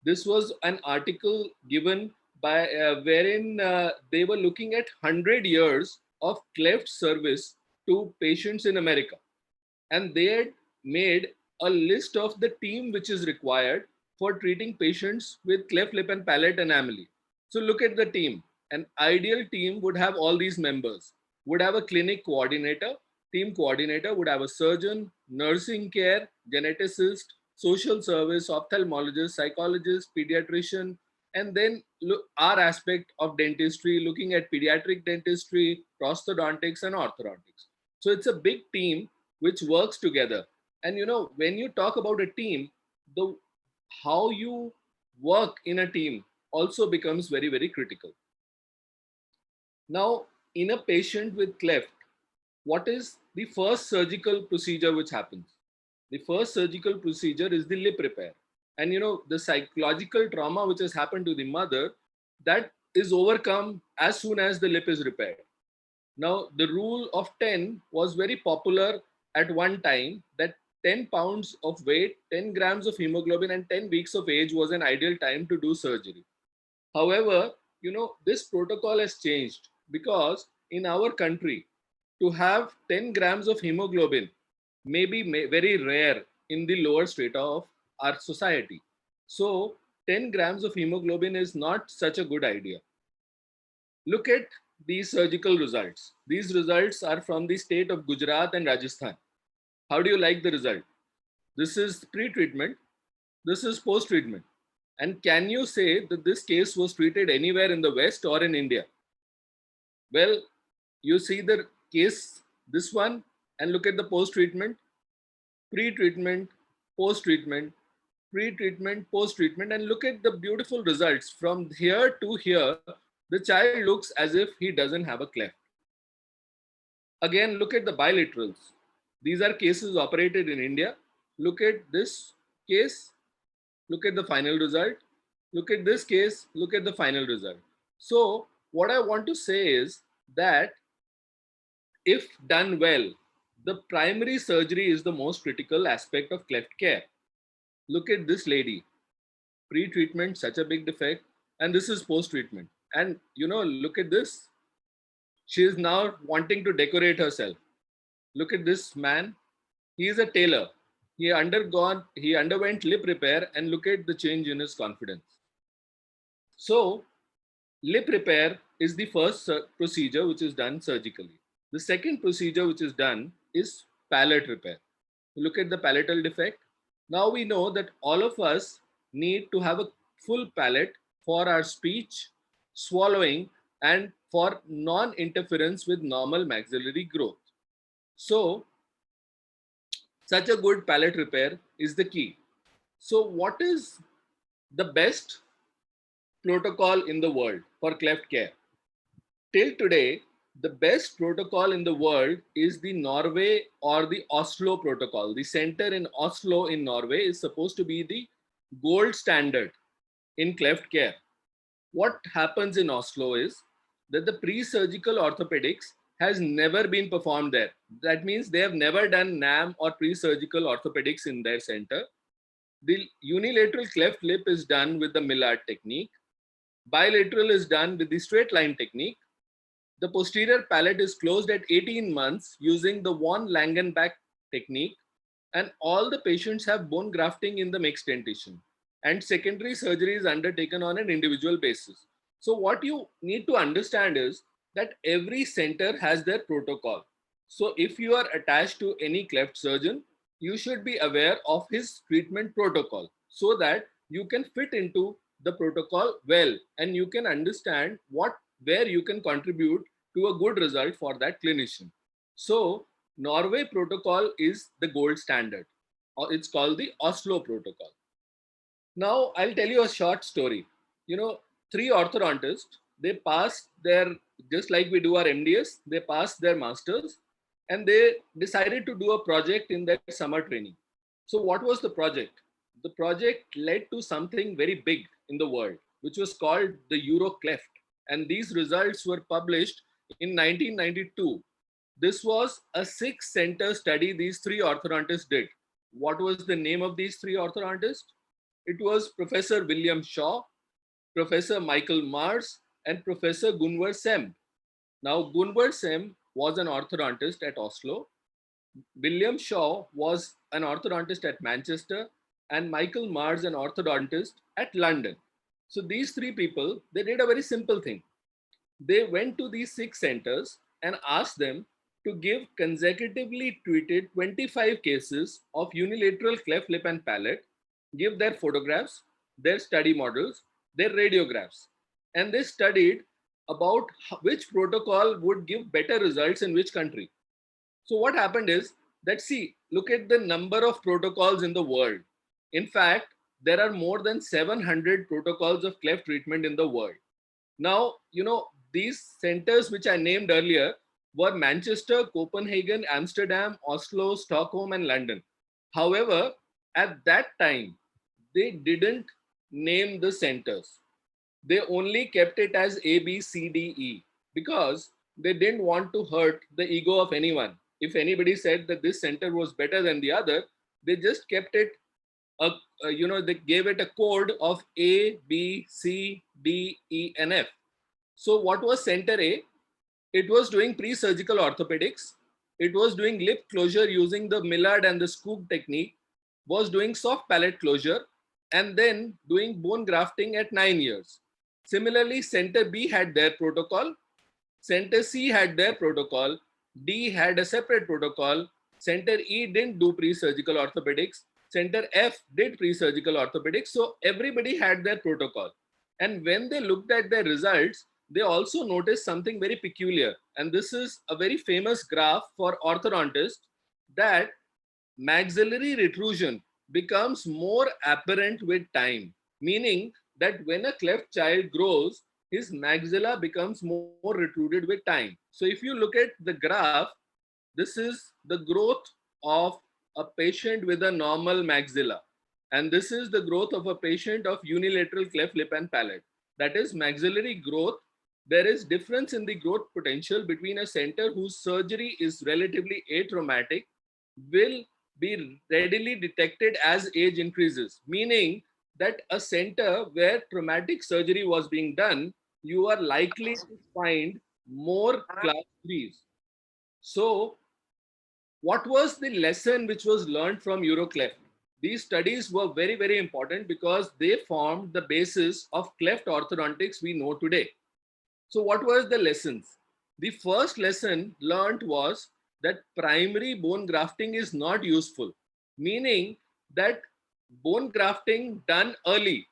This was an article given by wherein they were looking at 100 years of cleft service to patients in America, and they had made a list of the team which is required for treating patients with cleft lip and palate anomaly. So look at the team. An ideal team would have all these members, would have a clinic coordinator, team coordinator, would have a surgeon, nursing care, geneticist, social service, ophthalmologist, psychologist, pediatrician, and then look, our aspect of dentistry, looking at pediatric dentistry, prosthodontics, and orthodontics. So it's a big team which works together. And when you talk about a team, the how you work in a team also becomes very, very critical. Now, in a patient with cleft, what is the first surgical procedure which happens? The first surgical procedure is the lip repair. And the psychological trauma which has happened to the mother, that is overcome as soon as the lip is repaired. Now, the rule of 10 was very popular at one time, that 10 pounds of weight, 10 grams of hemoglobin, and 10 weeks of age was an ideal time to do surgery. However, this protocol has changed because in our country, to have 10 grams of hemoglobin may be very rare in the lower strata of our society. So, 10 grams of hemoglobin is not such a good idea. Look at these surgical results. These results are from the state of Gujarat and Rajasthan. How do you like the result? This is pre-treatment. This is post-treatment. And can you say that this case was treated anywhere in the West or in India? Well, you see the case, this one, and look at the post-treatment, pre-treatment, post-treatment, pre-treatment, post-treatment, and look at the beautiful results. From here to here, the child looks as if he doesn't have a cleft. Again, look at the bilaterals. These are cases operated in India. Look at this case, look at the final result, look at this case, look at the final result. So what I want to say is that if done well, the primary surgery is the most critical aspect of cleft care. Look at this lady, pre-treatment, such a big defect, and this is post-treatment. And look at this. She is now wanting to decorate herself. Look at this man. He is a tailor. He underwent lip repair, and look at the change in his confidence. So, lip repair is the first procedure which is done surgically. The second procedure which is done is palate repair. Look at the palatal defect. Now we know that all of us need to have a full palate for our speech, swallowing, and for non-interference with normal maxillary growth. So, such a good palate repair is the key. So, what is the best protocol in the world for cleft care? Till today, the best protocol in the world is the Norway or the Oslo Protocol. The center in Oslo in Norway is supposed to be the gold standard in cleft care. What happens in Oslo is that the pre-surgical orthopedics has never been performed there. That means they have never done NAM or pre-surgical orthopedics in their center. The unilateral cleft lip is done with the Millard technique. Bilateral is done with the straight line technique. The posterior palate is closed at 18 months using the von Langenbach technique, and all the patients have bone grafting in the mixed dentition, and secondary surgery is undertaken on an individual basis. So what you need to understand is that every center has their protocol. So if you are attached to any cleft surgeon, you should be aware of his treatment protocol so that you can fit into the protocol well, and you can understand where you can contribute to a good result for that clinician. So Norway protocol is the gold standard, or it's called the Oslo Protocol. Now I'll tell you a short story. Three orthodontists, they passed their, just like we do our MDS, they passed their masters, and they decided to do a project in their summer training. So what was the project? The project led to something very big in the world, which was called the Euro Cleft. And these results were published in 1992. This was a 6-center study these three orthodontists did. What was the name of these three orthodontists? It was Professor William Shaw, Professor Michael Mars, and Professor Gunvar Sem. Now, Gunvar Sem was an orthodontist at Oslo. William Shaw was an orthodontist at Manchester, and Michael Mars an orthodontist at London. So these three people, they did a very simple thing. They went to these 6 centers and asked them to give consecutively treated 25 cases of unilateral cleft lip and palate, give their photographs, their study models, their radiographs. And they studied about which protocol would give better results in which country. So what happened is that, see, look at the number of protocols in the world. In fact, there are more than 700 protocols of cleft treatment in the world. Now, these centers which I named earlier were Manchester, Copenhagen, Amsterdam, Oslo, Stockholm, and London. However, at that time, they didn't name the centers. They only kept it as A, B, C, D, E because they didn't want to hurt the ego of anyone. If anybody said that this center was better than the other, they just kept it, they gave it a code of A, B, C, D, E, and F. So what was center A? It was doing pre-surgical orthopedics. It was doing lip closure using the Millard and the Skoog technique, was doing soft palate closure, and then doing bone grafting at 9 years. Similarly, center B had their protocol. Center C had their protocol. D had a separate protocol. Center E didn't do pre-surgical orthopedics. Center F did pre-surgical orthopedics. So everybody had their protocol. And when they looked at their results, they also noticed something very peculiar. And this is a very famous graph for orthodontists, that maxillary retrusion becomes more apparent with time, meaning that when a cleft child grows, his maxilla becomes more retruded with time. So if you look at the graph, this is the growth of a patient with a normal maxilla. And this is the growth of a patient of unilateral cleft lip and palate. That is maxillary growth. There is difference in the growth potential between a center whose surgery is relatively atraumatic, will be readily detected as age increases, meaning that a center where traumatic surgery was being done, you are likely to find more class 3s. So what was the lesson which was learned from Euro Cleft? These studies were very, very important because they formed the basis of cleft orthodontics we know today. So what were the lessons? The first lesson learned was that primary bone grafting is not useful, meaning that bone grafting done early,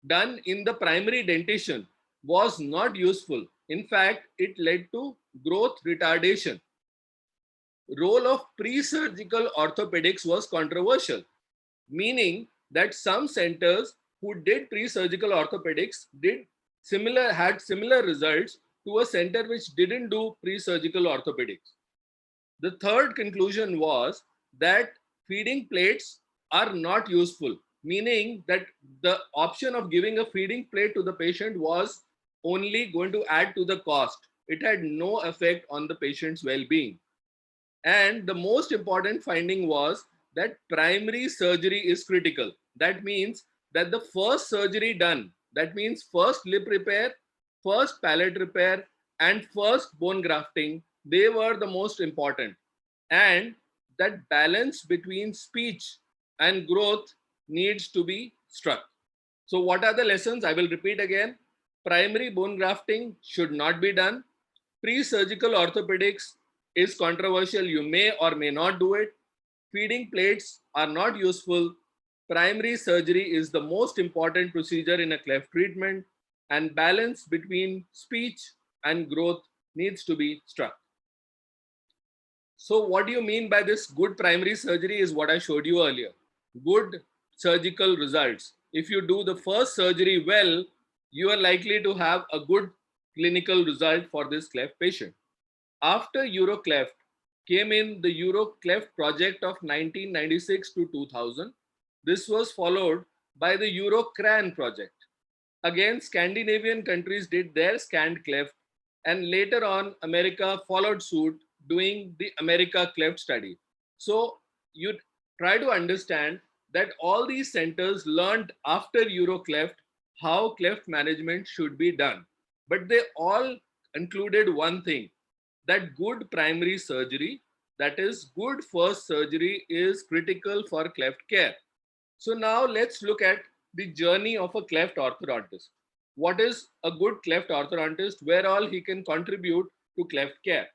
done in the primary dentition, was not useful. In fact, it led to growth retardation. Role of pre-surgical orthopedics was controversial, meaning that some centers who did pre-surgical orthopedics had similar results to a center which didn't do pre-surgical orthopedics. The third conclusion was that feeding plates are not useful, meaning that the option of giving a feeding plate to the patient was only going to add to the cost. It had no effect on the patient's well-being. And the most important finding was that primary surgery is critical. That means that the first surgery done, that means first lip repair, first palate repair, and first bone grafting, they were the most important. And that balance between speech and growth needs to be struck. So what are the lessons? I will repeat again. Primary bone grafting should not be done. Pre-surgical orthopedics is controversial. You may or may not do it. Feeding plates are not useful. Primary surgery is the most important procedure in a cleft treatment, and balance between speech and growth needs to be struck. So what do you mean by this? Good primary surgery is what I showed you earlier. Good surgical results. If you do the first surgery well, you are likely to have a good clinical result for this cleft patient. After Euro Cleft came in the Euro Cleft project of 1996 to 2000. This was followed by the Euro Cran project. Again, Scandinavian countries did their scanned cleft, and later on, America followed suit doing the America Cleft study. So you try to understand that all these centers learned after Euro Cleft how cleft management should be done. But they all included one thing, that good primary surgery, that is, good first surgery, is critical for cleft care. So now let's look at the journey of a cleft orthodontist. What is a good cleft orthodontist? Where all he can contribute to cleft care.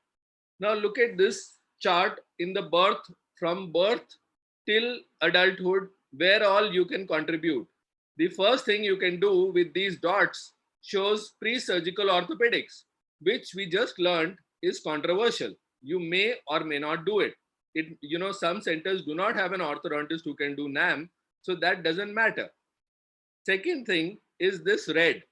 Now look at this chart in the birth, from birth till adulthood, where all you can contribute. The first thing you can do with these dots shows pre-surgical orthopedics, which we just learned is controversial. You may or may not do it. Some centers do not have an orthodontist who can do NAM, so that doesn't matter. Second thing is this red.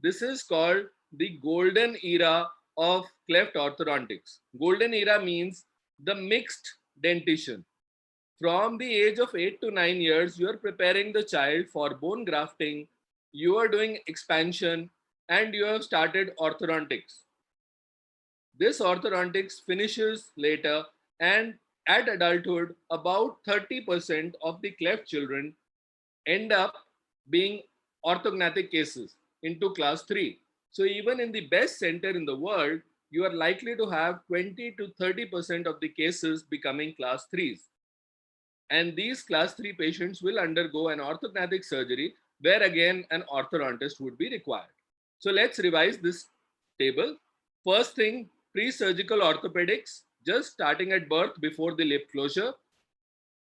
This is called the golden era of cleft orthodontics. Golden era means the mixed dentition. From the age of 8 to 9 years, you are preparing the child for bone grafting, you are doing expansion, and you have started orthodontics. This orthodontics finishes later, and at adulthood, about 30% of the cleft children end up being orthognathic cases into class 3. So even in the best center in the world, you are likely to have 20 to 30% of the cases becoming class 3s. And these class 3 patients will undergo an orthognathic surgery where again an orthodontist would be required. So let's revise this table. First thing, pre-surgical orthopedics, just starting at birth before the lip closure.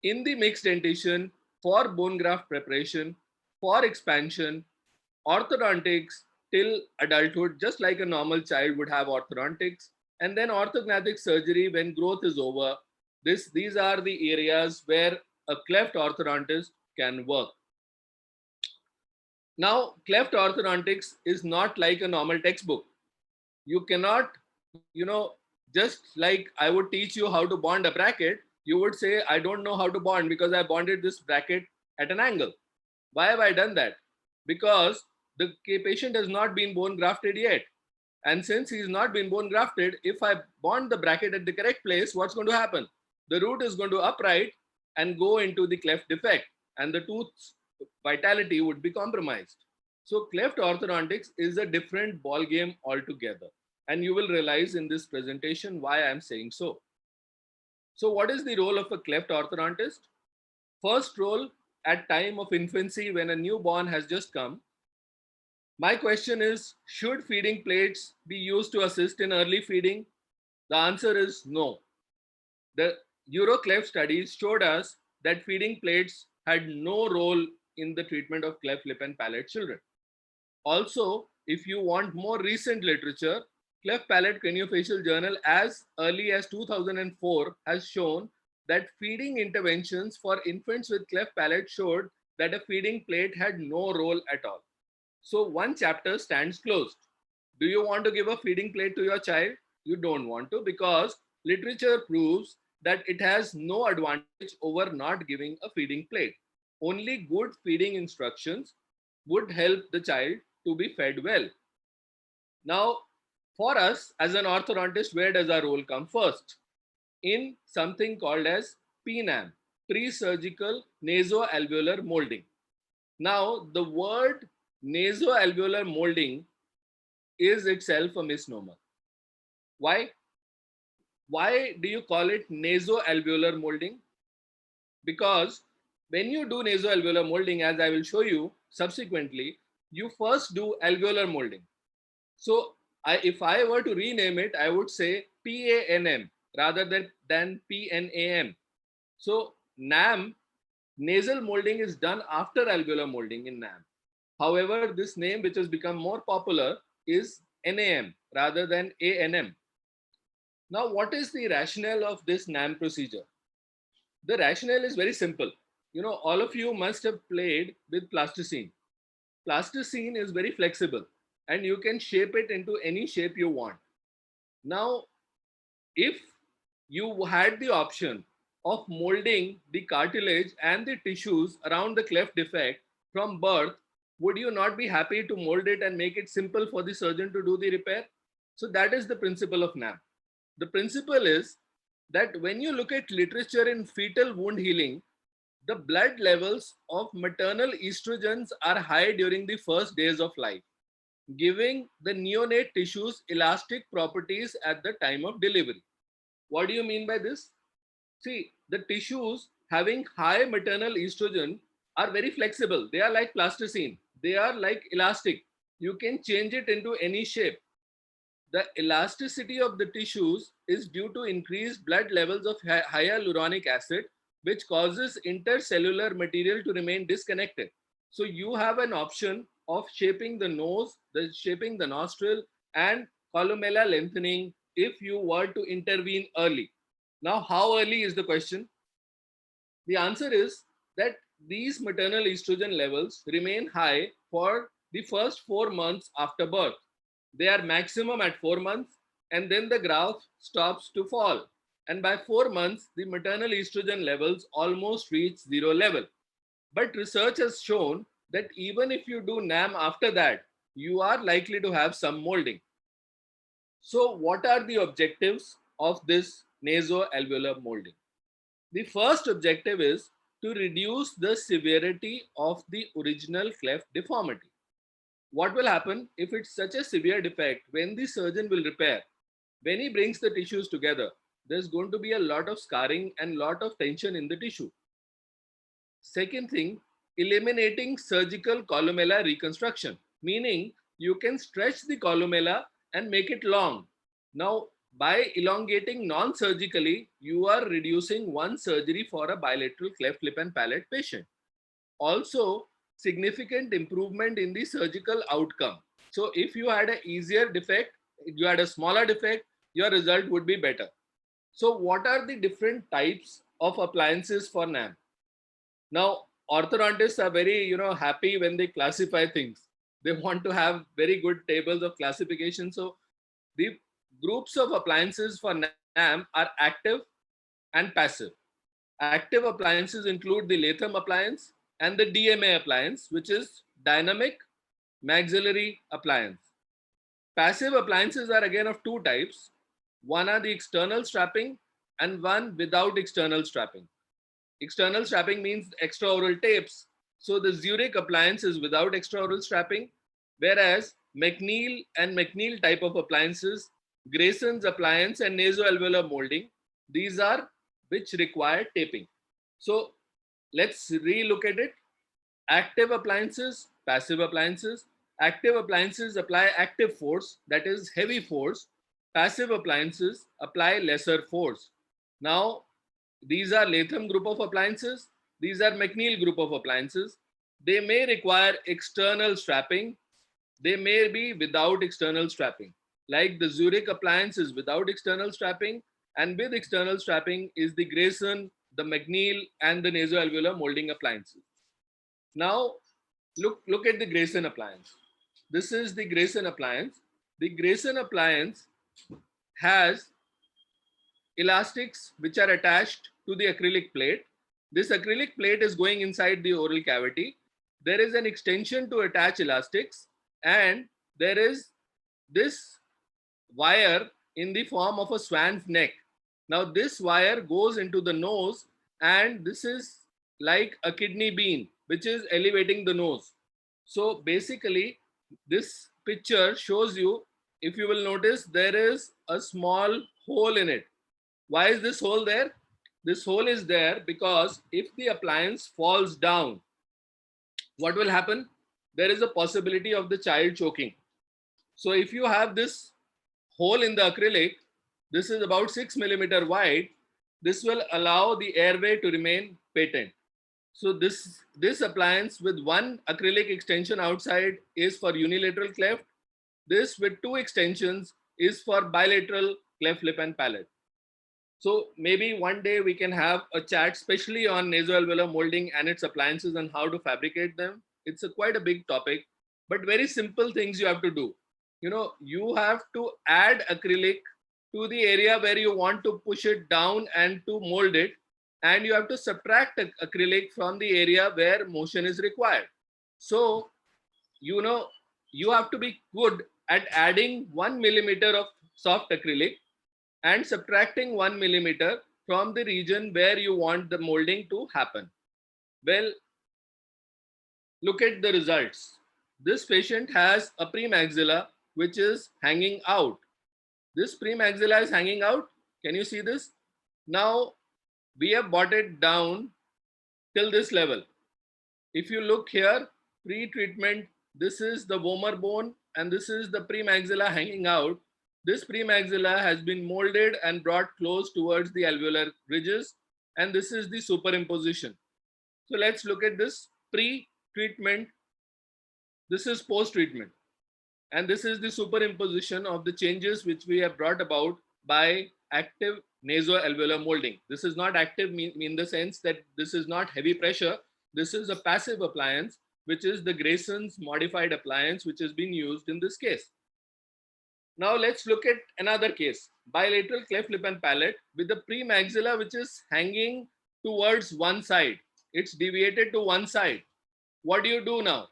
In the mixed dentition, for bone graft preparation, for expansion, orthodontics till adulthood, just like a normal child would have orthodontics, and then orthognathic surgery when growth is over. These are the areas where a cleft orthodontist can work. Now, cleft orthodontics is not like a normal textbook. You cannot, just like I would teach you how to bond a bracket, you would say, I don't know how to bond because I bonded this bracket at an angle. Why have I done that? Because the patient has not been bone grafted yet. And since he's not been bone grafted, if I bond the bracket at the correct place, what's going to happen? The root is going to upright and go into the cleft defect, and the tooth's vitality would be compromised. So cleft orthodontics is a different ball game altogether. And you will realize in this presentation why I'm saying so. So what is the role of a cleft orthodontist? First role, at time of infancy, when a newborn has just come, my question is, should feeding plates be used to assist in early feeding? The answer is no. The Euro Cleft studies showed us that feeding plates had no role in the treatment of cleft lip and palate children. Also, if you want more recent literature, Cleft Palate Craniofacial Journal as early as 2004 has shown that feeding interventions for infants with cleft palate showed that a feeding plate had no role at all. So one chapter stands closed. Do you want to give a feeding plate to your child? You don't want to, because literature proves that it has no advantage over not giving a feeding plate. Only good feeding instructions would help the child to be fed well. Now, for us as an orthodontist, where does our role come first? In something called as PNAM, pre-surgical nasoalveolar molding. Now, the word nasoalveolar molding is itself a misnomer. Why? Why do you call it nasoalveolar molding? Because when you do nasoalveolar molding, as I will show you subsequently, you first do alveolar molding. So if I were to rename it, I would say PANM rather than PNAM. So NAM, nasal molding, is done after alveolar molding in NAM. However, this name, which has become more popular, is NAM rather than ANM. Now, what is the rationale of this NAM procedure? The rationale is very simple. All of you must have played with plasticine. Plasticine is very flexible and you can shape it into any shape you want. Now, if you had the option of molding the cartilage and the tissues around the cleft defect from birth, would you not be happy to mold it and make it simple for the surgeon to do the repair? So that is the principle of NAM. The principle is that when you look at literature in fetal wound healing, the blood levels of maternal estrogens are high during the first days of life, giving the neonate tissues elastic properties at the time of delivery. What do you mean by this? See, the tissues having high maternal estrogen are very flexible. They are like plasticine. They are like elastic. You can change it into any shape. The elasticity of the tissues is due to increased blood levels of hyaluronic acid, which causes intercellular material to remain disconnected. So you have an option of shaping the nose, shaping the nostril, and columella lengthening if you were to intervene early. Now, how early is the question? The answer is that these maternal estrogen levels remain high for the first 4 months after birth. They are maximum at 4 months, and then the graph stops to fall. And by 4 months, the maternal estrogen levels almost reach zero level. But research has shown that even if you do NAM after that, you are likely to have some molding. So, what are the objectives of this nasoalveolar molding? The first objective is to reduce the severity of the original cleft deformity. What will happen if it's such a severe defect? When the surgeon will repair, when he brings the tissues together, there's going to be a lot of scarring and lot of tension in the tissue. Second thing, eliminating surgical columella reconstruction, meaning you can stretch the columella and make it long. Now, by elongating non-surgically, you are reducing one surgery for a bilateral cleft lip and palate patient. Also, significant improvement in the surgical outcome. So if you had an easier defect, you had a smaller defect, your result would be better. So what are the different types of appliances for NAM? Now, orthodontists are very, happy when they classify things. They want to have very good tables of classification. So the groups of appliances for NAM are active and passive. Active appliances include the Latham appliance and the DMA appliance, which is dynamic maxillary appliance. Passive appliances are again of two types. One are the external strapping and one without external strapping. External strapping means extraoral tapes. So the Zurich appliance is without extraoral strapping, whereas McNeil and McNeil type of appliances, Grayson's appliance and nasoalveolar molding, these are which require taping. So let's re-look at it. Active appliances, passive appliances. Active appliances apply active force, that is heavy force. Passive appliances apply lesser force. Now, these are Latham group of appliances. These are McNeil group of appliances. They may require external strapping. They may be without external strapping. Like the Zurich appliance is without external strapping, and with external strapping is the Grayson, the McNeil, and the nasoalveolar molding appliances. Now, look at the Grayson appliance. This is the Grayson appliance. The Grayson appliance has elastics which are attached to the acrylic plate. This acrylic plate is going inside the oral cavity. There is an extension to attach elastics, and there is this wire in the form of a swan's neck. Now this wire goes into the nose, and this is like a kidney bean which is elevating the nose. So basically this picture shows you, if you will notice, there is a small hole in it. Why is this hole there? This hole is there because if the appliance falls down, what will happen? There is a possibility of the child choking. So if you have this hole in the acrylic, this is about 6 millimeter wide, this will allow the airway to remain patent. So this appliance with one acrylic extension outside is for unilateral cleft. This with two extensions is for bilateral cleft lip and palate. So maybe one day we can have a chat especially on nasoalveolar molding and its appliances and how to fabricate them. It's quite a big topic, but very simple things you have to do. You have to add acrylic to the area where you want to push it down and to mold it, and you have to subtract acrylic from the area where motion is required. So you have to be good at adding 1 millimeter of soft acrylic and subtracting 1 millimeter from the region where you want the molding to happen. Well, look at the results. This patient has a premaxilla which is hanging out. This premaxilla is hanging out. Can you see this? Now we have brought it down till this level. If you look here, pre-treatment, this is the vomer bone and this is the premaxilla hanging out. This premaxilla has been molded and brought close towards the alveolar ridges, and this is the superimposition. So let's look at this pre-treatment. This is post-treatment. And this is the superimposition of the changes which we have brought about by active nasoalveolar molding. This is not active in the sense that this is not heavy pressure. This is a passive appliance, which is the Grayson's modified appliance, which has been used in this case. Now let's look at another case, bilateral cleft lip and palate with the premaxilla which is hanging towards one side. It's deviated to one side. What do you do now?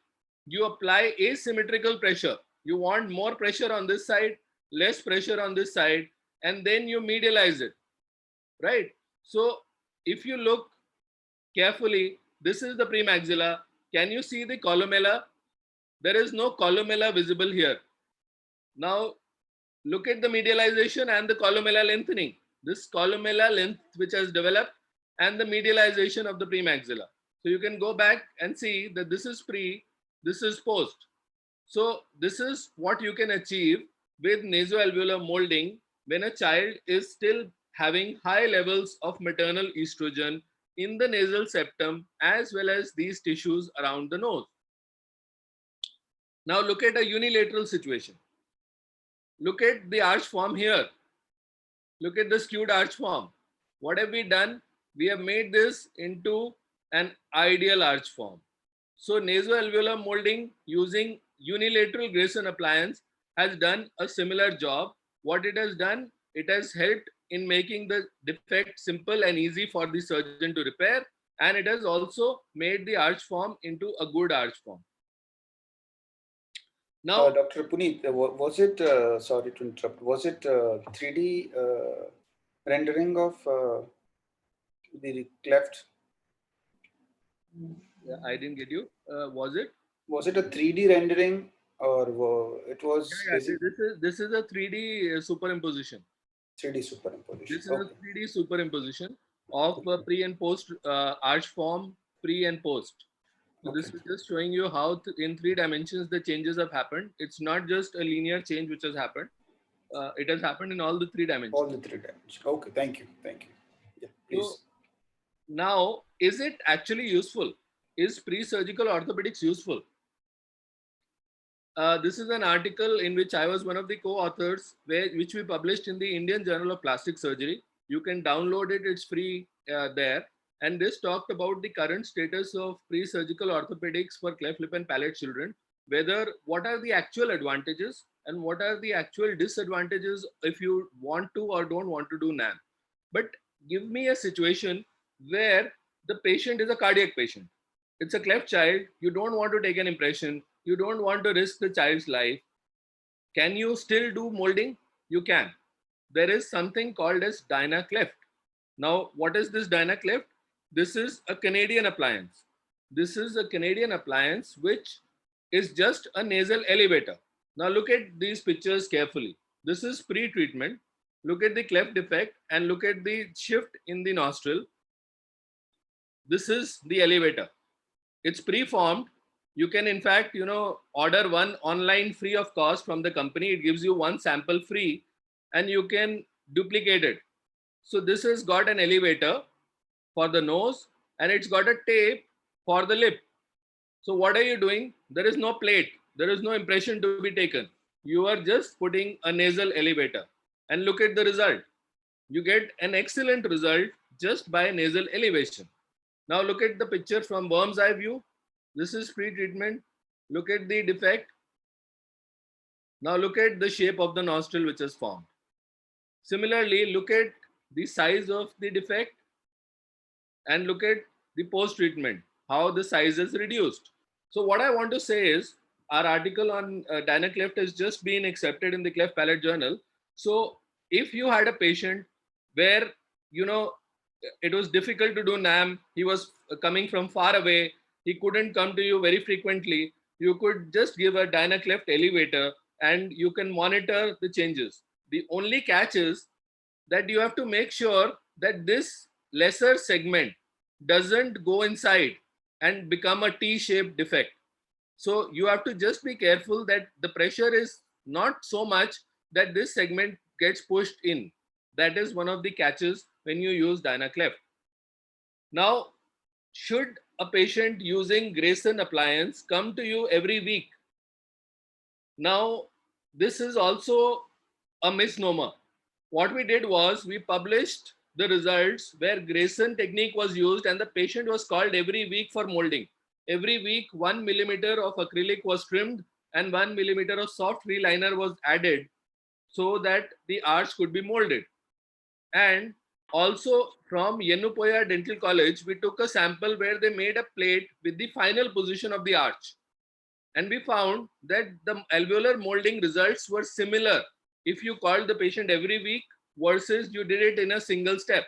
You apply asymmetrical pressure. You want more pressure on this side, less pressure on this side, and then you medialize it, right? So if you look carefully, this is the premaxilla. Can you see the columella? There is no columella visible here. Now look at the medialization and the columella lengthening. This columella length which has developed and the medialization of the premaxilla. So you can go back and see that this is pre, this is post. So this is what you can achieve with nasoalveolar molding when a child is still having high levels of maternal estrogen in the nasal septum as well as these tissues around the nose. Now look at a unilateral situation. Look at the arch form here. Look at the skewed arch form. What have we done? We have made this into an ideal arch form. So nasoalveolar molding using unilateral Grayson appliance has done a similar job. What it has done, it has helped in making the defect simple and easy for the surgeon to repair, and it has also made the arch form into a good arch form. Now, Dr. Puneet, was it, sorry to interrupt, was it 3D rendering of the cleft? I didn't get you. Was it? Was it a 3D rendering or it was? Yeah, this is a 3D superimposition. 3D superimposition. This is a 3D superimposition of pre and post arch form, pre and post. So this is just showing you how in 3 dimensions the changes have happened. It's not just a linear change which has happened. It has happened in all the 3 dimensions. All the 3 dimensions. Okay, thank you. Thank you. Yeah, please. So now, is it actually useful? Is pre-surgical orthopedics useful? This is an article in which I was one of the co-authors, which we published in the Indian Journal of Plastic Surgery. You can download it, it's free there. And this talked about the current status of pre-surgical orthopedics for cleft lip and palate children, what are the actual advantages and what are the actual disadvantages if you want to or don't want to do NAM. But give me a situation where the patient is a cardiac patient. It's a cleft child, you don't want to take an impression, you don't want to risk the child's life. Can you still do molding? You can. There is something called as Dyna cleft. Now, what is this Dyna cleft? This is a Canadian appliance. This is a Canadian appliance which is just a nasal elevator. Now look at these pictures carefully. This is pre-treatment. Look at the cleft defect and look at the shift in the nostril. This is the elevator. It's pre-formed. You can in fact, order one online free of cost from the company. It gives you one sample free and you can duplicate it. So this has got an elevator for the nose and it's got a tape for the lip. So what are you doing? There is no plate. There is no impression to be taken. You are just putting a nasal elevator and look at the result. You get an excellent result just by nasal elevation. Now look at the picture from worm's eye view. This is pre-treatment. Look at the defect. Now look at the shape of the nostril which is formed. Similarly, look at the size of the defect and look at the post-treatment, how the size is reduced. So what I want to say is our article on Dyna cleft has just been accepted in the Cleft Palate Journal. So if you had a patient where, it was difficult to do NAM. He was coming from far away. He couldn't come to you very frequently. You could just give a Dyna Cleft elevator and you can monitor the changes. The only catch is that you have to make sure that this lesser segment doesn't go inside and become a T-shaped defect. So you have to just be careful that the pressure is not so much that this segment gets pushed in. That is one of the catches when you use Dyna Cleft. Now, should a patient using Grayson appliance come to you every week? Now, this is also a misnomer. What we did was we published the results where Grayson technique was used and the patient was called every week for molding. Every week, 1 millimeter of acrylic was trimmed and 1 millimeter of soft reliner was added so that the arch could be molded. And also from Yenupoya Dental College, we took a sample where they made a plate with the final position of the arch. And we found that the alveolar molding results were similar if you called the patient every week versus you did it in a single step.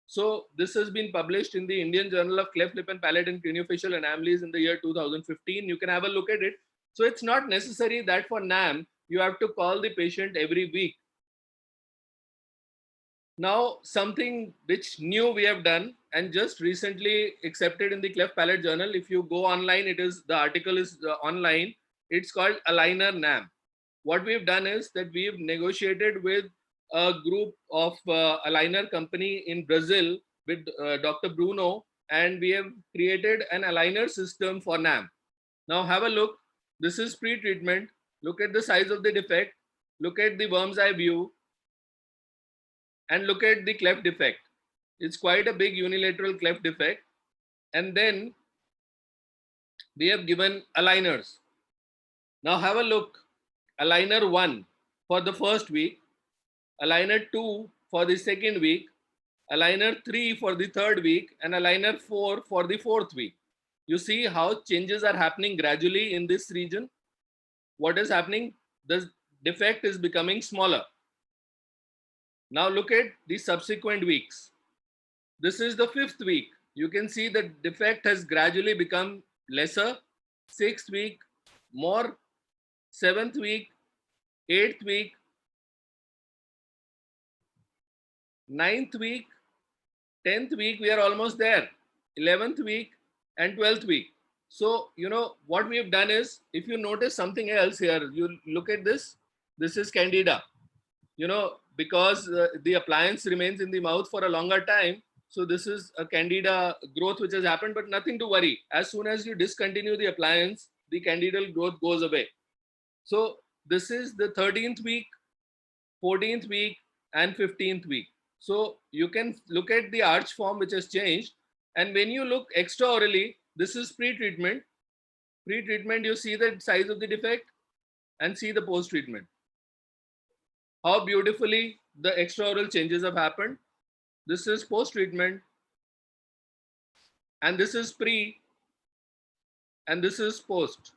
So this has been published in the Indian Journal of Cleft Lip and Palate and Craniofacial Anomalies in the year 2015. You can have a look at it. So it's not necessary that for NAM, you have to call the patient every week. Now, something which new we have done and just recently accepted in the Cleft Palate Journal. If you go online, the article is online. It's called Aligner NAM. What we've done is that we've negotiated with a group of aligner company in Brazil with Dr. Bruno, and we have created an aligner system for NAM. Now have a look. This is pre-treatment. Look at the size of the defect. Look at the worm's eye view. And look at the cleft defect. It's quite a big unilateral cleft defect. And then we have given aligners. Now have a look. Aligner 1 for the first week, aligner 2 for the second week, aligner 3 for the third week, and aligner 4 for the fourth week. You see how changes are happening gradually in this region. What is happening? The defect is becoming smaller. Now look at the subsequent weeks. This is the fifth week. You can see the defect has gradually become lesser. Sixth week, more. Seventh week, eighth week, ninth week, 10th week, we are almost there. 11th week and 12th week. So, what we have done is, if you notice something else here, you look at this. This is candida. Because the appliance remains in the mouth for a longer time. So this is a candida growth which has happened, but nothing to worry. As soon as you discontinue the appliance, the candidal growth goes away. So this is the 13th week, 14th week, and 15th week. So you can look at the arch form which has changed. And when you look extraorally, this is pre-treatment. Pre-treatment, you see the size of the defect and see the post-treatment. How beautifully the extraoral changes have happened. This is post-treatment. And this is pre. And this is post.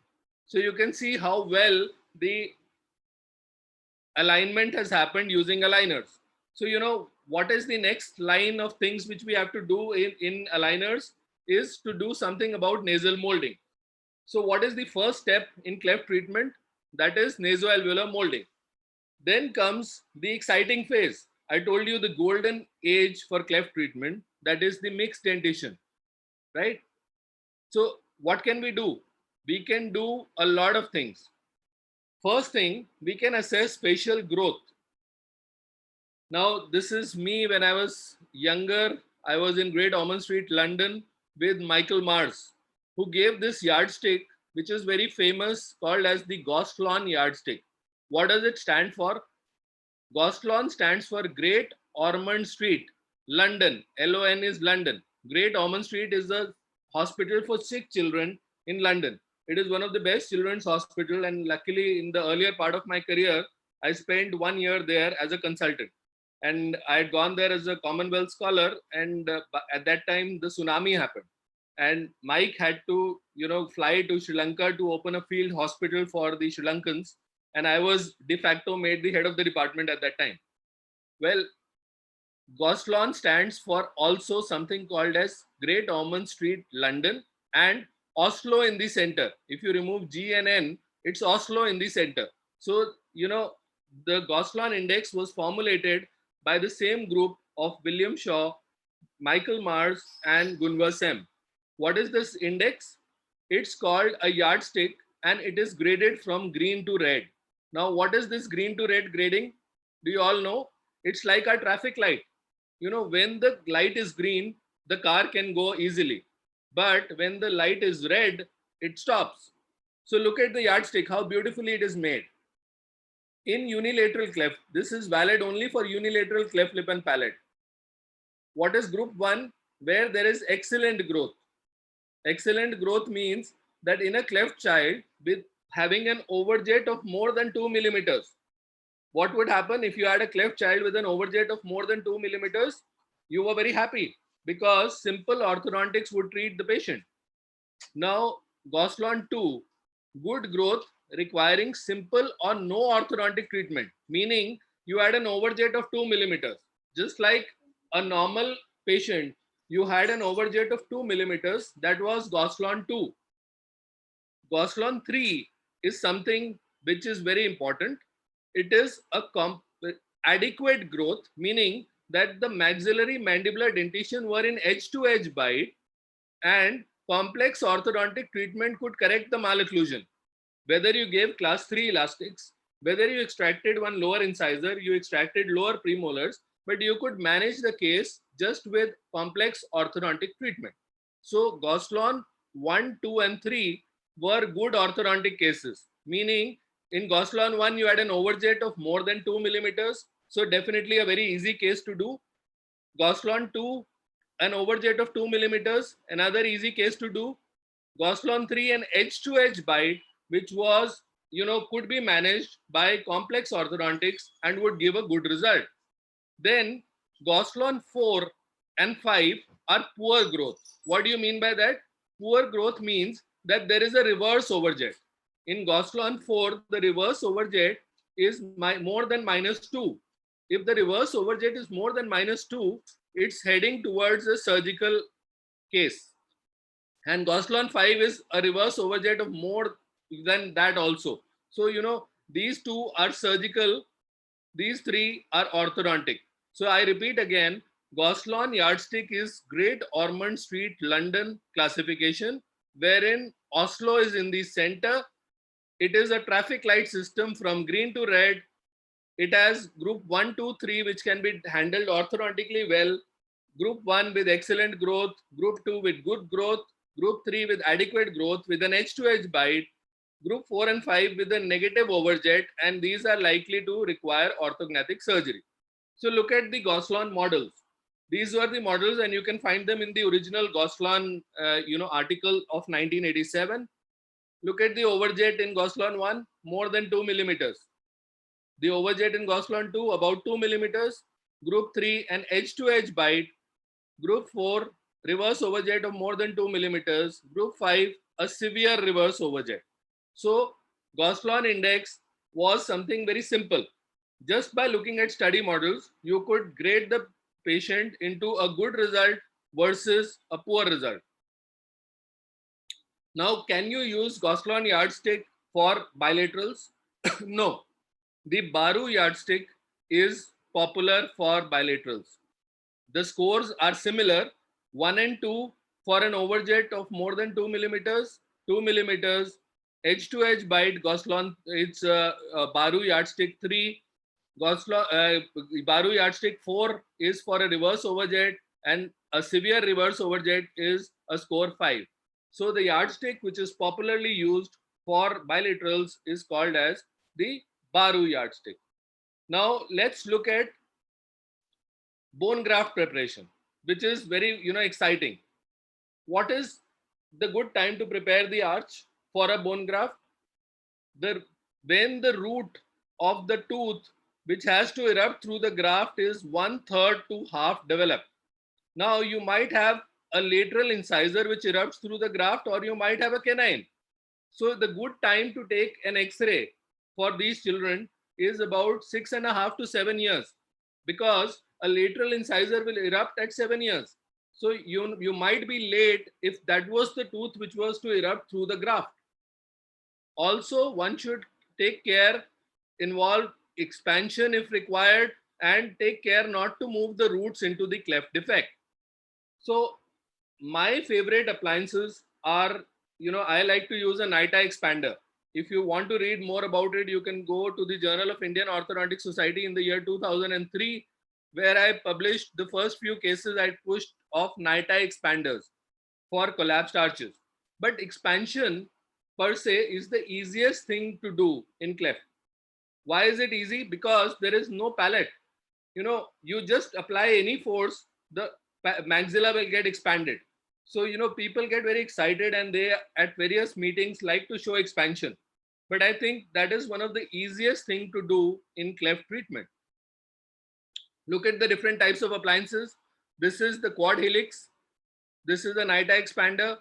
So you can see how well the alignment has happened using aligners. So, what is the next line of things which we have to do in aligners is to do something about nasal molding. So what is the first step in cleft treatment? That is nasoalveolar molding. Then comes the exciting phase. I told you the golden age for cleft treatment, that is the mixed dentition, right? So what can we do? We can do a lot of things. First thing, we can assess facial growth. Now, this is me when I was younger. I was in Great Ormond Street, London, with Michael Mars, who gave this yardstick, which is very famous, called as the Gosselin yardstick. What does it stand for? Gosselin stands for Great Ormond Street, London. LON is London. Great Ormond Street is a hospital for sick children in London. It is one of the best children's hospital, and luckily in the earlier part of my career, I spent 1 year there as a consultant. And I had gone there as a Commonwealth scholar, and at that time the tsunami happened. And Mike had to, fly to Sri Lanka to open a field hospital for the Sri Lankans. And I was de facto made the head of the department at that time. Well, Gosselin stands for also something called as Great Ormond Street, London, and Oslo in the center. If you remove G and N, it's Oslo in the center. So, the Gosselin index was formulated by the same group of William Shaw, Michael Mars, and Gunvar Sem. What is this index? It's called a yardstick and it is graded from green to red. Now, what is this green to red grading? Do you all know? It's like a traffic light. When the light is green, the car can go easily. But when the light is red, it stops. So look at the yardstick, how beautifully it is made. In unilateral cleft, this is valid only for unilateral cleft lip and palate. What is group 1? Where there is excellent growth. Excellent growth means that in a cleft child with having an overjet of more than 2 millimeters, what would happen if you had a cleft child with an overjet of more than 2 millimeters? You were very happy because simple orthodontics would treat the patient. Now, Gosselin 2, good growth requiring simple or no orthodontic treatment, meaning you had an overjet of 2 millimeters. Just like a normal patient, you had an overjet of 2 millimeters, that was Gosselin 2. Gosselin 3 is something which is very important. It is a adequate growth, meaning that the maxillary mandibular dentition were in edge-to-edge bite and complex orthodontic treatment could correct the malocclusion. Whether you gave class 3 elastics, whether you extracted one lower incisor, you extracted lower premolars, but you could manage the case just with complex orthodontic treatment. So Gosselin 1, 2, and 3 were good orthodontic cases, meaning in Gosselin 1, you had an overjet of more than 2 millimeters. So definitely a very easy case to do. Gosselin 2, an overjet of 2 millimeters, another easy case to do. Gosselin 3, an edge-to-edge bite, which was, could be managed by complex orthodontics and would give a good result. Then Gosselin 4 and 5 are poor growth. What do you mean by that? Poor growth means that there is a reverse overjet. In Gosselin 4, the reverse overjet is more than -2. If the reverse overjet is more than -2, it's heading towards a surgical case. And Gosselin 5 is a reverse overjet of more than that also. So, these two are surgical, these three are orthodontic. So I repeat again, Gosselin yardstick is Great Ormond Street, London classification, wherein Oslo is in the center. It is a traffic light system from green to red. It has group 1, 2, 3, which can be handled orthodontically well. Group 1 with excellent growth, group 2 with good growth, group 3 with adequate growth with an edge-to-edge bite, group 4 and 5 with a negative overjet, and these are likely to require orthognathic surgery. So look at the Gosselin models. These were the models and you can find them in the original Gosselin article of 1987. Look at the overjet in Gosselin 1, more than 2 millimeters. The overjet in Gosselin 2, about 2 millimeters. Group 3, an edge-to-edge bite. Group 4, reverse overjet of more than 2 millimeters. Group 5, a severe reverse overjet. So Gosselin index was something very simple. Just by looking at study models, you could grade the patient into a good result versus a poor result. Now, can you use Gosselin yardstick for bilaterals? No. The Baru yardstick is popular for bilaterals. The scores are similar, 1 and 2 for an overjet of more than 2 millimeters, 2 millimeters, edge-to-edge bite, Gosselin, it's Baru yardstick 3, Baru yardstick 4 is for a reverse overjet, and a severe reverse overjet is a score 5. So the yardstick which is popularly used for bilaterals is called as the Baru yardstick. Now let's look at bone graft preparation, which is very exciting. What is the good time to prepare the arch for a bone graft? When the root of the tooth which has to erupt through the graft is 1/3 to half developed. Now you might have a lateral incisor which erupts through the graft, or you might have a canine. So the good time to take an X-ray for these children is about 6.5 to 7 years, because a lateral incisor will erupt at 7 years. So you might be late if that was the tooth which was to erupt through the graft. Also, one should take care, involve expansion if required, and take care not to move the roots into the cleft defect. So my favorite appliances are, I like to use a NITA expander. If you want to read more about it, you can go to the Journal of Indian Orthodontic Society in the year 2003, where I published the first few cases I pushed of NITA expanders for collapsed arches. But expansion per se is the easiest thing to do in cleft. Why is it easy? Because there is no palate. You just apply any force, the maxilla will get expanded. So people get very excited and they at various meetings like to show expansion, but I think that is one of the easiest thing to do in cleft treatment. Look at the different types of appliances. This is the quad helix, this is a NITA expander,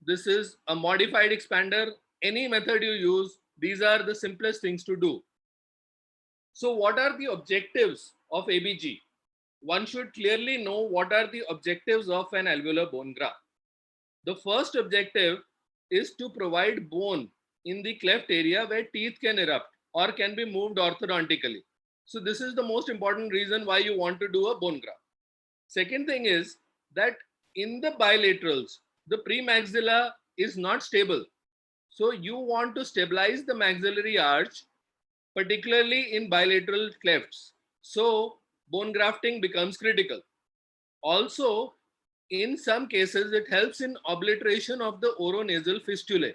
this is a modified expander. Any method you use, these are the simplest things to do. So what are the objectives of ABG? One should clearly know what are the objectives of an alveolar bone graft. The first objective is to provide bone in the cleft area where teeth can erupt or can be moved orthodontically. So this is the most important reason why you want to do a bone graft. Second thing is that in the bilaterals, the premaxilla is not stable. So you want to stabilize the maxillary arch, particularly in bilateral clefts. So bone grafting becomes critical. Also, in some cases, it helps in obliteration of the oronasal fistulae.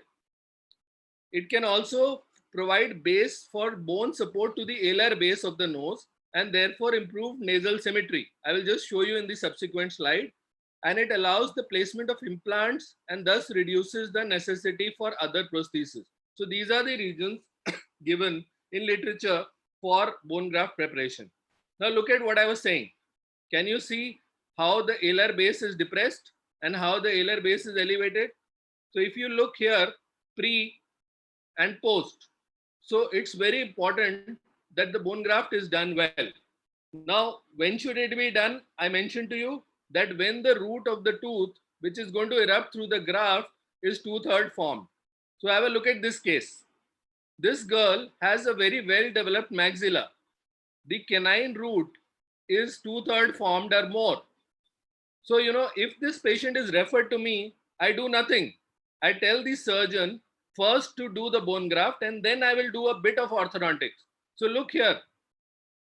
It can also provide base for bone support to the alar base of the nose and therefore improve nasal symmetry. I will just show you in the subsequent slide. And it allows the placement of implants and thus reduces the necessity for other prostheses. So these are the reasons given in literature for bone graft preparation. Now look at what I was saying. Can you see how the alar base is depressed and how the alar base is elevated? So if you look here, pre and post. So it's very important that the bone graft is done well. Now, when should it be done? I mentioned to you that when the root of the tooth, which is going to erupt through the graft, is 2/3 formed. So have a look at this case. This girl has a very well developed maxilla. The canine root is 2/3 formed or more. So, if this patient is referred to me, I do nothing. I tell the surgeon first to do the bone graft and then I will do a bit of orthodontics. So look here,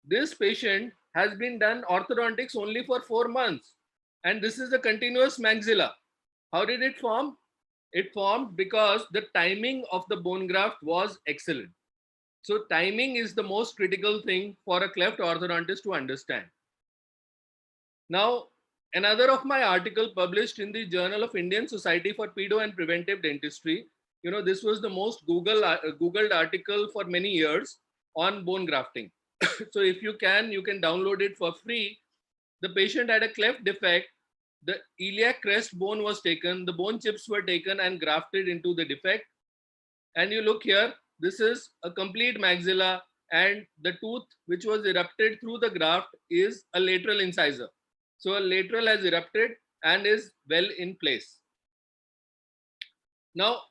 this patient has been done orthodontics only for 4 months and this is a continuous maxilla. How did it form? It formed because the timing of the bone graft was excellent. So timing is the most critical thing for a cleft orthodontist to understand. Now, another of my article published in the Journal of Indian Society for Pedo and Preventive Dentistry, this was the most Googled article for many years on bone grafting. So if you can download it for free. The patient had a cleft defect. The iliac crest bone was taken, the bone chips were taken and grafted into the defect. And you look here, this is a complete maxilla and the tooth which was erupted through the graft is a lateral incisor. So a lateral has erupted and is well in place. Now,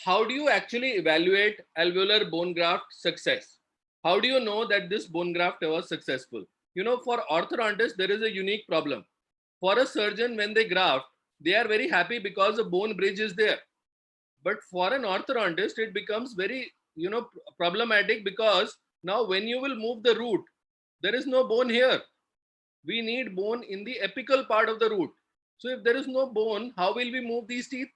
how do you actually evaluate alveolar bone graft success? How do you know that this bone graft was successful? For orthodontists, there is a unique problem. For a surgeon, when they graft, they are very happy because a bone bridge is there. But for an orthodontist, it becomes very, problematic because now when you will move the root, there is no bone here. We need bone in the apical part of the root. So if there is no bone, how will we move these teeth?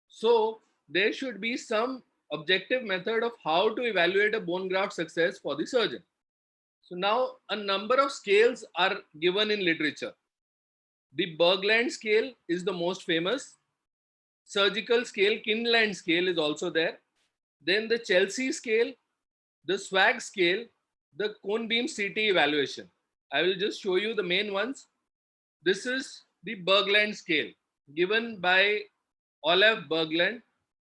So there should be some objective method of how to evaluate a bone graft success for the surgeon. So now a number of scales are given in literature. The Bergland scale is the most famous. Surgical scale, Kinland scale is also there. Then the Chelsea scale, the Swag scale, the cone beam CT evaluation. I will just show you the main ones. This is the Bergland scale given by Olaf Bergland,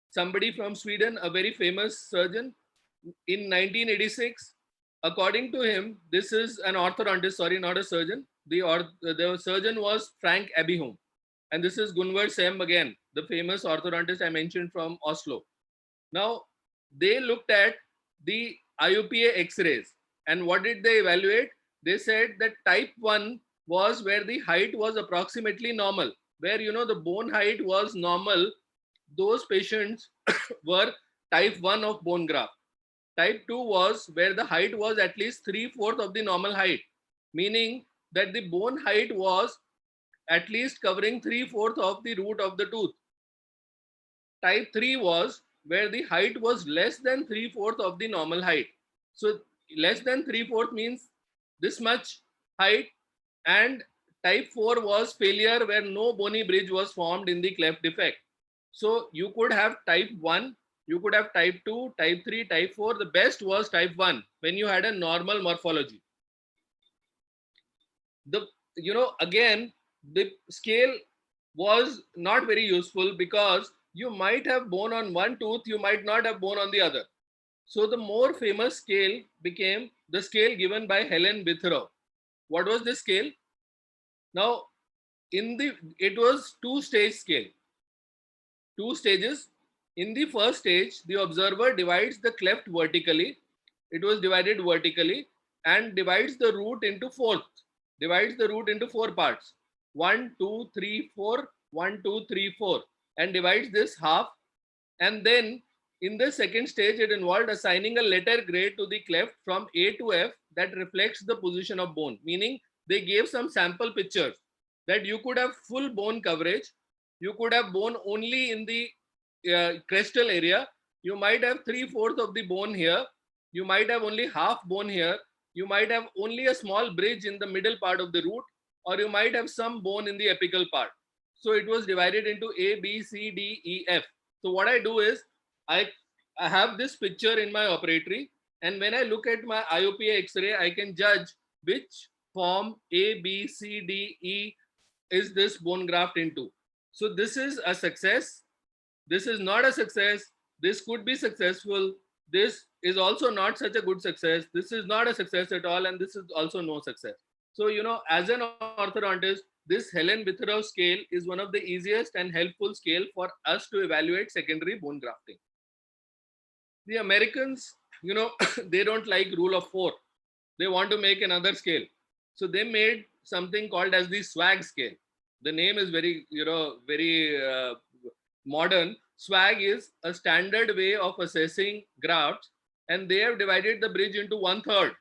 somebody from Sweden, a very famous surgeon in 1986. According to him, this is an orthodontist, sorry, not a surgeon. the surgeon was Frank Abihom. And this is Gunvar Sem again, the famous orthodontist I mentioned from Oslo. Now, they looked at the IUPA X-rays, and what did they evaluate? They said that type 1 was where the height was approximately normal, where the bone height was normal. Those patients were type 1 of bone graft. Type 2 was where the height was at least 3/4 of the normal height, meaning that the bone height was at least covering 3/4 of the root of the tooth. Type 3 was where the height was less than 3/4 of the normal height. So less than 3/4 means this much height, and type 4 was failure where no bony bridge was formed in the cleft defect. So you could have type 1, you could have type 2, type 3, type 4. The best was type 1 when you had a normal morphology. Again, the scale was not very useful because you might have bone on one tooth, you might not have bone on the other. So the more famous scale became the scale given by Helen Withrow. What was this scale? Now, it was two-stage scale. 2 stages. In the first stage, the observer divides the cleft vertically. It was divided vertically and divides the root into four parts. 1, 2, 3, 4, 1, 2, 3, 4, and divides this half. And then in the second stage, it involved assigning a letter grade to the cleft from A to F that reflects the position of bone, meaning they gave some sample pictures that you could have full bone coverage, you could have bone only in the crestal area, you might have 3/4 of the bone here, you might have only half bone here, you might have only a small bridge in the middle part of the root, or you might have some bone in the apical part. So it was divided into A, B, C, D, E, F. So what I do is I have this picture in my operatory, and when I look at my IOPA X-ray, I can judge which form A, B, C, D, E is this bone graft into. So this is a success. This is not a success. This could be successful. This is also not such a good success. This is not a success at all, and this is also no success. So, as an orthodontist, this Helen Withrow scale is one of the easiest and helpful scale for us to evaluate secondary bone grafting. The Americans, they don't like rule of 4. They want to make another scale. So they made something called as the swag scale. The name is very, very modern. Swag is a standard way of assessing grafts, and they have divided the bridge into 1/3.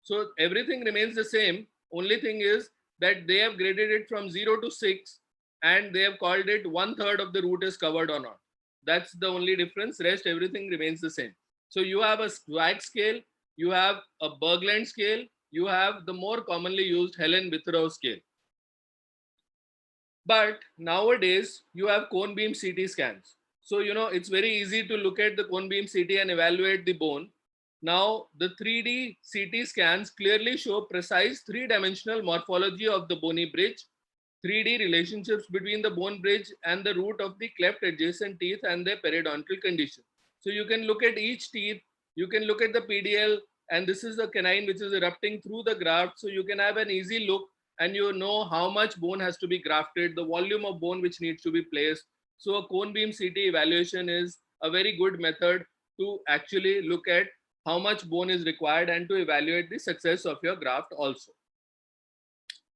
So everything remains the same. Only thing is that they have graded it from 0 to 6, and they have called it 1/3 of the root is covered or not. That's the only difference. Rest everything remains the same. So you have a swag scale, you have a Bergland scale, you have the more commonly used Helen Withrow scale. But nowadays you have cone beam CT scans. So, it's very easy to look at the cone beam CT and evaluate the bone. Now, the 3D CT scans clearly show precise 3-dimensional morphology of the bony bridge, 3D relationships between the bone bridge and the root of the cleft adjacent teeth and their periodontal condition. So you can look at each teeth, you can look at the PDL, and this is the canine which is erupting through the graft. So you can have an easy look and you know how much bone has to be grafted, the volume of bone which needs to be placed. So a cone beam CT evaluation is a very good method to actually look at how much bone is required and to evaluate the success of your graft also.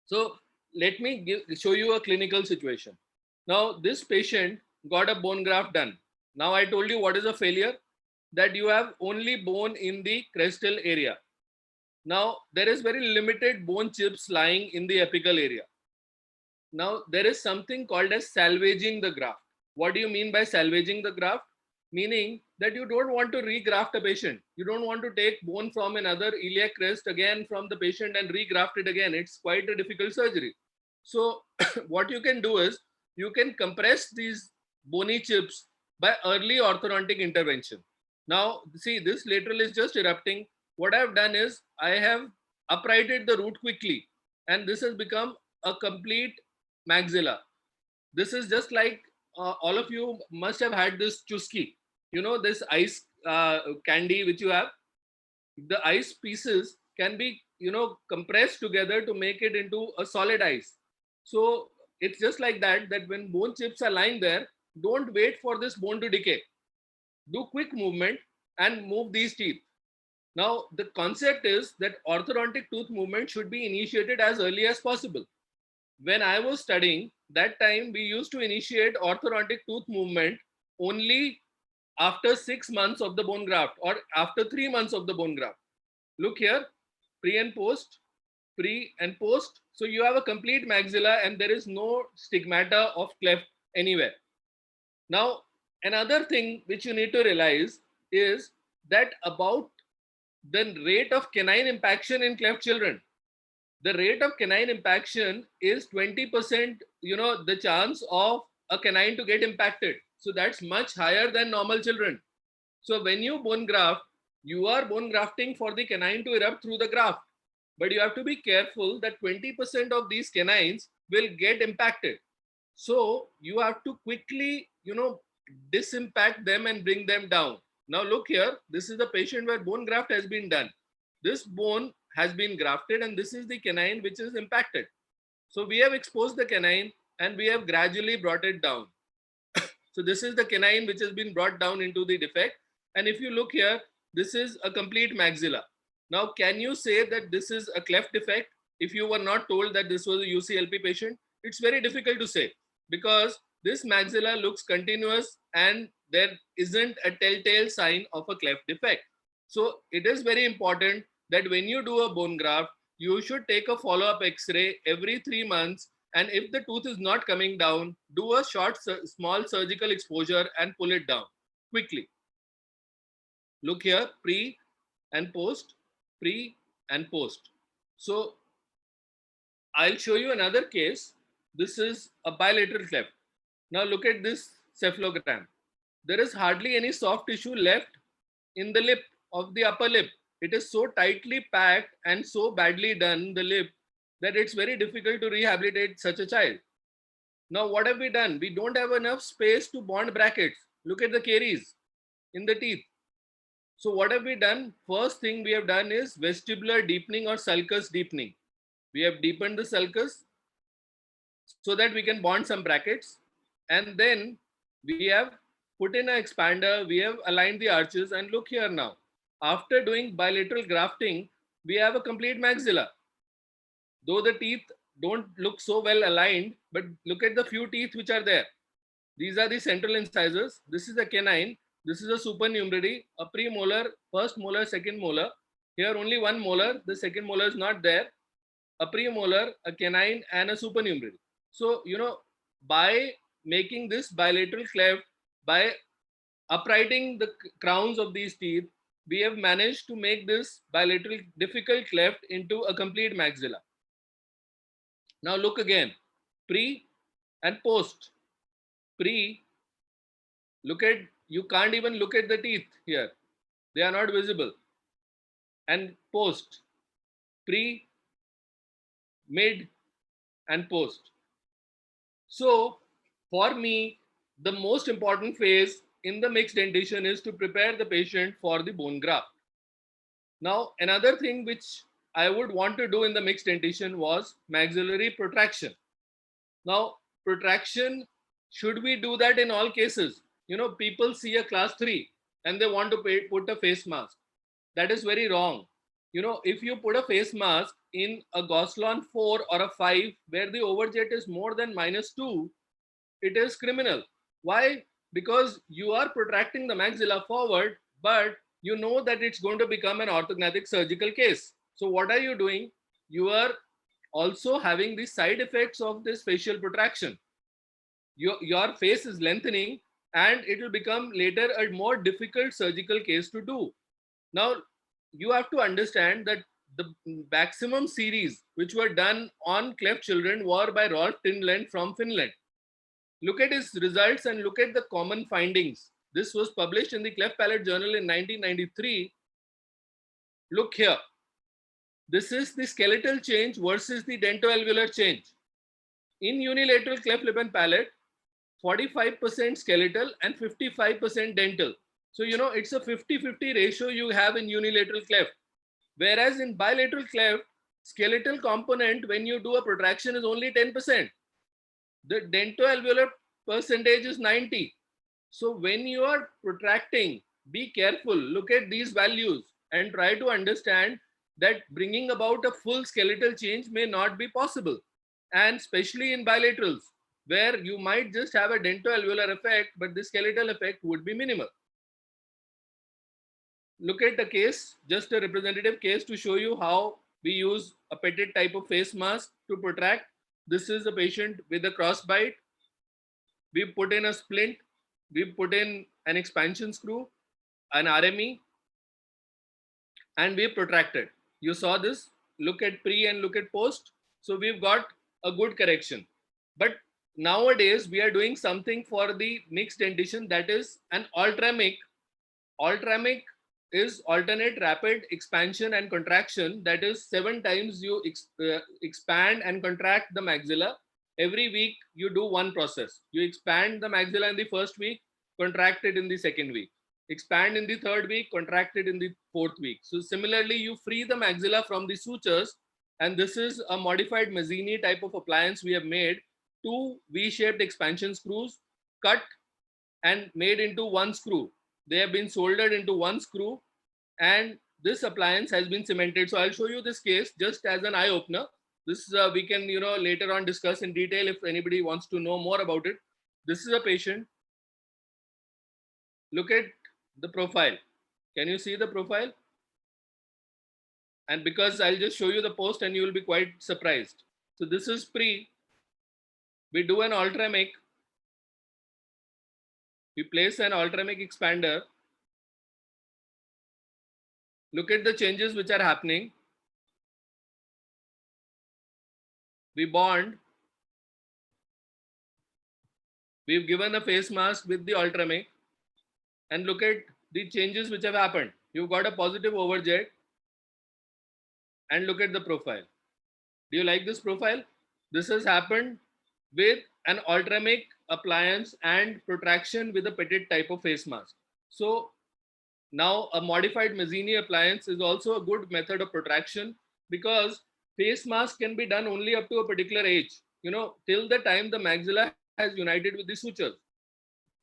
So let me show you a clinical situation. Now this patient got a bone graft done. Now I told you what is a failure, that you have only bone in the crestal area. Now there is very limited bone chips lying in the apical area. Now there is something called as salvaging the graft. What do you mean by salvaging the graft? Meaning that you don't want to regraft a patient. You don't want to take bone from another iliac crest again from the patient and regraft it again. It's quite a difficult surgery. So what you can do is you can compress these bony chips by early orthodontic intervention. Now see, this lateral is just erupting. What I've done is I have uprighted the root quickly, and this has become a complete maxilla. This is just like all of you must have had this chusky, this ice candy which you have. The ice pieces can be compressed together to make it into a solid ice. So it's just like that, that when bone chips are lying there, don't wait for this bone to decay. Do quick movement and move these teeth. Now, the concept is that orthodontic tooth movement should be initiated as early as possible. When I was studying, that time we used to initiate orthodontic tooth movement only after 6 months of the bone graft or after 3 months of the bone graft. Look here, pre and post, pre and post. So you have a complete maxilla and there is no stigmata of cleft anywhere. Now, another thing which you need to realize is that about the rate of canine impaction in cleft children. The rate of canine impaction is 20%, the chance of a canine to get impacted. So that's much higher than normal children. So when you bone graft, you are bone grafting for the canine to erupt through the graft. But you have to be careful that 20% of these canines will get impacted. So you have to quickly, disimpact them and bring them down. Now look here, this is the patient where bone graft has been done. This bone has been grafted and this is the canine which is impacted. So we have exposed the canine and we have gradually brought it down. So this is the canine which has been brought down into the defect. And if you look here, this is a complete maxilla. Now, can you say that this is a cleft defect if you were not told that this was a UCLP patient? It's very difficult to say because this maxilla looks continuous and there isn't a telltale sign of a cleft defect. So it is very important that when you do a bone graft, you should take a follow-up X-ray every 3 months. And if the tooth is not coming down, do a small surgical exposure and pull it down quickly. Look here, pre and post, pre and post. So I'll show you another case. This is a bilateral cleft. Now look at this cephalogram. There is hardly any soft tissue left in the lip of the upper lip. It is so tightly packed and so badly done, the lip, that it's very difficult to rehabilitate such a child. Now, what have we done? We don't have enough space to bond brackets. Look at the caries in the teeth. So what have we done? First thing we have done is vestibular deepening or sulcus deepening. We have deepened the sulcus so that we can bond some brackets. And then we have put in an expander, we have aligned the arches, and look here now. After doing bilateral grafting, we have a complete maxilla. Though the teeth don't look so well aligned, but look at the few teeth which are there. These are the central incisors. This is a canine. This is a supernumerary, a premolar, first molar, second molar. Here only one molar, the second molar is not there. A premolar, a canine, and a supernumerary. So, by making this bilateral cleft, by uprighting the crowns of these teeth, we have managed to make this bilateral difficult cleft into a complete maxilla. Now look again, pre and post. Pre, you can't even look at the teeth here. They are not visible. And post, pre, mid, and post. So for me, the most important phase in the mixed dentition is to prepare the patient for the bone graft. Now, another thing which I would want to do in the mixed dentition was maxillary protraction. Now, protraction, should we do that in all cases? People see a class 3 and they want to put a face mask. That is very wrong. If you put a face mask in a Gosselin 4 or a 5 where the overjet is more than -2, it is criminal. Why? Because you are protracting the maxilla forward, but you know that it's going to become an orthognathic surgical case. So what are you doing? You are also having the side effects of this facial protraction. Your face is lengthening and it will become later a more difficult surgical case to do. Now, you have to understand that the maximum series which were done on cleft children were by Rolf Tindlund from Finland. Look at his results and look at the common findings. This was published in the Cleft Palate Journal in 1993. Look here. This is the skeletal change versus the dentoalveolar change. In unilateral cleft lip and palate, 45% skeletal and 55% dental. So, it's a 50-50 ratio you have in unilateral cleft. Whereas in bilateral cleft, skeletal component, when you do a protraction, is only 10%. The dentoalveolar percentage is 90. So when you are protracting, be careful, look at these values and try to understand that bringing about a full skeletal change may not be possible. And especially in bilaterals, where you might just have a dentoalveolar effect, but the skeletal effect would be minimal. Look at the case, just a representative case to show you how we use a petite type of face mask to protract. This is a patient with a crossbite. We put in a splint, we put in an expansion screw, an RME, and we protracted. You saw this, look at pre and look at post. So we've got a good correction. But nowadays we are doing something for the mixed dentition, that is an ultramic. Ultramic is alternate rapid expansion and contraction. That is 7 times you expand and contract the maxilla. Every week you do one process. You expand the maxilla in the first week, contract it in the second week. Expand in the third week, contract it in the fourth week. So similarly, you free the maxilla from the sutures. And this is a modified Mazzini type of appliance we have made. 2 V-shaped expansion screws cut and made into one screw. They have been soldered into one screw, and this appliance has been cemented. So I'll show you this case just as an eye opener. This we can later on discuss in detail if anybody wants to know more about it. This is a patient. Look at the profile. Can you see the profile? And because I'll just show you the post and you will be quite surprised. So this is pre. We do an ultramic. We place an ultramic expander. Look at the changes which are happening. We bond. We've given a face mask with the ultramic. And look at the changes which have happened. You've got a positive overjet. And look at the profile. Do you like this profile? This has happened with an ultramic appliance and protraction with a petite type of face mask. So now a modified Mazzini appliance is also a good method of protraction, because face mask can be done only up to a particular age, till the time the maxilla has united with the sutures.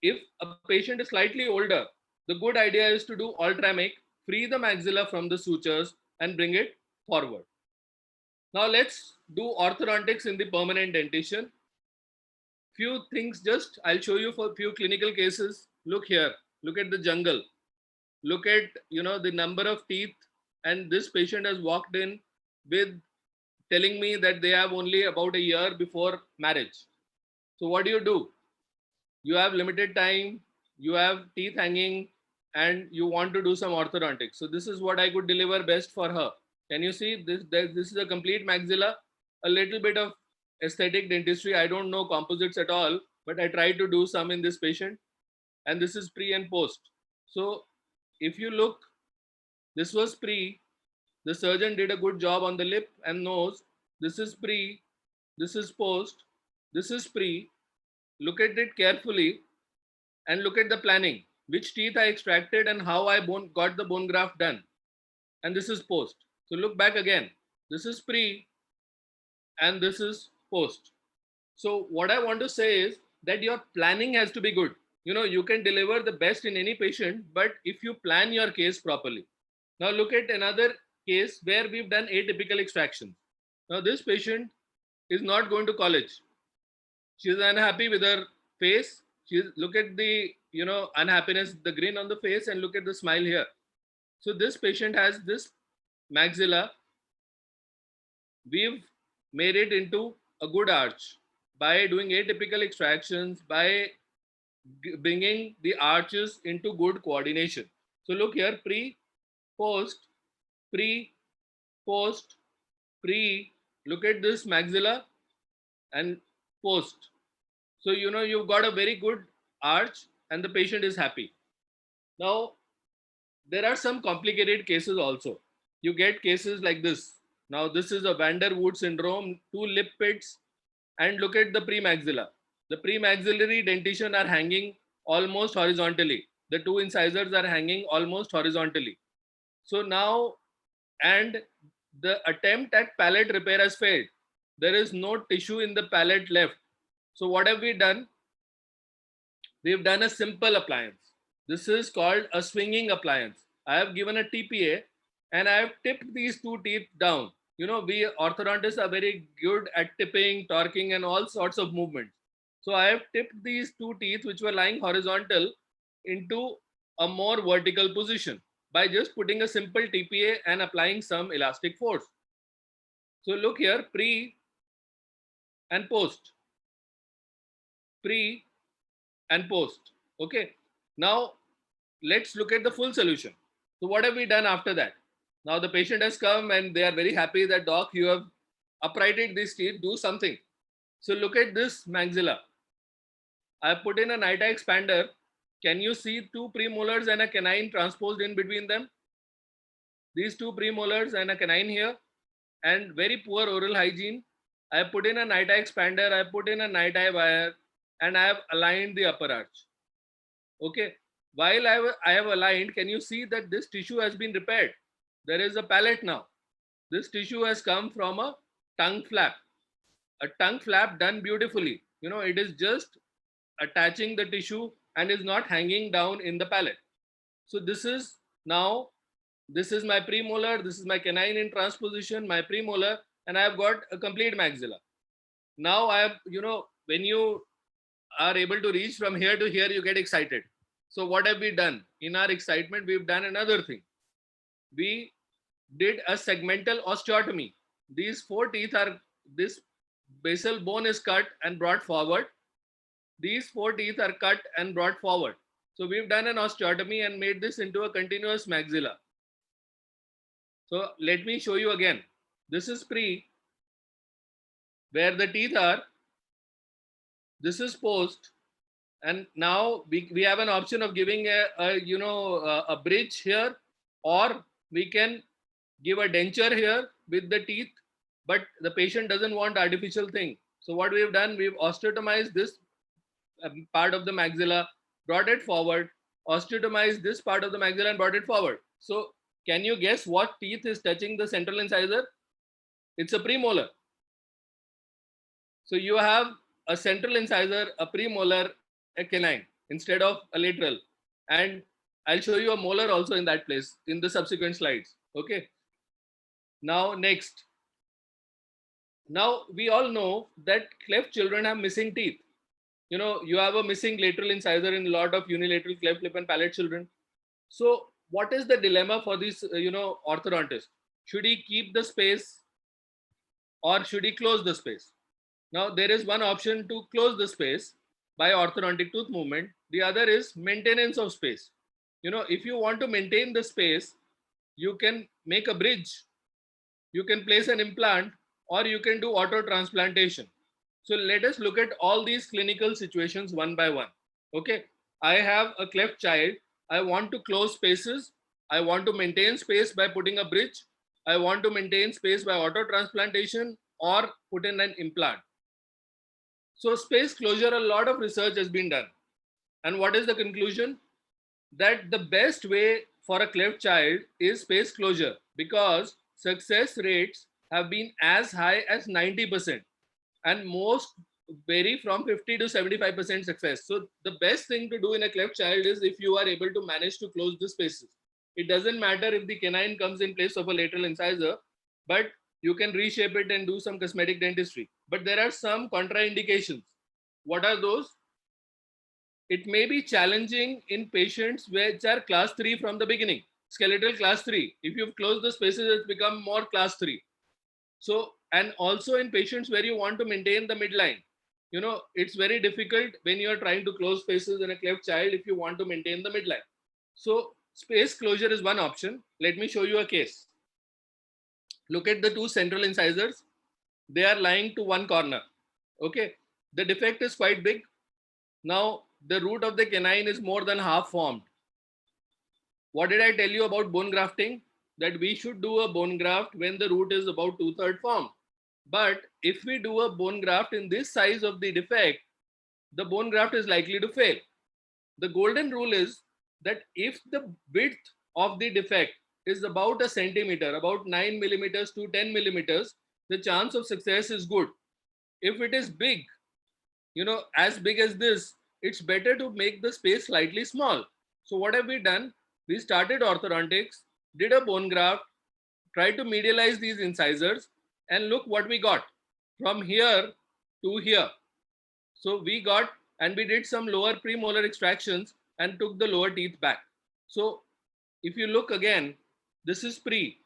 If a patient is slightly older, the good idea is to do ultramic, free the maxilla from the sutures and bring it forward. Now let's do orthodontics in the permanent dentition. Few things I'll show you for few clinical cases. Look here, look at the jungle. Look at, the number of teeth, and this patient has walked in with telling me that they have only about a year before marriage. So what do? You have limited time, you have teeth hanging, and you want to do some orthodontics. So this is what I could deliver best for her. Can you see this? This is a complete maxilla, a little bit of aesthetic dentistry. I don't know composites at all, but I tried to do some in this patient. And this is pre and post. So if you look, this was pre. The surgeon did a good job on the lip and nose. This is pre. This is post. This is pre. Look at it carefully and look at the planning. Which teeth I extracted and how I got the bone graft done. And this is post. So look back again. This is pre and this is post. So what I want to say is that your planning has to be good. You can deliver the best in any patient, but if you plan your case properly. Now look at another case where we've done atypical extraction. Now this patient is not going to college. She's unhappy with her face. Look at the unhappiness, the grin on the face, and look at the smile here. So this patient has this maxilla. We've made it into a good arch by doing atypical extractions, by bringing the arches into good coordination. So look here, pre, post, pre, post, pre. Look at this maxilla and post. So you've got a very good arch and the patient is happy. Now there are some complicated cases also. You get cases like this. Now this is a Woude Syndrome, 2 lip pits, and look at the premaxilla. The premaxillary dentition are hanging almost horizontally. The 2 incisors are hanging almost horizontally. So now and the attempt at palate repair has failed. There is no tissue in the palate left. So what have we done? We've done a simple appliance. This is called a swinging appliance. I have given a TPA and I have tipped these two teeth down. You know, we orthodontists are very good at tipping, torquing, and all sorts of movements. So I have tipped these two teeth, which were lying horizontal, into a more vertical position by just putting a simple TPA and applying some elastic force. So look here, pre and post. Pre and post. Okay. Now let's look at the full solution. So what have we done after that? Now the patient has come and they are very happy that, doc, you have uprighted these teeth, do something. So look at this maxilla. I have put in a NITA expander. Can you see two premolars and a canine transposed in between them? These two premolars and a canine here, and very poor oral hygiene. I have put in a NITA expander, I have put in a NITA wire, and I have aligned the upper arch. Okay. While I have aligned, can you see that this tissue has been repaired? There is a palate now. This tissue has come from a tongue flap. A tongue flap done beautifully. You know, it is just attaching the tissue and is not hanging down in the palate. So this is now, this is my premolar, this is my canine in transposition, my premolar, and I have got a complete maxilla. Now I have, you know, when you are able to reach from here to here, you get excited. So what have we done? In our excitement, we've done another thing. We did a segmental osteotomy. These four teeth are, this basal bone is cut and brought forward. These four teeth are cut and brought forward. So we've done an osteotomy and made this into a continuous maxilla. So let me show you again. This is pre, where the teeth are. This is post. And now we have an option of giving a bridge here, or we can give a denture here with the teeth, but the patient doesn't want artificial thing. So what we've done, we've osteotomized this part of the maxilla, brought it forward, osteotomized this part of the maxilla and brought it forward. So can you guess what teeth is touching the central incisor? It's a premolar. So you have a central incisor, a premolar, a canine instead of a lateral. And I'll show you a molar also in that place in the subsequent slides. Okay. Now next. Now we all know that cleft children have missing teeth. You know, you have a missing lateral incisor in a lot of unilateral cleft lip and palate children. So what is the dilemma for this, orthodontist? Should he keep the space or should he close the space? Now there is one option to close the space by orthodontic tooth movement. The other is maintenance of space. You know, if you want to maintain the space, you can make a bridge, you can place an implant, or you can do auto-transplantation. So let us look at all these clinical situations one by one. Okay, I have a cleft child. I want to close spaces. I want to maintain space by putting a bridge. I want to maintain space by auto-transplantation or put in an implant. So space closure, a lot of research has been done. And what is the conclusion? That the best way for a cleft child is space closure, because success rates have been as high as 90%, and most vary from 50 to 75% success. So the best thing to do in a cleft child is if you are able to manage to close the spaces. It doesn't matter if the canine comes in place of a lateral incisor, but you can reshape it and do some cosmetic dentistry. But there are some contraindications. What are those? It may be challenging in patients which are class 3 from the beginning, skeletal class 3. If you've closed the spaces, it's become more class 3. So, and also in patients where you want to maintain the midline, you know, it's very difficult when you're trying to close spaces in a cleft child if you want to maintain the midline. So space closure is one option. Let me show you a case. Look at the two central incisors. They are lying to one corner. Okay. The defect is quite big. Now, the root of the canine is more than half formed. What did I tell you about bone grafting? That we should do a bone graft when the root is about 2/3 formed. But if we do a bone graft in this size of the defect, the bone graft is likely to fail. The golden rule is that if the width of the defect is about a centimeter, about 9 millimeters to 10 millimeters, the chance of success is good. If it is big, as big as this, it's better to make the space slightly small. So what have we done? We started orthodontics, did a bone graft, tried to medialize these incisors, and look what we got from here to here. So we got, and we did some lower premolar extractions and took the lower teeth back. So if you look again, this is pre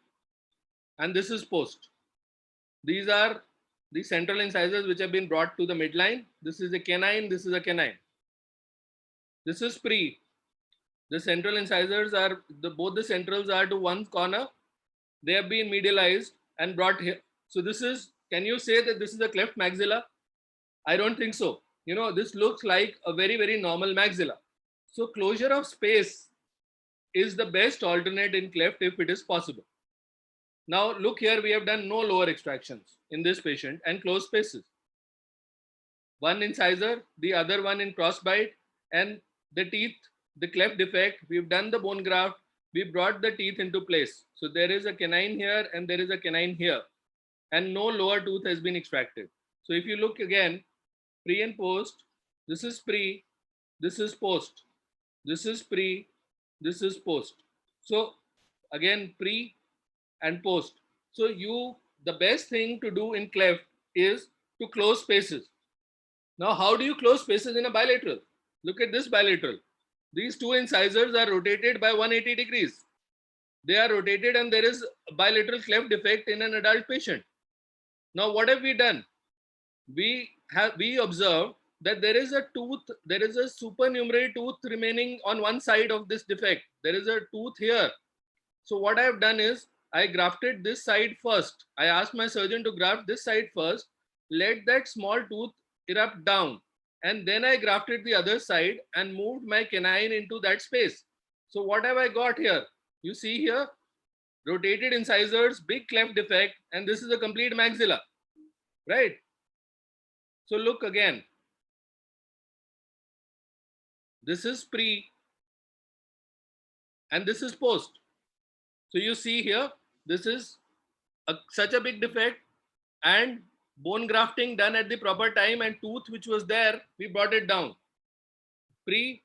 and this is post. These are the central incisors which have been brought to the midline. This is a canine, this is a canine. This is pre. The central incisors are, both the centrals are to one corner. They have been medialized and brought here. So this is, can you say that this is a cleft maxilla? I don't think so. This looks like a very, very normal maxilla. So closure of space is the best alternate in cleft if it is possible. Now look here, we have done no lower extractions in this patient and closed spaces. One incisor, the other one in crossbite, and the teeth, the cleft defect, we've done the bone graft, we brought the teeth into place. So there is a canine here and there is a canine here, and no lower tooth has been extracted. So if you look again, pre and post, this is pre, this is post, this is pre, this is post. So again, pre and post. So the best thing to do in cleft is to close spaces. Now, how do you close spaces in a bilateral? Look at this bilateral. These two incisors are rotated by 180 degrees. They are rotated and there is a bilateral cleft defect in an adult patient. Now, what have we done? We observed that there is a supernumerary tooth remaining on one side of this defect. There is a tooth here. So what I have done is I grafted this side first. I asked my surgeon to graft this side first, let that small tooth erupt down, and then I grafted the other side and moved my canine into that space. So what have I got here? You see here, rotated incisors, big cleft defect, and this is a complete maxilla, right? So look again. This is pre and this is post. So you see here, this is such a big defect, and bone grafting done at the proper time, and tooth which was there, we brought it down, pre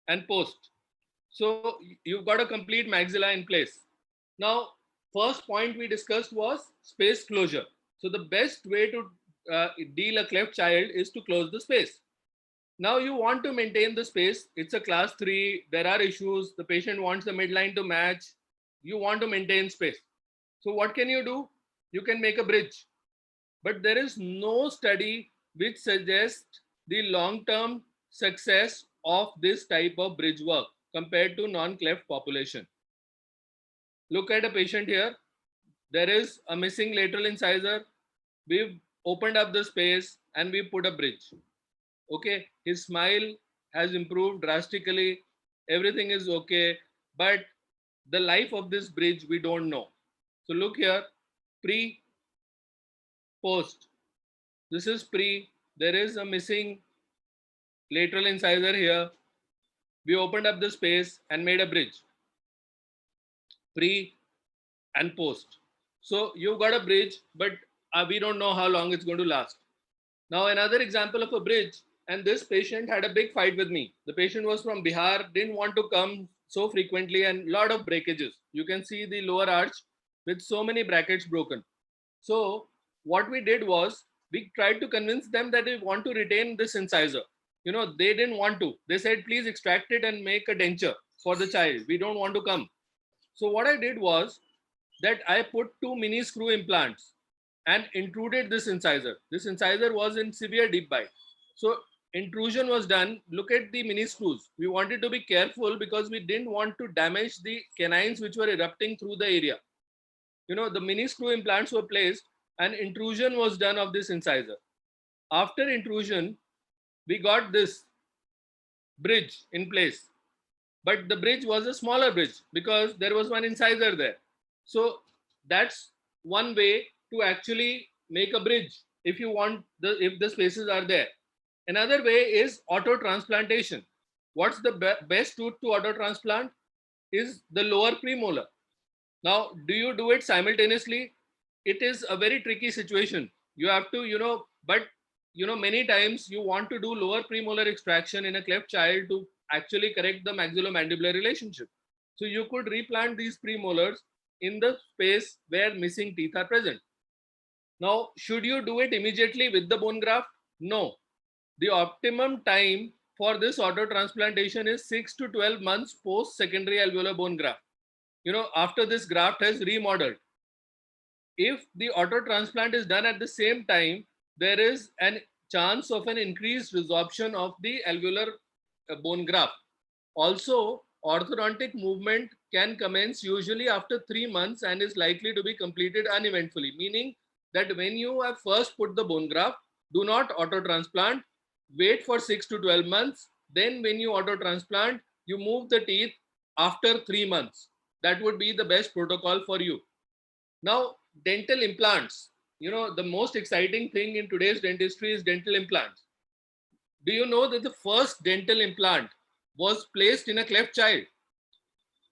and post. So you've got a complete maxilla in place. Now, first point we discussed was space closure. So the best way to deal a cleft child is to close the space. Now you want to maintain the space. It's a class 3. There are issues. The patient wants the midline to match. You want to maintain space. So what can you do? You can make a bridge. But there is no study which suggests the long-term success of this type of bridge work compared to non-cleft population. Look at a patient here. There is a missing lateral incisor. We've opened up the space and we put a bridge. Okay, his smile has improved drastically. Everything is okay, but the life of this bridge we don't know. So look here, pre, post. This is pre. There is a missing lateral incisor here. We opened up the space and made a bridge. Pre and post. So you've got a bridge, but we don't know how long it's going to last. Now another example of a bridge, and this patient had a big fight with me. The patient was from Bihar, didn't want to come so frequently, and a lot of breakages. You can see the lower arch with so many brackets broken. So what we did was we tried to convince them that we want to retain this incisor. They didn't want to. They said, please extract it and make a denture for the child. We don't want to come. So what I did was that I put 2 mini screw implants and intruded this incisor. This incisor was in severe deep bite. So intrusion was done. Look at the mini screws. We wanted to be careful because we didn't want to damage the canines which were erupting through the area. The mini screw implants were placed and intrusion was done of this incisor. After intrusion, we got this bridge in place. But the bridge was a smaller bridge because there was one incisor there. So that's one way to actually make a bridge if you want if the spaces are there. Another way is auto-transplantation. What's the best route to auto-transplant is the lower premolar. Now, do you do it simultaneously? It is a very tricky situation. You have to, but many times you want to do lower premolar extraction in a cleft child to actually correct the maxillomandibular relationship. So you could replant these premolars in the space where missing teeth are present. Now, should you do it immediately with the bone graft? No. The optimum time for this auto transplantation is 6 to 12 months post secondary alveolar bone graft. After this graft has remodeled. If the auto transplant is done at the same time, there is an chance of an increased resorption of the alveolar bone graft. Also, orthodontic movement can commence usually after 3 months and is likely to be completed uneventfully, meaning that when you have first put the bone graft, do not auto transplant, wait for 6 to 12 months. Then, when you auto transplant, you move the teeth after 3 months. That would be the best protocol for you. Now, dental implants. The most exciting thing in today's dentistry is dental implants. Do you know that the first dental implant was placed in a cleft child?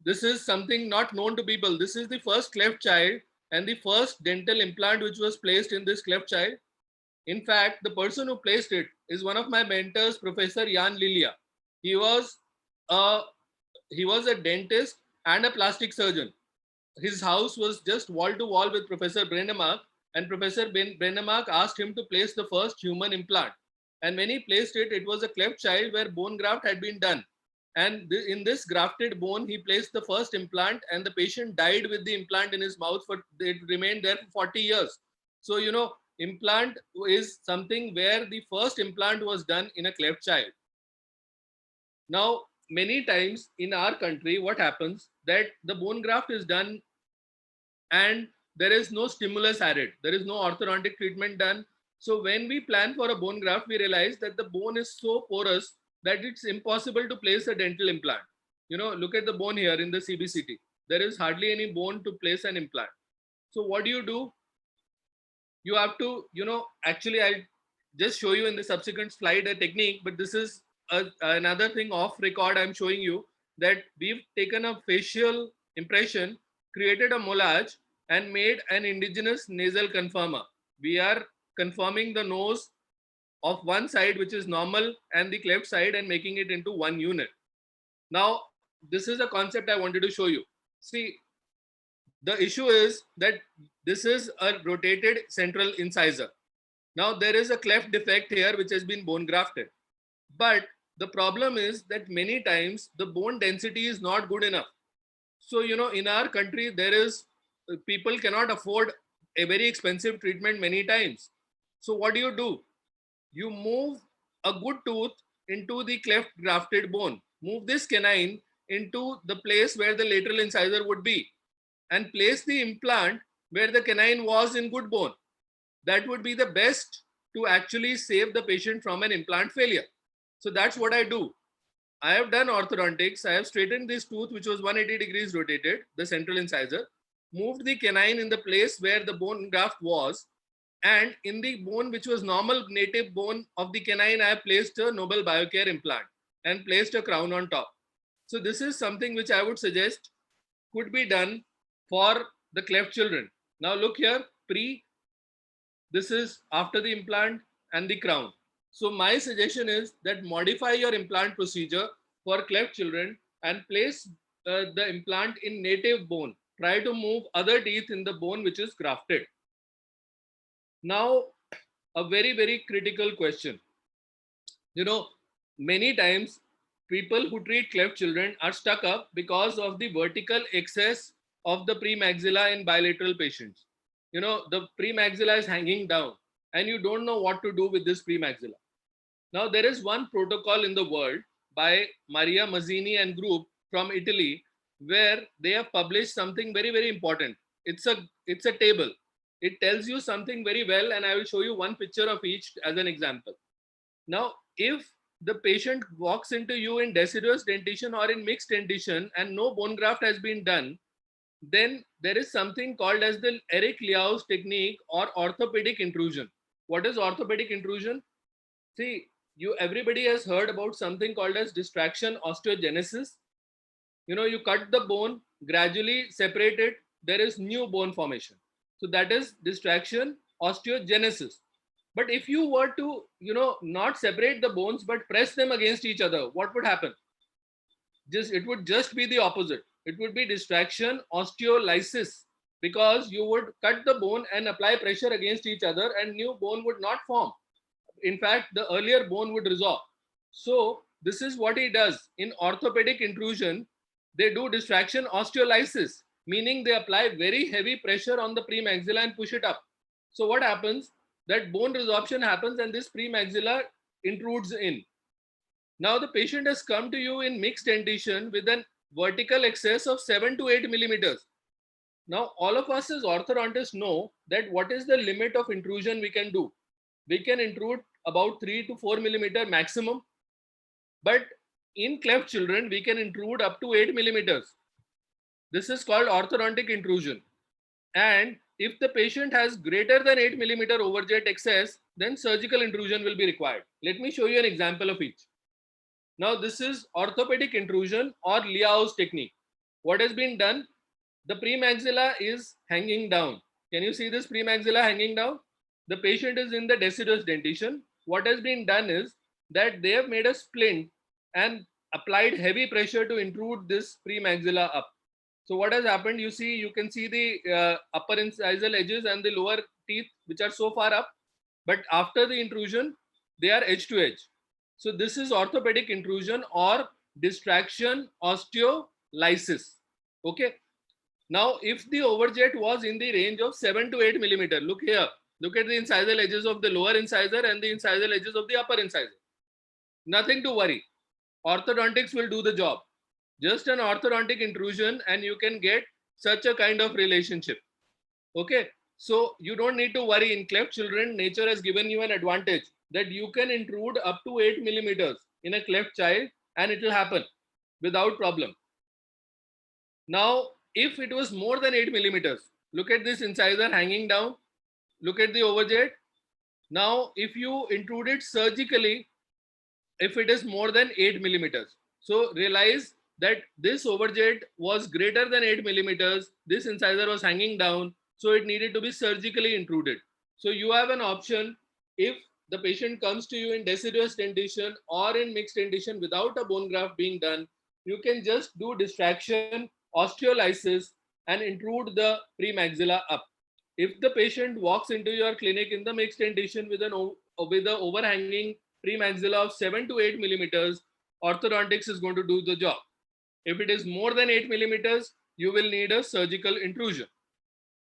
This is something not known to people. This is the first cleft child and the first dental implant which was placed in this cleft child. In fact, the person who placed it is one of my mentors, Professor Jan Lilia. He was a he was a dentist and a plastic surgeon. His house was just wall to wall with Professor Brennemark, and Professor Brennemark asked him to place the first human implant. And when he placed it, it was a cleft child where bone graft had been done. And in this grafted bone, he placed the first implant, and the patient died with the implant in his mouth. For it remained there for 40 years. So implant is something where the first implant was done in a cleft child. Now, many times in our country, what happens that the bone graft is done and there is no stimulus added. There is no orthodontic treatment done. So when we plan for a bone graft, we realize that the bone is so porous that it's impossible to place a dental implant. Look at the bone here in the CBCT. There is hardly any bone to place an implant. So what do? You have to, actually I'll just show you in the subsequent slide a technique, but this is another thing off record. I'm showing you that we've taken a facial impression, created a mollage, and made an indigenous nasal conformer. We are conforming the nose of one side, which is normal, and the cleft side, and making it into one unit. Now, this is a concept I wanted to show you. See, the issue is that this is a rotated central incisor. Now, there is a cleft defect here which has been bone grafted. But the problem is that many times the bone density is not good enough. So, in our country, people cannot afford a very expensive treatment many times. So, what do? You move a good tooth into the cleft grafted bone. Move this canine into the place where the lateral incisor would be and place the implant where the canine was in good bone. That would be the best to actually save the patient from an implant failure. So that's what I do. I have done orthodontics. I have straightened this tooth, which was 180 degrees rotated, the central incisor, moved the canine in the place where the bone graft was, and in the bone, which was normal native bone of the canine, I placed a Nobel Biocare implant and placed a crown on top. So this is something which I would suggest could be done for the cleft children. Now look here, this is after the implant and the crown. So my suggestion is that modify your implant procedure for cleft children and place the implant in native bone. Try to move other teeth in the bone which is grafted. Now, a very, very critical question. Many times people who treat cleft children are stuck up because of the vertical excess of the premaxilla in bilateral patients. The premaxilla is hanging down and you don't know what to do with this premaxilla. Now, there is one protocol in the world by Maria Mazzini and group from Italy where they have published something very, very important. It's a table. It tells you something very well, and I will show you one picture of each as an example. Now, if the patient walks into you in deciduous dentition or in mixed dentition and no bone graft has been done, then there is something called as the Eric Liau's technique or orthopedic intrusion. What is orthopedic intrusion? See, everybody has heard about something called as distraction osteogenesis. You cut the bone, gradually separate it, there is new bone formation. So that is distraction osteogenesis. But if you were to, not separate the bones but press them against each other, what would happen? It would just be the opposite. It would be distraction osteolysis, because you would cut the bone and apply pressure against each other and new bone would not form. In fact, the earlier bone would resorb. So this is what he does. In orthopedic intrusion, they do distraction osteolysis, meaning they apply very heavy pressure on the premaxilla and push it up. So what happens? That bone resorption happens and this premaxilla intrudes in. Now the patient has come to you in mixed dentition with an vertical excess of 7 to 8 millimeters. Now all of us as orthodontists know that what is the limit of intrusion we can do. We can intrude about 3 to 4 millimeter maximum, but in cleft children we can intrude up to 8 millimeters. This is called orthodontic intrusion. And if the patient has greater than 8 millimeter overjet excess, then surgical intrusion will be required. Let me show you an example of each. Now this is orthopedic intrusion or Liao's technique. What has been done? The premaxilla is hanging down. Can you see this premaxilla hanging down? The patient is in the deciduous dentition. What has been done is that they have made a splint and applied heavy pressure to intrude this premaxilla up. So what has happened? You can see the upper incisal edges and the lower teeth, which are so far up, but after the intrusion, they are edge to edge. So this is orthopedic intrusion or distraction osteolysis. Okay. Now, if the overjet was in the range of 7 to 8 millimeter, look here. Look at the incisal edges of the lower incisor and the incisal edges of the upper incisor. Nothing to worry. Orthodontics will do the job. Just an orthodontic intrusion and you can get such a kind of relationship. Okay. So you don't need to worry. In cleft children, nature has given you an advantage that you can intrude up to 8 millimeters in a cleft child and it will happen without problem. Now, if it was more than 8 millimeters, look at this incisor hanging down. Look at the overjet. Now, if you intrude it surgically, if it is more than 8 millimeters, so realize that this overjet was greater than 8 millimeters. This incisor was hanging down, so it needed to be surgically intruded. So you have an option. If the patient comes to you in deciduous dentition or in mixed dentition without a bone graft being done, you can just do distraction osteolysis and intrude the premaxilla up. If the patient walks into your clinic in the mixed dentition with an overhanging premaxilla of 7 to 8 millimeters, orthodontics is going to do the job. If it is more than 8 millimeters, you will need a surgical intrusion.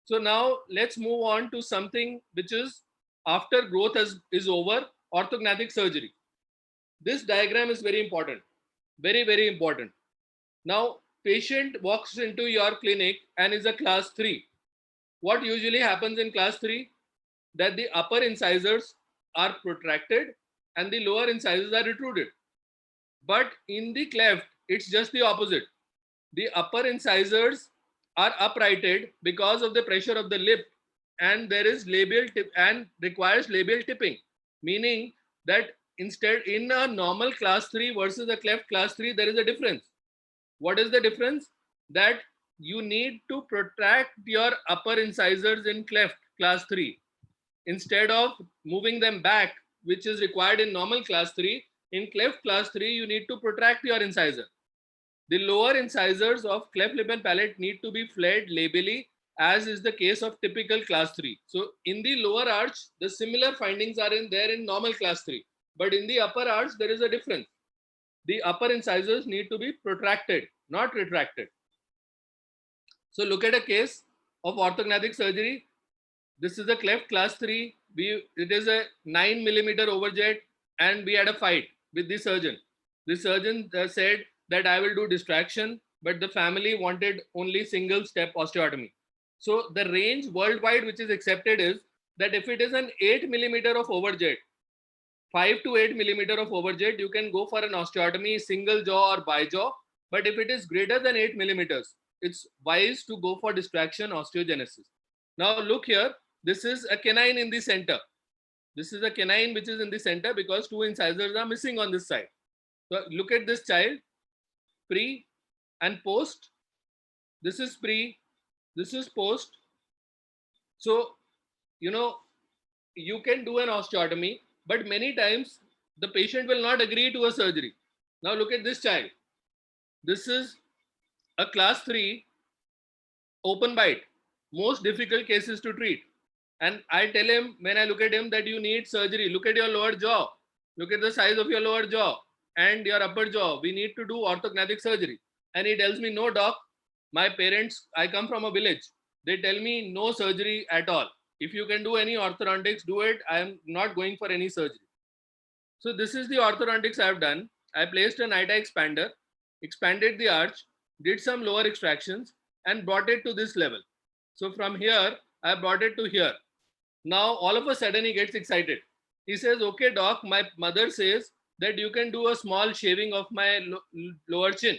So now let's move on to something which is after growth is over, orthognathic surgery. This diagram is very important, very, very important. Now, patient walks into your clinic and is a class 3. What usually happens in class 3? That the upper incisors are protracted and the lower incisors are retruded. But in the cleft, it's just the opposite. The upper incisors are uprighted because of the pressure of the lip, and there is labial tip and requires labial tipping, meaning that instead in a normal class 3 versus a cleft class 3, there is a difference. What is the difference? That you need to protract your upper incisors in cleft class 3 instead of moving them back, which is required in normal class 3. In cleft class 3, you need to protract your incisor. The lower incisors of cleft lip and palate need to be flared labially, as is the case of typical class 3. So in the lower arch, the similar findings are there in normal class 3, but in the upper arch, there is a difference. The upper incisors need to be protracted, not retracted. So look at a case of orthognathic surgery. This is a cleft class 3. It is a 9 millimeter overjet, and we had a fight with the surgeon. The surgeon said that I will do distraction, but the family wanted only single step osteotomy. So the range worldwide which is accepted is that if it is an 8 millimeter of overjet, 5 to 8 millimeter of overjet, you can go for an osteotomy, single jaw or bijaw. But if it is greater than 8 millimeters, it's wise to go for distraction osteogenesis. Now look here, this is a canine in the center. This is a canine which is in the center because 2 incisors are missing on this side. So look at this child, pre and post. This is pre, This is post. So, you know, you can do an osteotomy, but many times the patient will not agree to a surgery. Now look at this child. This is a class 3 open bite, most difficult cases to treat. And I tell him, when I look at him, that you need surgery. Look at your lower jaw. Look at the size of your lower jaw and your upper jaw. We need to do orthognathic surgery. And he tells me, no, doc, my parents, I come from a village. They tell me no surgery at all. If you can do any orthodontics, do it. I am not going for any surgery. So this is the orthodontics I have done. I placed a NITA expander, expanded the arch, did some lower extractions, and brought it to this level. So from here, I brought it to here. Now, all of a sudden, he gets excited. He says, okay, doc, my mother says that you can do a small shaving of my lower chin.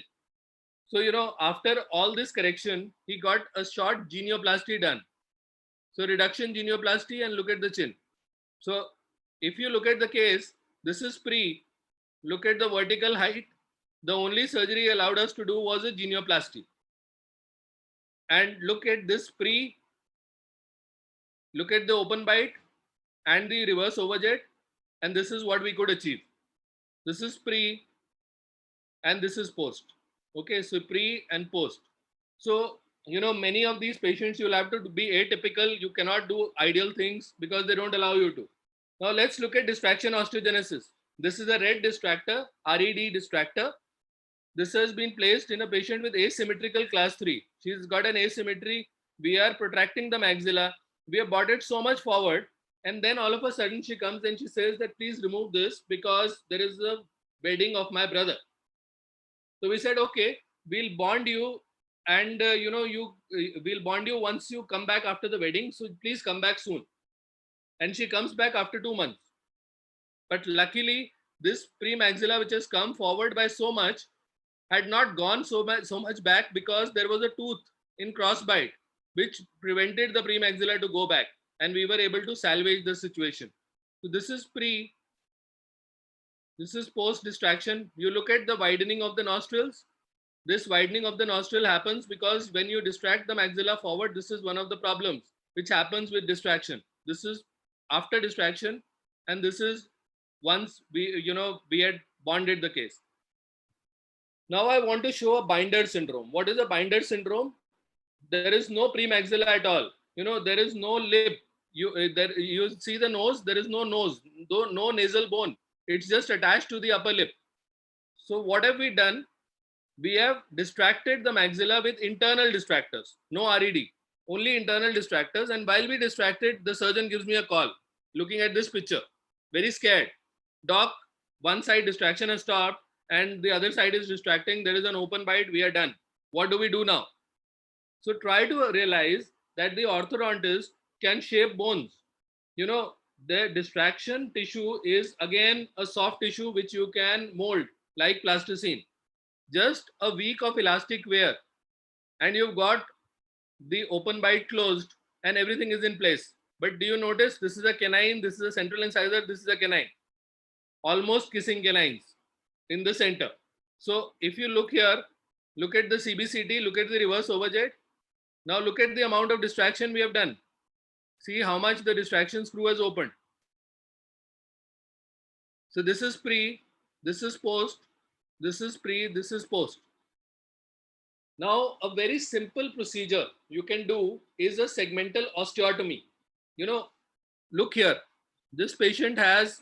So, after all this correction, he got a short genioplasty done. So reduction genioplasty, and look at the chin. So if you look at the case, this is pre. Look at the vertical height. The only surgery allowed us to do was a genioplasty. And look at this pre. Look at the open bite and the reverse overjet. And this is what we could achieve. This is pre and this is post. Okay, so pre and post. So, many of these patients, you'll have to be atypical. You cannot do ideal things because they don't allow you to. Now, let's look at distraction osteogenesis. This is a red distractor, RED distractor. This has been placed in a patient with asymmetrical class 3. She's got an asymmetry. We are protracting the maxilla. We have brought it so much forward. And then all of a sudden she comes and she says that please remove this because there is a wedding of my brother. So we said, okay, we'll bond you and we'll bond you once you come back after the wedding. So please come back soon. And she comes back after 2 months. But luckily, this premaxilla, which has come forward by so much, had not gone so much back because there was a tooth in crossbite, which prevented the premaxilla to go back. And we were able to salvage the situation. So this is pre. This is post distraction. You look at the widening of the nostrils. This widening of the nostril happens because when you distract the maxilla forward, this is one of the problems which happens with distraction. This is after distraction, and this is once we had bonded the case. Now I want to show a binder syndrome. What is a binder syndrome? There is no premaxilla at all. There is no lip. You see the nose. There is no nose, no nasal bone. It's just attached to the upper lip. So what have we done? We have distracted the maxilla with internal distractors, no RED, only internal distractors. And while we distracted, the surgeon gives me a call, looking at this picture, very scared. Doc, one side distraction has stopped and the other side is distracting. There is an open bite. We are done. What do we do now? So try to realize that the orthodontist can shape bones. The distraction tissue is again a soft tissue which you can mold like plasticine. Just a week of elastic wear and you've got the open bite closed and everything is in place. But do you notice this is a canine, this is a central incisor, this is a canine, almost kissing canines in the center. So if you look here, look at the CBCT, look at the reverse overjet. Now look at the amount of distraction we have done. See how much the distraction screw has opened. So this is pre, this is post, this is pre, this is post. Now, a very simple procedure you can do is a segmental osteotomy. Look here. This patient has,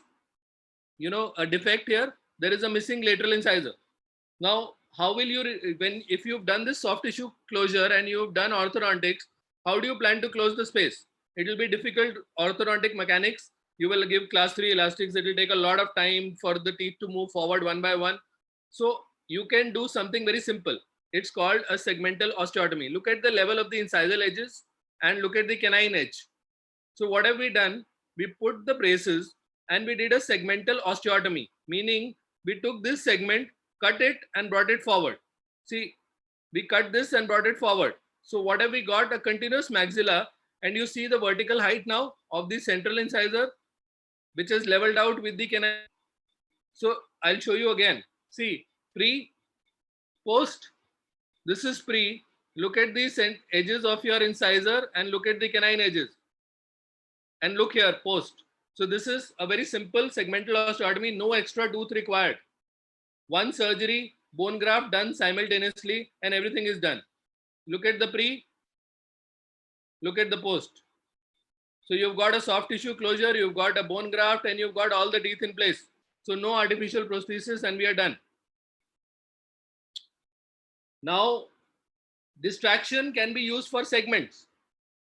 a defect here. There is a missing lateral incisor. Now, how will you, if you've done this soft tissue closure and you've done orthodontics, how do you plan to close the space? It will be difficult orthodontic mechanics. You will give class 3 elastics. It will take a lot of time for the teeth to move forward one by one. So you can do something very simple. It's called a segmental osteotomy. Look at the level of the incisal edges and look at the canine edge. So what have we done? We put the braces and we did a segmental osteotomy, meaning we took this segment, cut it and brought it forward. See, we cut this and brought it forward. So what have we got? A continuous maxilla, and you see the vertical height now of the central incisor, which is leveled out with the canine. So I'll show you again. See, pre, post, this is pre, Look at the edges of your incisor and look at the canine edges. And look here, post. So this is a very simple segmental osteotomy, no extra tooth required. One surgery, bone graft done simultaneously, and everything is done. Look at the pre, look at the post. So you've got a soft tissue closure, you've got a bone graft, and you've got all the teeth in place. So no artificial prosthesis, and we are done. Now, distraction can be used for segments.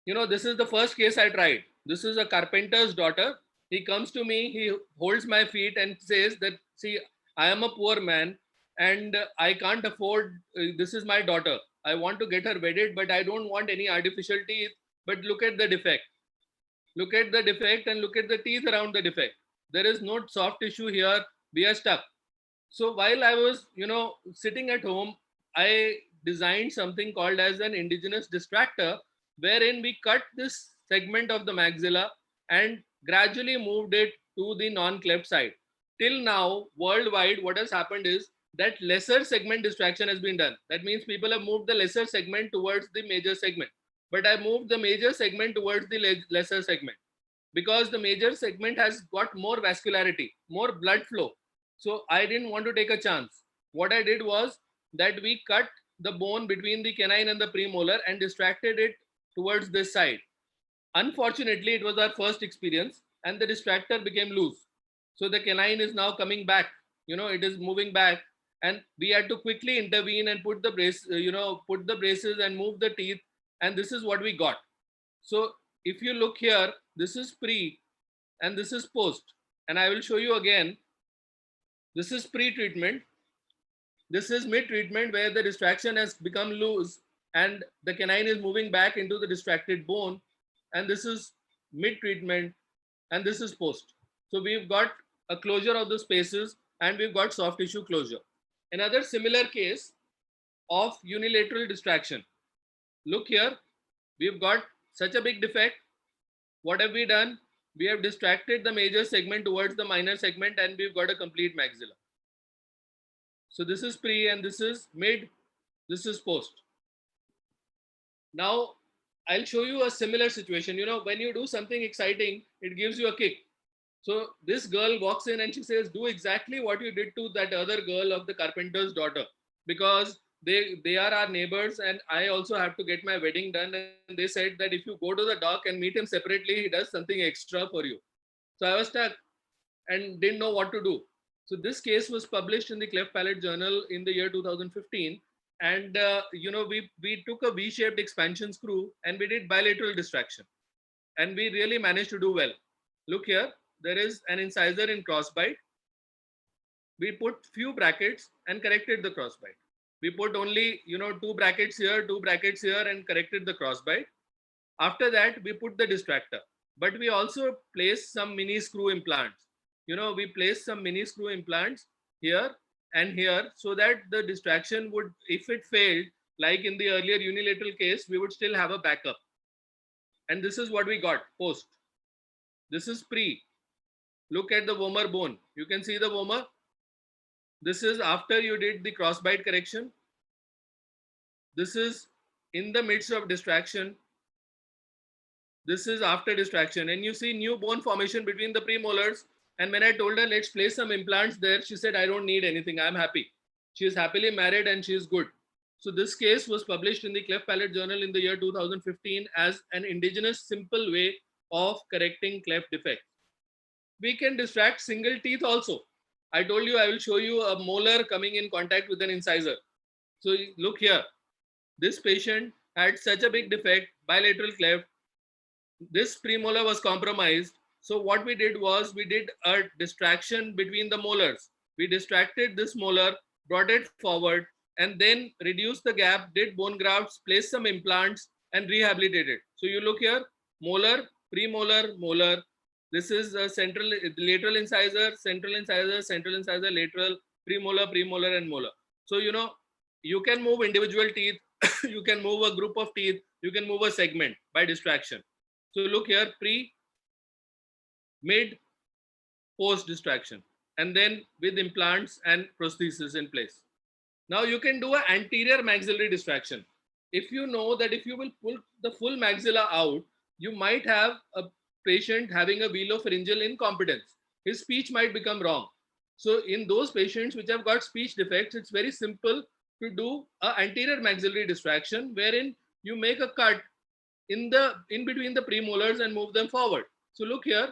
You know, this is the first case I tried. This is a carpenter's daughter. He comes to me, he holds my feet and says that, see, I am a poor man and I can't afford, this is my daughter. I want to get her wedded, but I don't want any artificial teeth. But look at the defect. Look at the defect and look at the teeth around the defect. There is no soft tissue here. We are stuck. So while I was, sitting at home, I designed something called as an indigenous distractor, wherein we cut this segment of the maxilla and gradually moved it to the non-cleft side. Till now, worldwide, what has happened is that lesser segment distraction has been done. That means people have moved the lesser segment towards the major segment. But I moved the major segment towards the lesser segment because the major segment has got more vascularity, more blood flow. So I didn't want to take a chance. What I did was that we cut the bone between the canine and the premolar and distracted it towards this side. Unfortunately, it was our first experience and the distractor became loose. So the canine is now coming back, it is moving back, and we had to quickly intervene and put the put the braces and move the teeth. And this is what we got. So if you look here, this is pre and this is post. And I will show you again. This is pre-treatment. This is mid-treatment where the distraction has become loose and the canine is moving back into the distracted bone. And this is mid-treatment and this is post. So we've got a closure of the spaces and we've got soft tissue closure. Another similar case of unilateral distraction. Look here, we've got such a big defect. What have we done? We have distracted the major segment towards the minor segment and we've got a complete maxilla. So this is pre and this is mid, this is post. Now, I'll show you a similar situation. When you do something exciting, it gives you a kick. So this girl walks in and she says, do exactly what you did to that other girl of the carpenter's daughter, because they are our neighbors and I also have to get my wedding done. And they said that if you go to the doc and meet him separately, he does something extra for you. So I was stuck and didn't know what to do. So this case was published in the Cleft Palate Journal in the year 2015. And, we took a V-shaped expansion screw and we did bilateral distraction. And we really managed to do well. Look here, there is an incisor in crossbite. We put few brackets and corrected the crossbite. We put only, 2 brackets here and corrected the crossbite. After that, we put the distractor. But we also placed some mini screw implants. We placed some mini screw implants here and here so that the distraction would, if it failed, like in the earlier unilateral case, we would still have a backup. And this is what we got post. This is pre. Look at the vomer bone. You can see the vomer. This is after you did the crossbite correction. This is in the midst of distraction. This is after distraction. And you see new bone formation between the premolars. And when I told her, let's place some implants there, she said, I don't need anything. I'm happy. She is happily married and she is good. So this case was published in the Cleft Palate Journal in the year 2015 as an indigenous simple way of correcting cleft defects. We can distract single teeth also. I told you I will show you a molar coming in contact with an incisor. So look here. This patient had such a big defect, bilateral cleft. This premolar was compromised. So what we did was we did a distraction between the molars. We distracted this molar, brought it forward, and then reduced the gap, did bone grafts, placed some implants, and rehabilitated. So you look here, molar, premolar, molar. This is a lateral incisor, central incisor, lateral, premolar, and molar. So, you can move individual teeth, you can move a group of teeth, you can move a segment by distraction. So look here, pre, mid, post distraction, and then with implants and prosthesis in place. Now you can do an anterior maxillary distraction. if you know that if you will pull the full maxilla out, you might have a patient having a velopharyngeal incompetence. His speech might become wrong. So in those patients which have got speech defects, it's very simple to do a anterior maxillary distraction, wherein you make a cut in between the premolars and move them forward. So look here,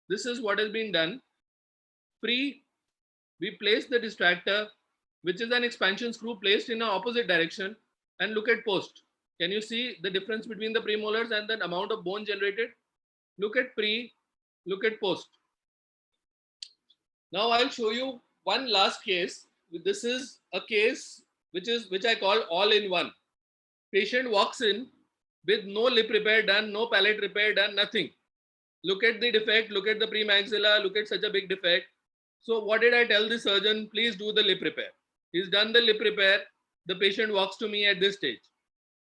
this is what has been done. Pre, we place the distractor, which is an expansion screw placed in an opposite direction, and look at post. Can you see the difference between the premolars and the amount of bone generated? Look at pre, look at post. Now I'll show you one last case. This is a case which I call all in one. Patient walks in with no lip repair done, no palate repair done, nothing. Look at the defect, look at the premaxilla, look at such a big defect. So what did I tell the surgeon? Please do the lip repair. He's done the lip repair. The patient walks to me at this stage.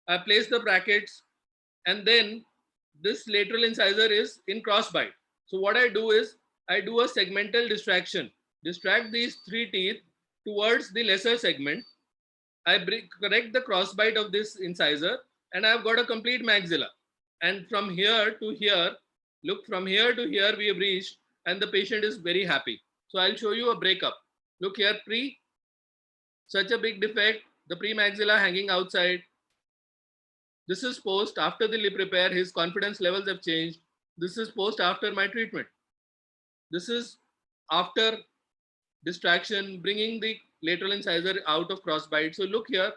I place the brackets, and then this lateral incisor is in crossbite. So what I do is I do a segmental distraction. Distract these three teeth towards the lesser segment. I correct the crossbite of this incisor, and I've got a complete maxilla. And from here to here, look, from here to here we have reached, and the patient is very happy. So I'll show you a breakup. Look here, pre, such a big defect, the premaxilla hanging outside. This is post after the lip repair, his confidence levels have changed. This is post after my treatment. This is after distraction, bringing the lateral incisor out of crossbite. So look here,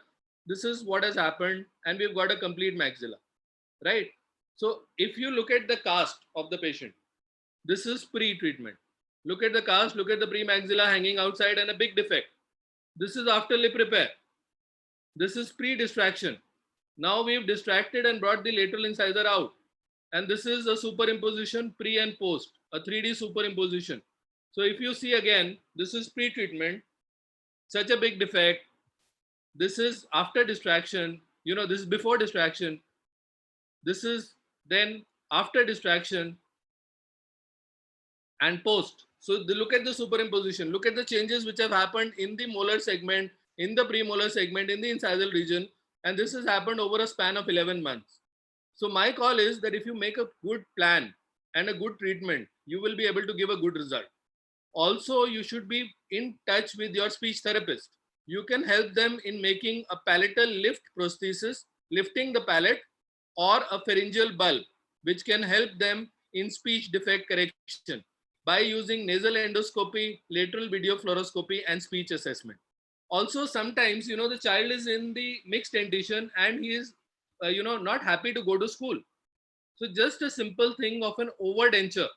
this is what has happened, and we've got a complete maxilla, right? So if you look at the cast of the patient, this is pre-treatment. Look at the cast, look at the premaxilla hanging outside and a big defect. This is after lip repair. This is pre-distraction. Now we've distracted and brought the lateral incisor out. And this is a superimposition pre and post, a 3D superimposition. So if you see again, this is pre-treatment, such a big defect. This is after distraction, this is before distraction. This is then after distraction and post. So look at the superimposition, look at the changes which have happened in the molar segment, in the premolar segment, in the incisal region. And this has happened over a span of 11 months. So my call is that if you make a good plan and a good treatment, you will be able to give a good result. Also, you should be in touch with your speech therapist. You can help them in making a palatal lift prosthesis, lifting the palate, or a pharyngeal bulb, which can help them in speech defect correction by using nasal endoscopy, lateral video fluoroscopy, and speech assessment. Also, sometimes, the child is in the mixed dentition and he is, not happy to go to school. So just a simple thing of an overdenture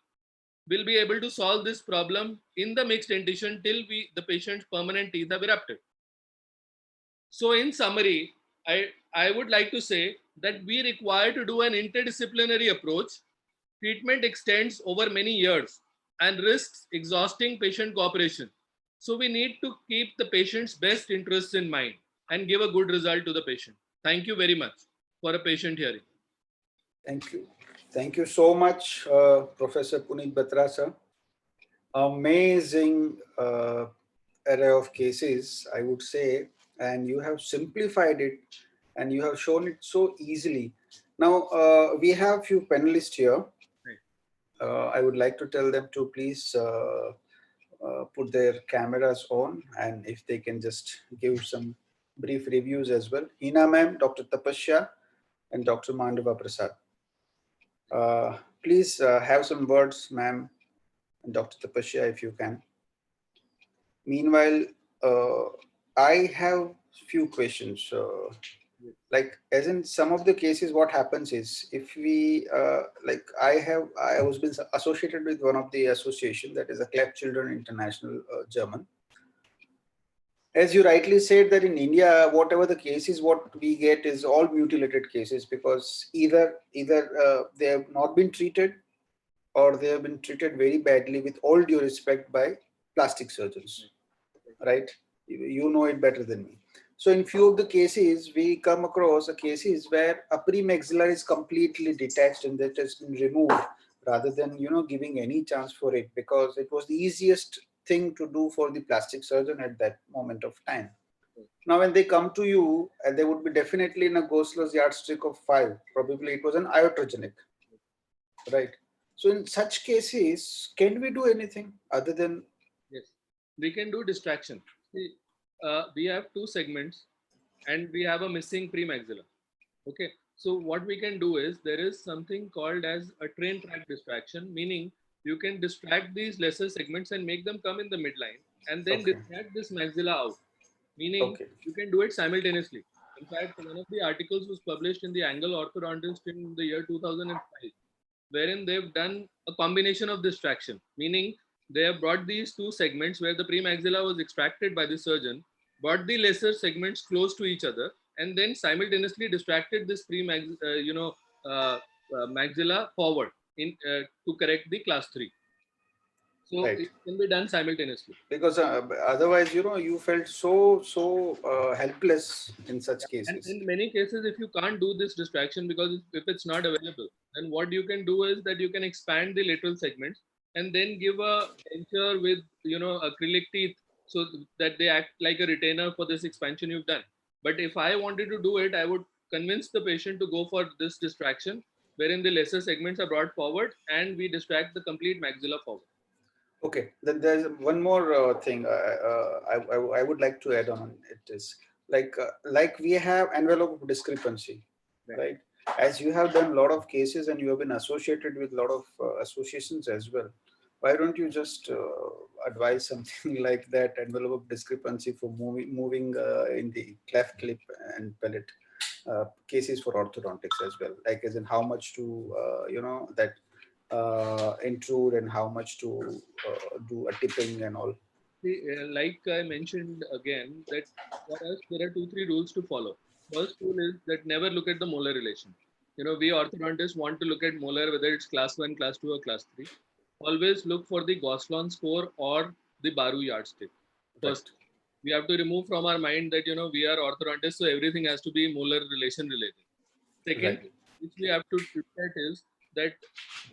will be able to solve this problem in the mixed dentition till the patient's permanent teeth have erupted. So in summary, I would like to say that we require to do an interdisciplinary approach. Treatment extends over many years and risks exhausting patient cooperation. So we need to keep the patient's best interests in mind and give a good result to the patient. Thank you very much for a patient hearing. Thank you. Thank you so much, Professor Puneet Batra, sir. Amazing array of cases, I would say, and you have simplified it and you have shown it so easily. Now, we have few panelists here. I would like to tell them to please put their cameras on, and if they can just give some brief reviews as well. Hina ma'am, Dr. Tapasya, and Dr. Mandava Prasad. Please have some words, ma'am, and Dr. Tapasya, if you can. Meanwhile, I have few questions. Like, as in some of the cases, what happens is, if we like, I was been associated with one of the association, that is a Cleft Children International German. As you rightly said, that in India, whatever the cases, what we get is all mutilated cases, because either they have not been treated, or they have been treated very badly, with all due respect, by plastic surgeons, right? You know it better than me. So in few of the cases, we come across cases where a premaxilla is completely detached and that has been removed, rather than giving any chance for it, because it was the easiest thing to do for the plastic surgeon at that moment of time. Now, when they come to you, they would be definitely in a Gosselin's yardstick of 5. Probably it was an iatrogenic, right? So in such cases, can we do anything other than? Yes, we can do distraction. See, we have two segments and we have a missing premaxilla. Okay, so what we can do is there is something called as a train track distraction, meaning you can distract these lesser segments and make them come in the midline and then Okay, distract this maxilla out, meaning okay, you can do it simultaneously. In fact, one of the articles was published in the Angle Orthodontist in the year 2005, wherein they've done a combination of distraction, meaning they have brought these two segments where the premaxilla was extracted by the surgeon, brought the lesser segments close to each other, and then simultaneously distracted this maxilla forward to correct the class 3. So right. it can be done simultaneously. Because otherwise, you felt so helpless in such And cases. in many cases, if you can't do this distraction because if it's not available, then what you can do is that you can expand the lateral segments and then give a denture with acrylic teeth so that they act like a retainer for this expansion you've done. But if I wanted to do it, I would convince the patient to go for this distraction, wherein the lesser segments are brought forward and we distract the complete maxilla forward. Okay, then there's one more thing I would like to add on. It is like we have envelope of discrepancy, Right. right? As you have done a lot of cases and you have been associated with a lot of associations as well. Why don't you just advise something like that envelope of discrepancy for moving in the cleft lip and palate cases for orthodontics as well, like as in how much to that intrude and how much to do a tipping and all. See, like I mentioned again, that for us there are 2, 3 rules to follow. First rule is that never look at the molar relation. We orthodontists want to look at molar whether it's class 1, class 2, or class 3. Always look for the Gosselin score or the Baru yardstick. Right. First, we have to remove from our mind that we are orthodontists, so everything has to be molar relation related. Second, Right. which we have to look at is that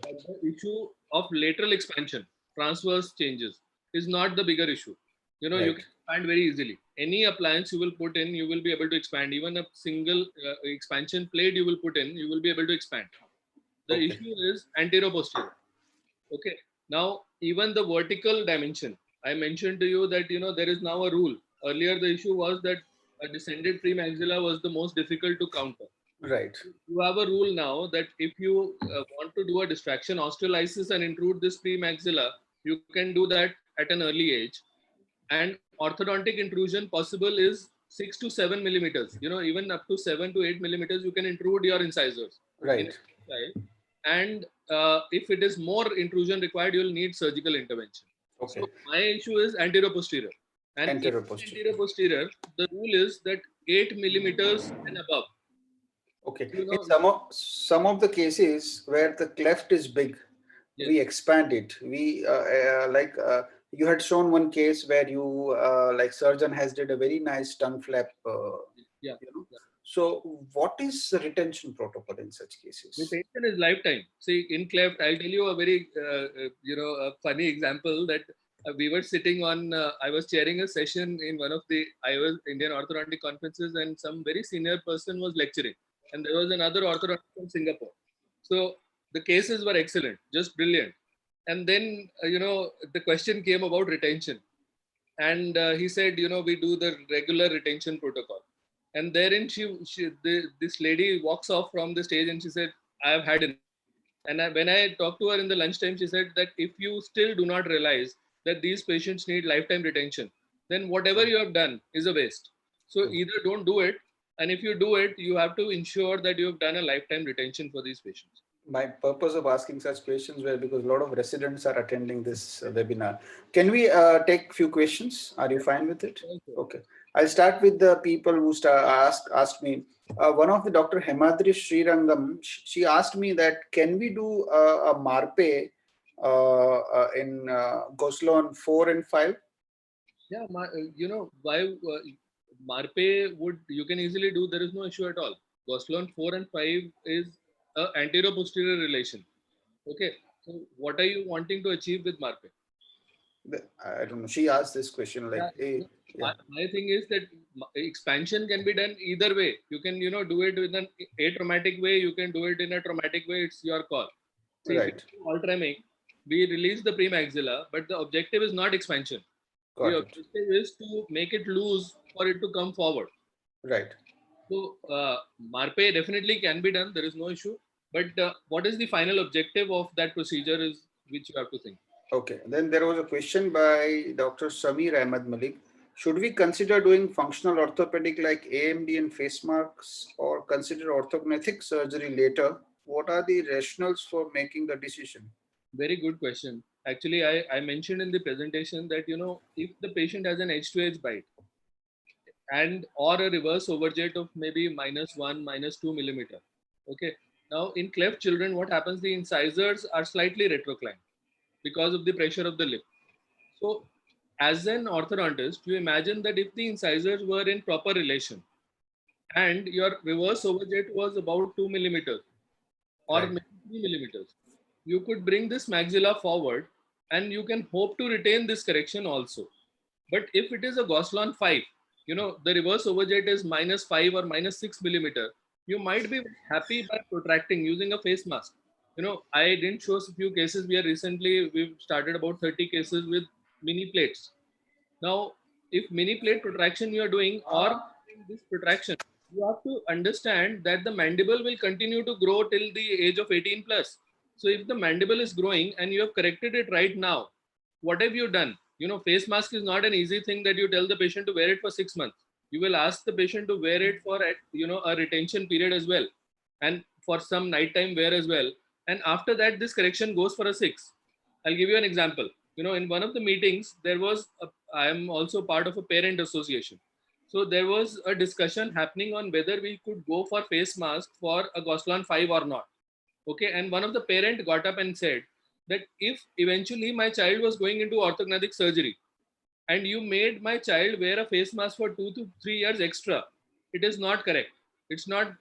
the issue of lateral expansion, transverse changes, is not the bigger issue. You Right. can expand very easily. Any appliance you will put in, you will be able to expand. Even a single expansion plate you will put in, you will be able to expand. The Okay. issue is anterior posterior. Okay. Now, even the vertical dimension, I mentioned to you that there is now a rule. Earlier, the issue was that a descended premaxilla was the most difficult to counter. Right. You have a rule now that if you want to do a distraction osteolysis and intrude this premaxilla, you can do that at an early age. And orthodontic intrusion possible is 6 to 7 millimeters. Even up to 7 to 8 millimeters, you can intrude your incisors in a Right. child. And if it is more intrusion required, you'll need surgical intervention. So Okay. my issue is anterior posterior. And in Anterior posterior. anterior posterior, the rule is that 8 millimeters and above. Okay. You In know, some of the cases where the cleft is big, we yes, expand it. You had shown one case where you like surgeon has did a very nice tongue flap. yeah. You know. Yeah. So what is the retention protocol in such cases? Retention is lifetime. See, in cleft, I'll tell you a very, a funny example that we were sitting on. I was chairing a session in one of the Indian orthodontic conferences, and some very senior person was lecturing, and there was another orthodontist from Singapore. So the cases were excellent, just brilliant. And then, the question came about retention, and he said, we do the regular retention protocol. And therein, this lady walks off from the stage and she said, I have had enough. And when I talked to her in the lunchtime, she said that if you still do not realize that these patients need lifetime retention, then whatever True. you have done is a waste. So True. either don't do it, and if you do it, you have to ensure that you have done a lifetime retention for these patients. My purpose of asking such questions were because a lot of residents are attending this webinar. Can we take few questions? Are you fine with it? Also, Okay. I'll start with the people who asked me. One of the Dr. Hemadri Srirangam, she asked me that can we do a MARPE in Gosselin 4 and 5? yeah, why Marpe would you can easily do. There is no issue at all. Gosselin 4 and 5 is a anterior posterior relation. Okay, so what are you wanting to achieve with Marpe? I don't know. She asked this question like, Yeah. hey, yeah, My thing is that expansion can be done either way. You can, do it in an atraumatic way. You can do it in a traumatic way. It's your call. See, if right. it's Ultramake, we release the premaxilla, but the objective is not expansion. The Got it. objective is to make it loose for it to come forward. Right. So, MARPE definitely can be done. There is no issue. But what is the final objective of that procedure is which you have to think. Okay. Then there was a question by Dr. Samir Ahmed Malik. Should we consider doing functional orthopedic like AMD and face marks or consider orthognathic surgery later? What are the rationales for making the decision? Very good question. Actually, I mentioned in the presentation that, if the patient has an edge to edge bite and or a reverse overjet of maybe -1, -2 millimeter. Okay. Now, in cleft children, what happens? The incisors are slightly retroclined because of the pressure of the lip. So, as an orthodontist, you imagine that if the incisors were in proper relation and your reverse overjet was about 2 millimeters or Right. maybe 3 millimeters, you could bring this maxilla forward and you can hope to retain this correction also. But if it is a Gosselin 5, the reverse overjet is -5 or -6 millimeter, you might be happy by protracting using a face mask. I didn't show a few cases where recently we've started about 30 cases with mini plates. Now, if mini plate protraction you are doing or this protraction, you have to understand that the mandible will continue to grow till the age of 18 plus. So if the mandible is growing and you have corrected it right now, what have you done? Face mask is not an easy thing that you tell the patient to wear it for 6 months. You will ask the patient to wear it for, a retention period as well, and for some nighttime wear as well. And after that, this correction goes for a 6. I'll give you an example. In one of the meetings, I am also part of a parent association. So there was a discussion happening on whether we could go for face mask for a Gosselin 5 or not. Okay. And one of the parent got up and said that if eventually my child was going into orthognathic surgery and you made my child wear a face mask for 2 to 3 years extra, it is not correct. It's not,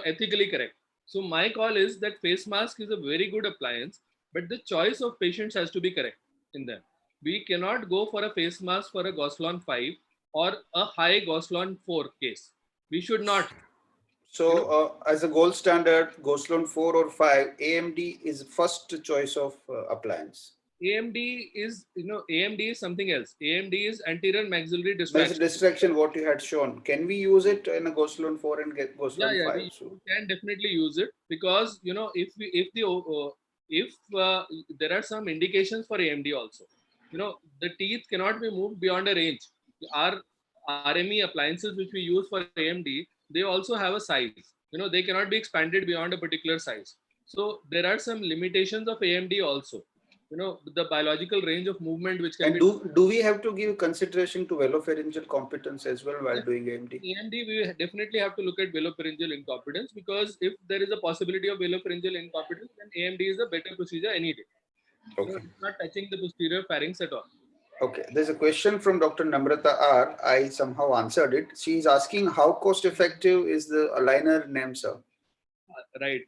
ethically correct. So my call is that face mask is a very good appliance, but the choice of patients has to be correct in them. We cannot go for a face mask for a Gosselin 5 or a high Gosselin 4 case. We should not. So, as a gold standard, Gosselin 4 or 5, AMD is first choice of appliance. AMD is something else. AMD is anterior maxillary There's a distraction. distraction what you had shown. Can we use it in a Gosselin 4 and get Yeah, Gosselin yeah, 5? we So, can definitely use it because if there are some indications for AMD also. The teeth cannot be moved beyond a range. Our RME appliances which we use for AMD, they also have a size. They cannot be expanded beyond a particular size. So there are some limitations of AMD also. The biological range of movement which can and be. do we have to give consideration to velopharyngeal competence as well while doing AMD? AMD, we definitely have to look at velopharyngeal incompetence because if there is a possibility of velopharyngeal incompetence, then AMD is a better procedure any day. Okay. It's not touching the posterior pharynx at all. Okay. There's a question from Dr. Namrata R. I somehow answered it. She is asking how cost effective is the aligner name, sir? Right.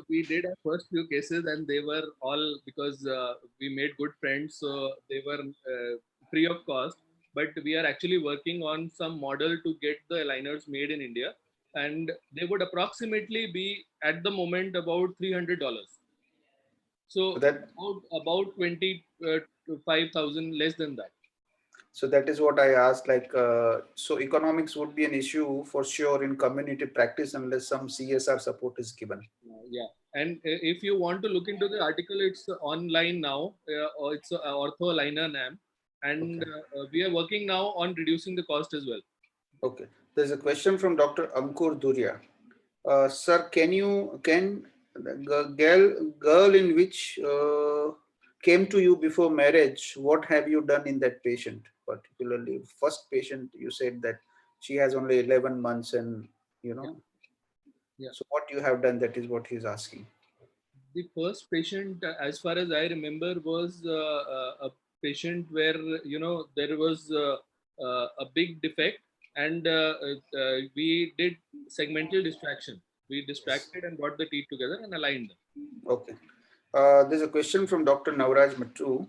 We did our first few cases and they were all because we made good friends. So they were free of cost. But we are actually working on some model to get the aligners made in India. And they would approximately be at the moment about $300. So That about 25,000 less than that. So that is what I asked. Like, so economics would be an issue for sure in community practice unless some CSR support is given. Yeah. And if you want to look into the article, it's online now. Or it's Ortho Aligner NAM. And Okay. we are working now on reducing the cost as well. Okay. There's a question from Dr. Ankur Durya. Sir, can the girl in which came to you before marriage, what have you done in that patient? Particularly first patient, you said that she has only 11 months and, Yeah. so what you have done, that is what he's asking. The first patient, as far as I remember, was a patient where, there was a big defect and we did segmental distraction. We distracted and brought the teeth together and aligned them. Okay. There's a question from Dr. Navraj Matru.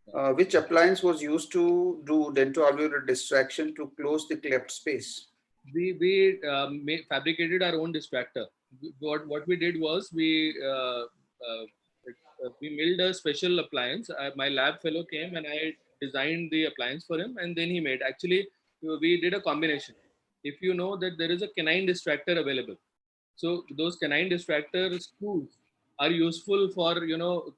Which appliance was used to do dentoalveolar distraction to close the cleft space? We fabricated our own distractor. What we did was we milled a special appliance. My lab fellow came and I designed the appliance for him, and then he made. Actually, we did a combination. If you know that there is a canine distractor available, so those canine distractor screws are useful for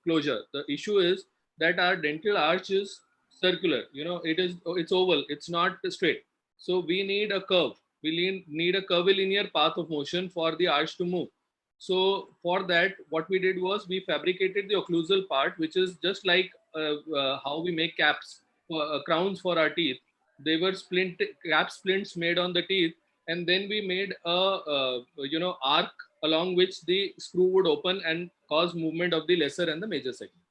closure. The issue is that our dental arch is circular. It's oval. It's not straight. So we need a curve. We need a curvilinear path of motion for the arch to move. So for that, what we did was we fabricated the occlusal part, which is just like how we make caps, crowns for our teeth. They were cap splints made on the teeth, and then we made a arc along which the screw would open and cause movement of the lesser and the major segment.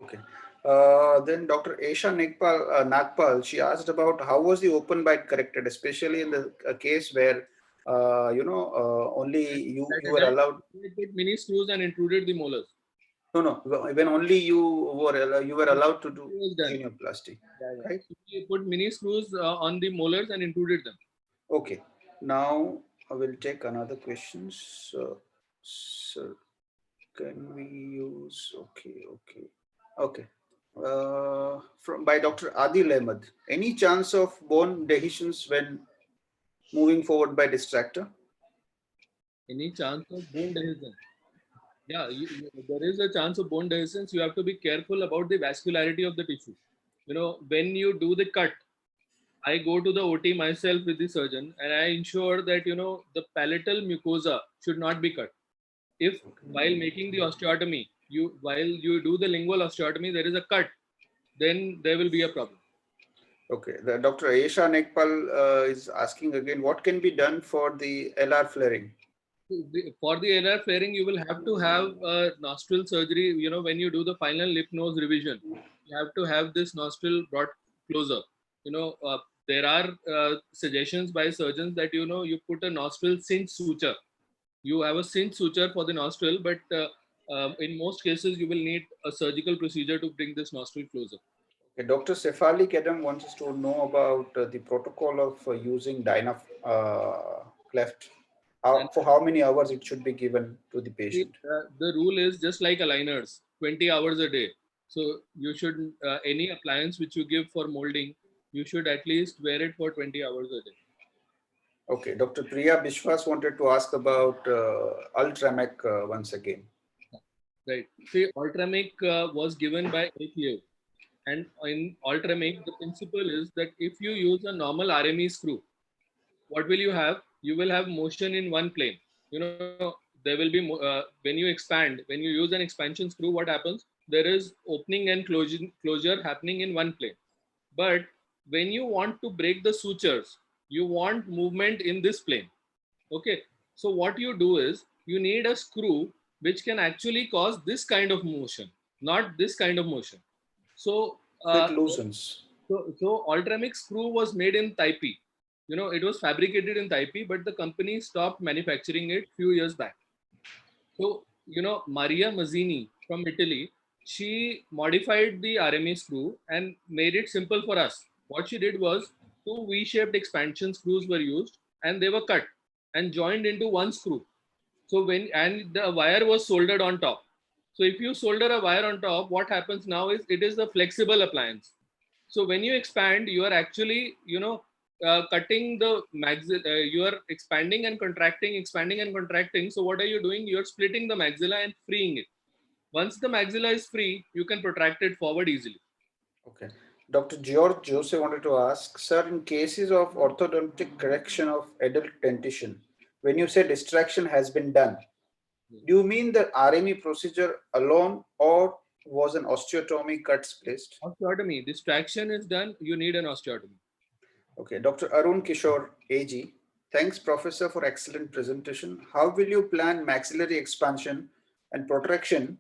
Okay. Then Dr. Aisha Nagpal, she asked about how was the open bite corrected, especially in the case where only you were allowed. We put mini screws and intruded the molars. No, when only you were allowed to do genioplasty, right? So we put mini screws on the molars and intruded them. Okay. Now I will take another question. So can we use? Okay. From by Dr. Adil Ahmed. Any chance of bone dehiscence when moving forward by distractor? Any chance of bone dehiscence? Yeah, there is a chance of bone dehiscence. You have to be careful about the vascularity of the tissue. When you do the cut, I go to the OT myself with the surgeon, and I ensure that the palatal mucosa should not be cut. If while making the osteotomy, while you do the lingual osteotomy, there is a cut, then there will be a problem. Okay, the Dr. Aisha Nekpal is asking again, what can be done for the LR flaring? For the LR flaring, you will have to have a nostril surgery. When you do the final lip nose revision, you have to have this nostril brought closer. There are suggestions by surgeons that you put a nostril cinch suture. You have a cinch suture for the nostril, but in most cases, you will need a surgical procedure to bring this nostril closer. Okay, Dr. Sefali Kedam wants us to know about the protocol of using Dyna cleft. For how many hours it should be given to the patient? The rule is just like aligners, 20 hours a day. So you should, any appliance which you give for molding, you should at least wear it for 20 hours a day. Okay, Dr. Priya Bishwas wanted to ask about Tremec once again. Right. See, Tremec was given by APA. And in Tremec, the principle is that if you use a normal RME screw, what will you have? You will have motion in one plane. There will be, when you expand, when you use an expansion screw, what happens? There is opening and closure happening in one plane. But when you want to break the sutures, you want movement in this plane. Okay. So what you do is you need a screw which can actually cause this kind of motion, not this kind of motion. So it loosens. So Tremec screw was made in Taipei. It was fabricated in Taipei, but the company stopped manufacturing it few years back. So, Maria Mazzini from Italy, she modified the RMA screw and made it simple for us. What she did was two V-shaped expansion screws were used and they were cut and joined into one screw. So and the wire was soldered on top. So if you solder a wire on top, what happens now is it is a flexible appliance. So when you expand, you are actually, cutting the maxilla, you are expanding and contracting. So what are you doing? You are splitting the maxilla and freeing it. Once the maxilla is free, you can protract it forward easily. Okay. Dr. George Jose wanted to ask, sir, in cases of orthodontic correction of adult dentition, when you say distraction has been done, do you mean the RME procedure alone or was an osteotomy cuts placed? Osteotomy. Distraction is done. You need an osteotomy. Okay. Dr. Arun Kishore, AG. Thanks, Professor, for excellent presentation. How will you plan maxillary expansion and protraction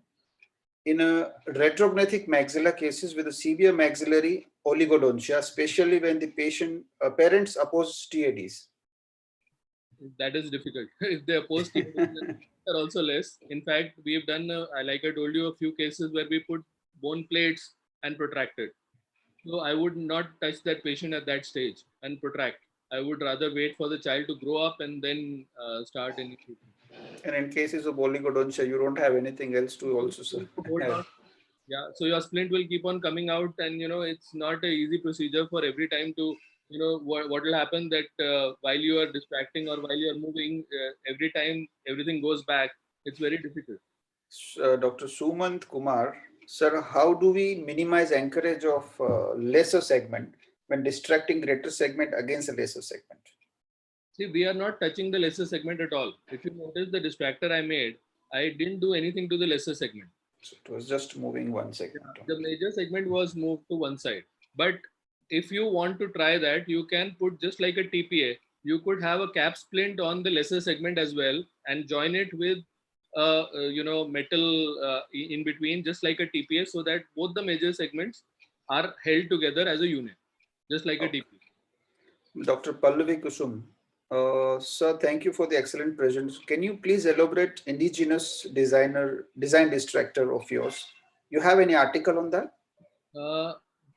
in a retrognathic maxilla cases with a severe maxillary oligodontia, especially when the parents oppose TADs? That is difficult. If they oppose TADs, are also less. In fact, we have done, like I told you, a few cases where we put bone plates and protract it. So I would not touch that patient at that stage and protract. I would rather wait for the child to grow up and then start any treatment. And in cases of oligodontia, you don't have anything else to also Hold have. on. Yeah, so your splint will keep on coming out, and it's not a easy procedure for every time to, what will happen that while you are distracting or while you are moving, every time everything goes back, it's very difficult. Dr. Sumant Kumar, sir, how do we minimize anchorage of lesser segment when distracting greater segment against a lesser segment? See, we are not touching the lesser segment at all. If you notice the distractor I made, I didn't do anything to the lesser segment. So it was just moving one segment. The major segment was moved to one side. But if you want to try that, you can put just like a TPA. You could have a cap splint on the lesser segment as well and join it with metal in between, just like a TPA, so that both the major segments are held together as a unit, just like a TPA. Dr. Pallavi Kusum, sir, thank you for the excellent presentation. Can you please elaborate indigenous design distractor of yours? You have any article on that?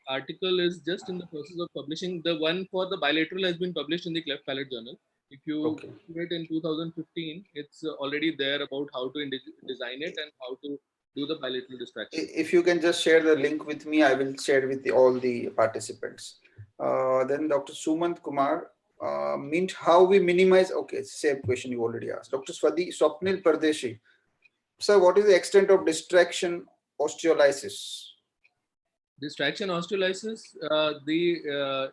Article is just in the process of publishing. The one for the bilateral has been published in the Cleft Palate Journal. If you do it in 2015, it's already there about how to design it and how to do the bilateral distraction. If you can just share the link with me, I will share with all the participants. Then Dr. Sumant Kumar, meant how we minimize, okay, same question you already asked. Dr. Swapnil Pardeshi, sir, what is the extent of distraction osteolysis? Distraction osteolysis, the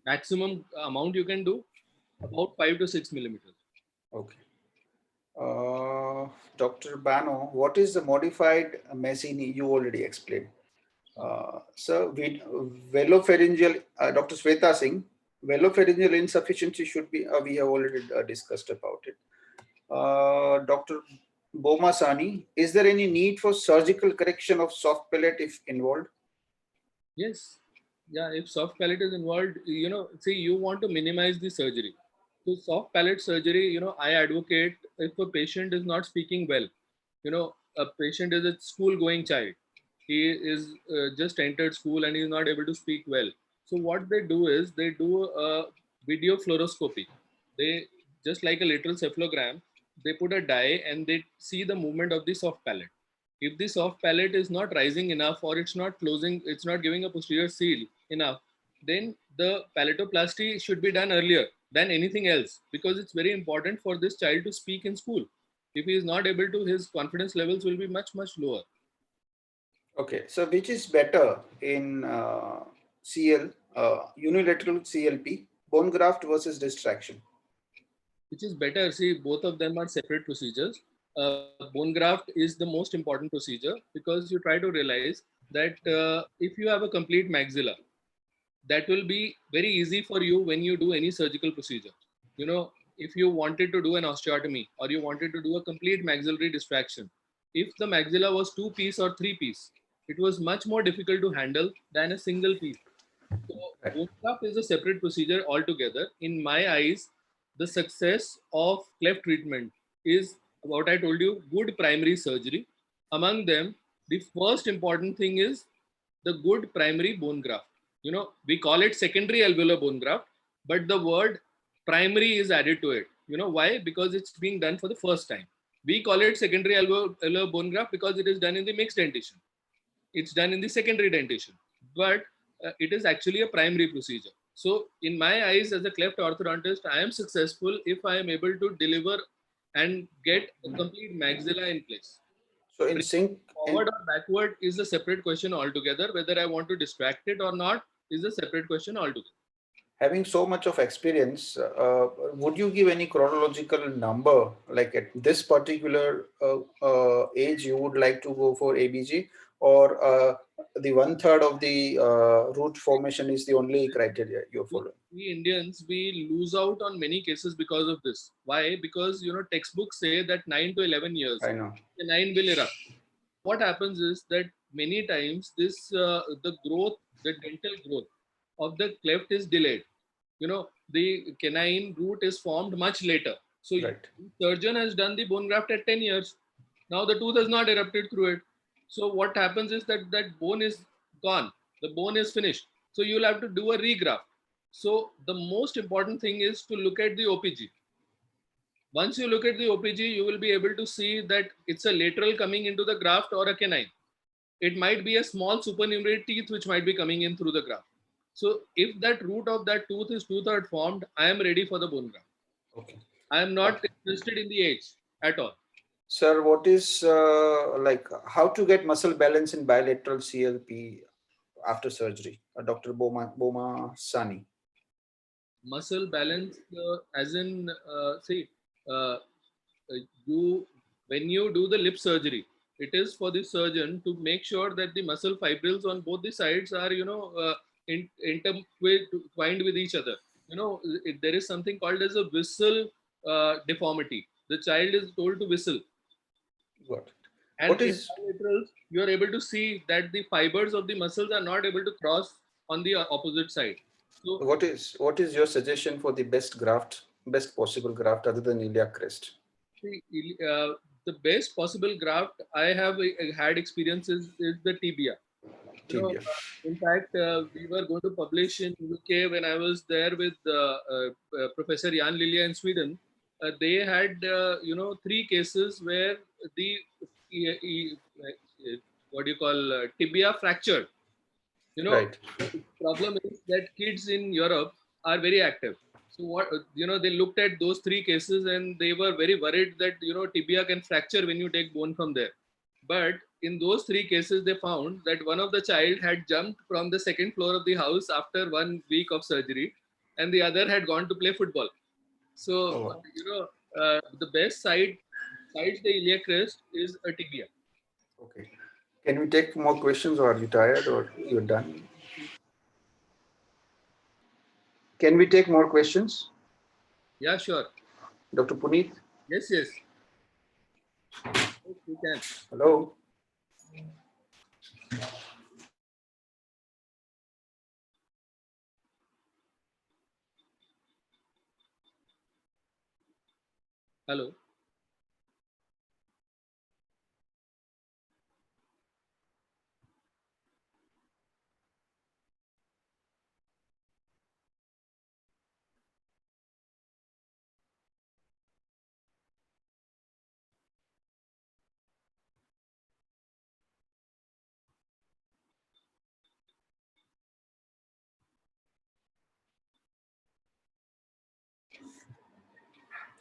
maximum amount you can do, about 5 to 6 millimeters. Okay. Dr. Bano, what is the modified Mazzini? You already explained. So, velopharyngeal, Dr. Sweta Singh, velopharyngeal insufficiency should be, we have already discussed about it. Dr. Boma Sani, is there any need for surgical correction of soft palate if involved? Yes. Yeah, if soft palate is involved, see, you want to minimize the surgery. So soft palate surgery, I advocate if a patient is not speaking well, a patient is a school going child. He is just entered school and he is not able to speak well. So what they do is they do a video fluoroscopy. They, just like a lateral cephalogram, they put a dye and they see the movement of the soft palate. If the soft palate is not rising enough or it's not closing, it's not giving a posterior seal enough, then the palatoplasty should be done earlier than anything else, because it's very important for this child to speak in school. If he is not able to, his confidence levels will be much, much lower. Okay, so which is better in unilateral CLP, bone graft versus distraction? Which is better? See, both of them are separate procedures. Bone graft is the most important procedure because you try to realize that if you have a complete maxilla, that will be very easy for you when you do any surgical procedure. If you wanted to do an osteotomy or you wanted to do a complete maxillary distraction, if the maxilla was 2-piece or 3-piece, it was much more difficult to handle than a single piece. So bone graft is a separate procedure altogether. In my eyes, the success of cleft treatment is what I told you, good primary surgery. Among them, the first important thing is the good primary bone graft. We call it secondary alveolar bone graft, but the word primary is added to it. Why? Because it's being done for the first time. We call it secondary alveolar bone graft because it is done in the mixed dentition. It's done in the secondary dentition, but it is actually a primary procedure. So in my eyes, as a cleft orthodontist, I am successful if I am able to deliver and get a complete maxilla in place. So in sync, Forward or backward is a separate question altogether. Whether I want to distract it or not is a separate question altogether. Having so much of experience, would you give any chronological number, like at this particular age you would like to go for ABG, or the 1/3 of the root formation is the only criteria you're following? We Indians, we lose out on many cases because of this. Why? Because textbooks say that 9 to 11 years, I know. the 9 will erupt. What happens is that many times this the dental growth of the cleft is delayed. The canine root is formed much later. So Right. the surgeon has done the bone graft at 10 years. Now the tooth has not erupted through it. So what happens is that bone is gone. The bone is finished. So you'll have to do a regraft. So the most important thing is to look at the OPG. Once you look at the OPG, you will be able to see that it's a lateral coming into the graft or a canine. It might be a small supernumerary teeth which might be coming in through the graft. So if that root of that tooth is 2/3 formed, I am ready for the bone graft. Okay. I am not interested in the age at all. Sir, what is like how to get muscle balance in bilateral CLP after surgery? Dr. Boma Sani. Muscle balance, as in, see, uh, you when you do the lip surgery, it is for the surgeon to make sure that the muscle fibrils on both the sides are, intertwined with each other. There is something called as a whistle deformity. The child is told to whistle. Got it. And What in is bilaterals, you are able to see that the fibers of the muscles are not able to cross on the opposite side. So what is your suggestion for the best possible graft other than iliac crest? the best possible graft I have had experiences is the tibia. Tibia. In fact, we were going to publish in UK when I was there with Professor Jan Lilja in Sweden. They had, 3 cases where the what do you call tibia fractured. Right. The problem is that kids in Europe are very active. So what they looked at those 3 cases and they were very worried that tibia can fracture when you take bone from there. But in those 3 cases, they found that one of the child had jumped from the 2nd floor of the house after 1 week of surgery, and the other had gone to play football. So the best side besides the iliac crest is a tibia. Okay. Can we take more questions, or are you tired, or you're done? Can we take more questions? Yeah, sure. Dr. Puneet? Yes, yes. Yes, we can. Hello? Hello.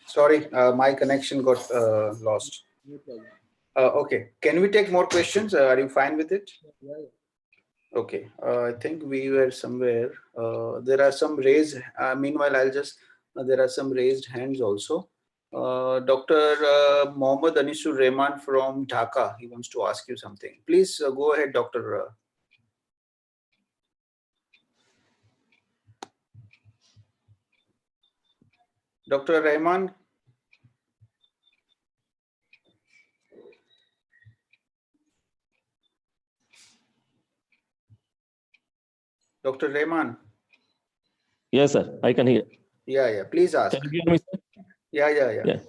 Sorry, my connection got lost. No problem. Okay. Can we take more questions? Are you fine with it? Yeah, yeah. Okay, I think we were somewhere. There are some raised. Meanwhile, there are some raised hands also. Dr. Mohammad Anisur Rehman from Dhaka. He wants to ask you something. Please go ahead, Doctor. Dr. Rehman. Dr. Rehman. Yes, sir. I can hear. Yeah. Please ask. Can you hear me, sir? Yeah.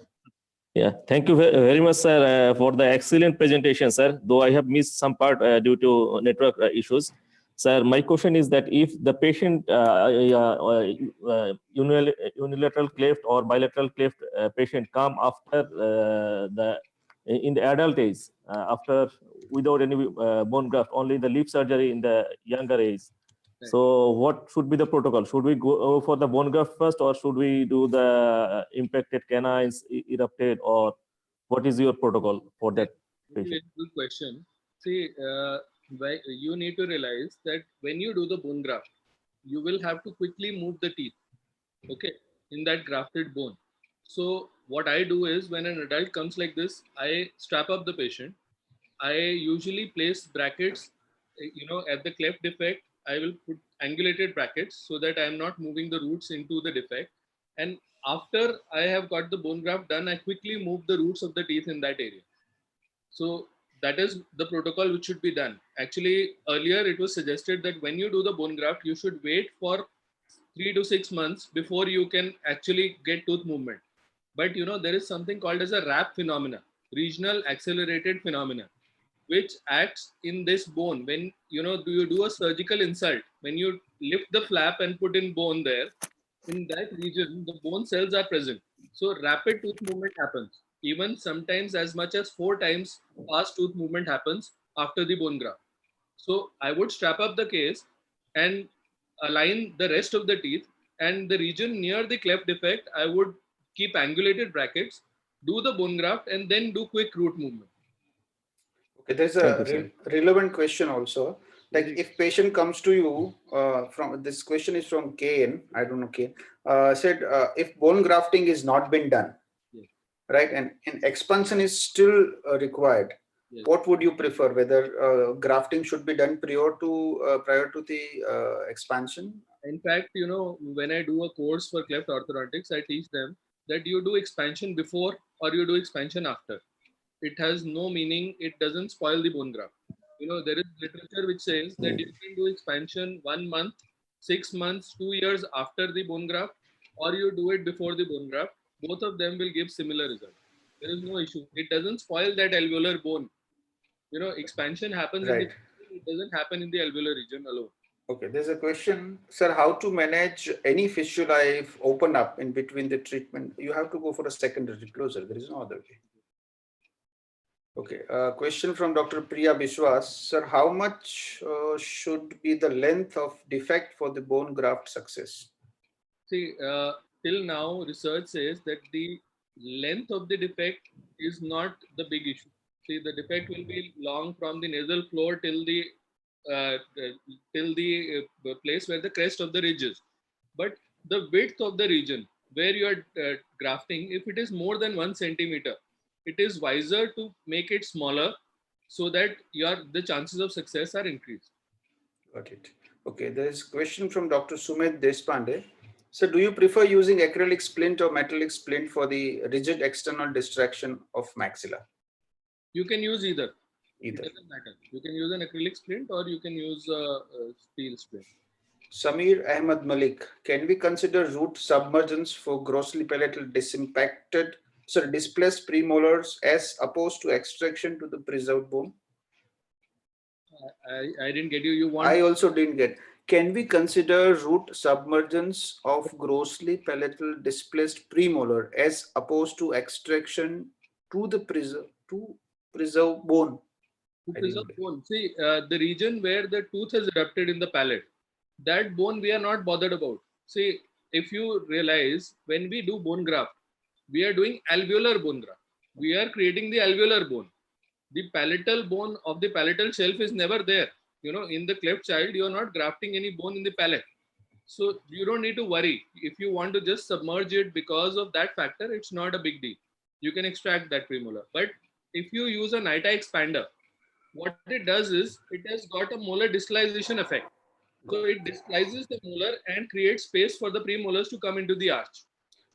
Yeah. Thank you very much, sir, for the excellent presentation, sir. Though I have missed some part due to network issues. Sir, my question is that if the patient unilateral cleft or bilateral cleft patient come after in the adult age, after without any bone graft, only the lip surgery in the younger age. So what should be the protocol? Should we go for the bone graft first, or should we do the impacted canines erupted, or what is your protocol for that patient? Good question. See, you need to realize that when you do the bone graft, you will have to quickly move the teeth, okay, in that grafted bone. So what I do is when an adult comes like this, I strap up the patient. I usually place brackets, at the cleft defect. I will put angulated brackets so that I am not moving the roots into the defect. And after I have got the bone graft done, I quickly move the roots of the teeth in that area. So that is the protocol which should be done. Actually, earlier it was suggested that when you do the bone graft, you should wait for 3 to 6 months before you can actually get tooth movement. But there is something called as a RAP phenomena, regional accelerated phenomena. which acts in this bone. When do you do a surgical insult, when you lift the flap and put in bone there, in that region, the bone cells are present. So rapid tooth movement happens. Even sometimes as much as 4 times fast tooth movement happens after the bone graft. So I would strap up the case and align the rest of the teeth, and the region near the cleft defect, I would keep angulated brackets, do the bone graft, and then do quick root movement. Okay, there's a relevant question also. Like if patient comes to you from this question is from Kane, I don't know Kane, said if bone grafting is not been done, yes, right, and expansion is still required, yes, what would you prefer? Whether grafting should be done prior to the expansion? In fact, when I do a course for cleft orthodontics, I teach them that you do expansion before or you do expansion after. It has no meaning. It doesn't spoil the bone graft. There is literature which says that you can do expansion 1 month, 6 months, 2 years after the bone graft, or you do it before the bone graft. Both of them will give similar result. There is no issue. It doesn't spoil that alveolar bone. Expansion happens in the, it doesn't happen in the alveolar region alone. Okay, there's a question, sir, how to manage any fistula if open up in between the treatment? You have to go for a secondary closure. There is no other way. Okay, question from Dr. Priya Biswas. Sir, how much should be the length of defect for the bone graft success? See, till now, research says that the length of the defect is not the big issue. See, the defect will be long from the nasal floor till the place where the crest of the ridge is. But the width of the region where you are grafting, if it is more than 1 centimeter, it is wiser to make it smaller so that the chances of success are increased. Got it. Okay, there is a question from Dr. Sumit Deshpande. So do you prefer using acrylic splint or metallic splint for the rigid external distraction of maxilla? You can use either. Either. It doesn't matter. You can use an acrylic splint or you can use a steel splint. Samir Ahmad Malik, can we consider root submergence for grossly palatal displaced premolars as opposed to extraction to the preserved bone? I didn't get you. I also didn't get. Can we consider root submergence of grossly palatal displaced premolar as opposed to extraction to the preserved bone? To preserve bone. See, the region where the tooth has erupted in the palate, that bone we are not bothered about. See, if you realize, when we do bone graft, we are doing alveolar bone graft. We are creating the alveolar bone. The palatal bone of the palatal shelf is never there. In the cleft child, you are not grafting any bone in the palate. So you don't need to worry. If you want to just submerge it because of that factor, it's not a big deal. You can extract that premolar. But if you use a NITA expander, what it does is it has got a molar discalization effect. So it displaces the molar and creates space for the premolars to come into the arch.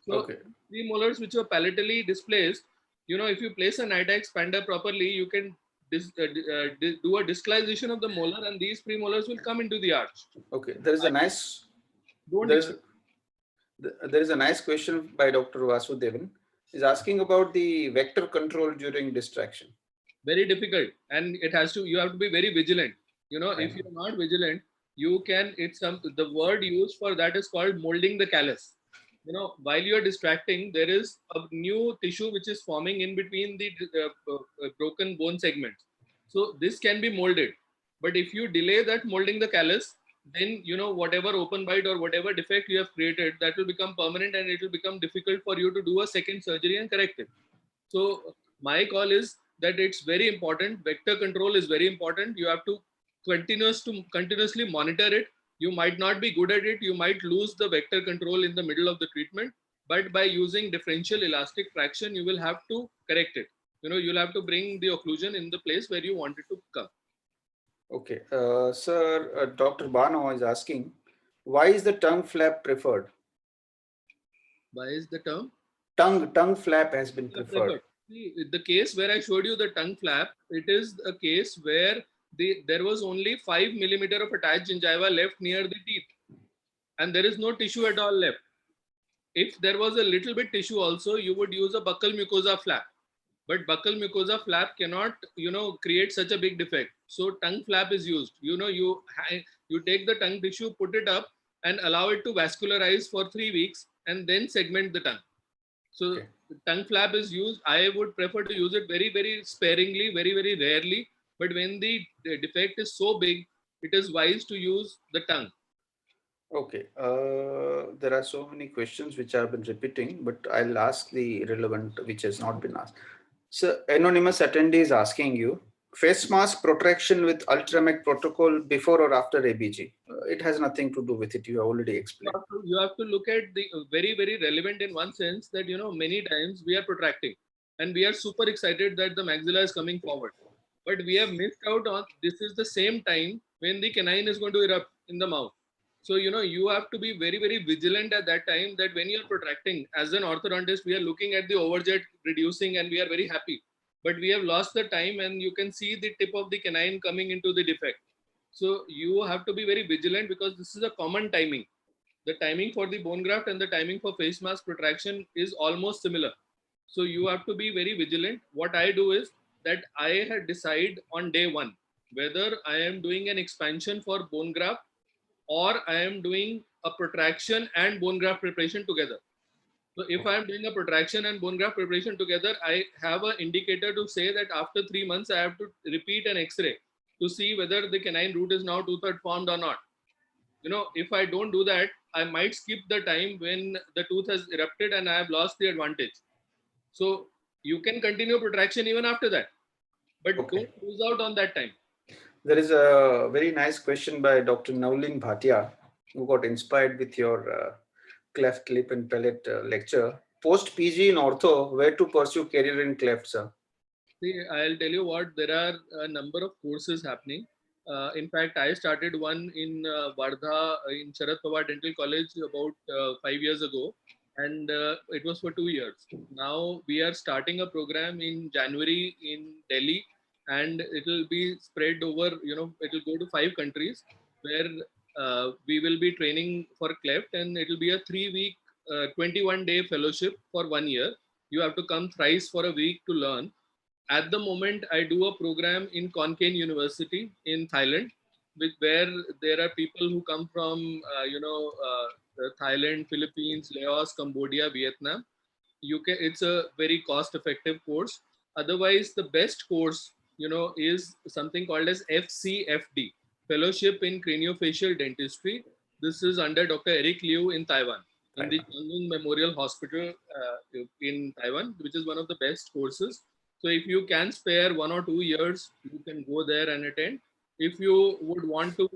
So premolars which are palatally displaced, if you place a NITA expander properly, you can do a discalization of the molar and these premolars will come into the arch. Okay, there is a nice question by Dr. Vasudevan. He's asking about the vector control during distraction. Very difficult, and you have to be very vigilant. If you're not vigilant, the word used for that is called molding the callus. While you're distracting, there is a new tissue which is forming in between the broken bone segments. So this can be molded, but if you delay that molding the callus, then whatever open bite or whatever defect you have created, that will become permanent and it will become difficult for you to do a second surgery and correct it. So my call is that it's very important. Vector control is very important. You have to continuously monitor it. You might not be good at it. You might lose the vector control in the middle of the treatment, but by using differential elastic traction, you will have to correct it. You'll have to bring the occlusion in the place where you want it to come. Okay, sir, Dr. Bano is asking, why is the tongue flap preferred? Why is the term? Tongue flap has been preferred. See, the case where I showed you the tongue flap, it is a case where there was only 5 millimeter of attached gingiva left near the teeth, and there is no tissue at all left. If there was a little bit tissue also, you would use a buccal mucosa flap. but buccal mucosa flap cannot, create such a big defect. So tongue flap is used. You take the tongue tissue, put it up, and allow it to vascularize for 3 weeks, and then segment the tongue. So Okay. tongue flap is used. I would prefer to use it very, very sparingly, very, very rarely. But when the defect is so big, it is wise to use the tongue. Okay. There are so many questions which have been repeating, but I'll ask the relevant which has not been asked. So, anonymous attendee is asking you, face mask protraction with Tremec protocol before or after ABG? It has nothing to do with it. You have already explained. You have to look at the very, very relevant in one sense that, many times we are protracting and we are super excited that the maxilla is coming forward. But we have missed out on, this is the same time when the canine is going to erupt in the mouth. So, you have to be very, very vigilant at that time that when you're protracting, as an orthodontist, we are looking at the overjet reducing and we are very happy. But we have lost the time and you can see the tip of the canine coming into the defect. So you have to be very vigilant because this is a common timing. The timing for the bone graft and the timing for face mask protraction is almost similar. So you have to be very vigilant. What I do is that I had decide on day one whether I am doing an expansion for bone graft or I am doing a protraction and bone graft preparation together. So if I am doing a protraction and bone graft preparation together, I have an indicator to say that after 3 months, I have to repeat an X-ray to see whether the canine root is now tooth formed or not. If I don't do that, I might skip the time when the tooth has erupted and I have lost the advantage. So you can continue protraction even after that, but don't lose out on that time. There is a very nice question by Dr. Navlin Bhatia, who got inspired with your cleft lip and palate lecture. Post PG in ortho, where to pursue career in cleft, sir? See, I'll tell you what, there are a number of courses happening. In fact, I started one in Wardha in Sharad Pawar Dental College about 5 years ago, and it was for 2 years. Now we are starting a program in January in Delhi, and it will be spread over, it will go to 5 countries where we will be training for cleft, and it will be a 3-week, 21-day fellowship for 1 year. You have to come thrice for a week to learn. At the moment, I do a program in Konkan University in Thailand, where there are people who come from, Thailand, Philippines, Laos, Cambodia, Vietnam. UK, it's a very cost-effective course. Otherwise, the best course, is something called as FCFD, Fellowship in Craniofacial Dentistry. This is under Dr. Eric Liu in Taiwan, in the Changgung Memorial Hospital in Taiwan, which is one of the best courses. So if you can spare 1 or 2 years, you can go there and attend. If you would want to,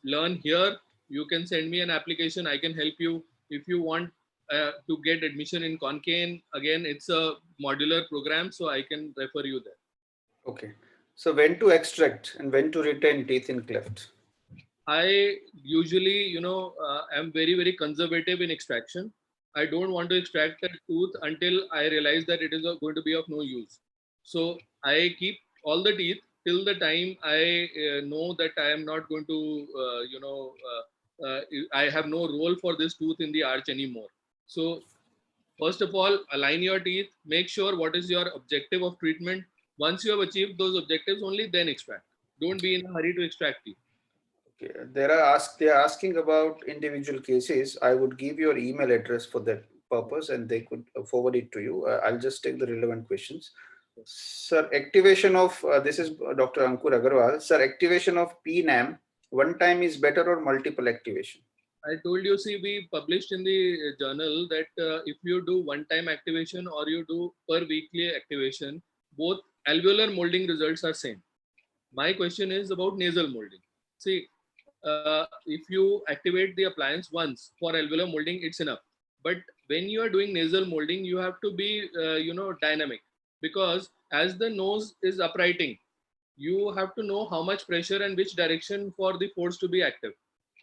learn here, you can send me an application. I can help you. If you want to get admission in Konkan, again, it's a modular program, so I can refer you there. Okay. So when to extract and when to retain teeth in cleft? I usually, am very, very conservative in extraction. I don't want to extract a tooth until I realize that it is going to be of no use. So I keep all the teeth till the time I know that I am not going to, I have no role for this tooth in the arch anymore. So first of all, align your teeth, make sure what is your objective of treatment. Once you have achieved those objectives, only then extract. Don't be in a hurry to extract teeth. Okay. They are asking about individual cases. I would give your email address for that purpose and they could forward it to you. I'll just take the relevant questions. Sir, activation of, this is Dr. Ankur Agarwal. Sir, activation of PNAM, one time is better or multiple activation? I told you, see, we published in the journal that if you do one-time activation or you do per weekly activation, both alveolar molding results are same. My question is about nasal molding. See, if you activate the appliance once for alveolar molding, it's enough. But when you are doing nasal molding, you have to be, dynamic, because as the nose is uprighting, you have to know how much pressure and which direction for the force to be active.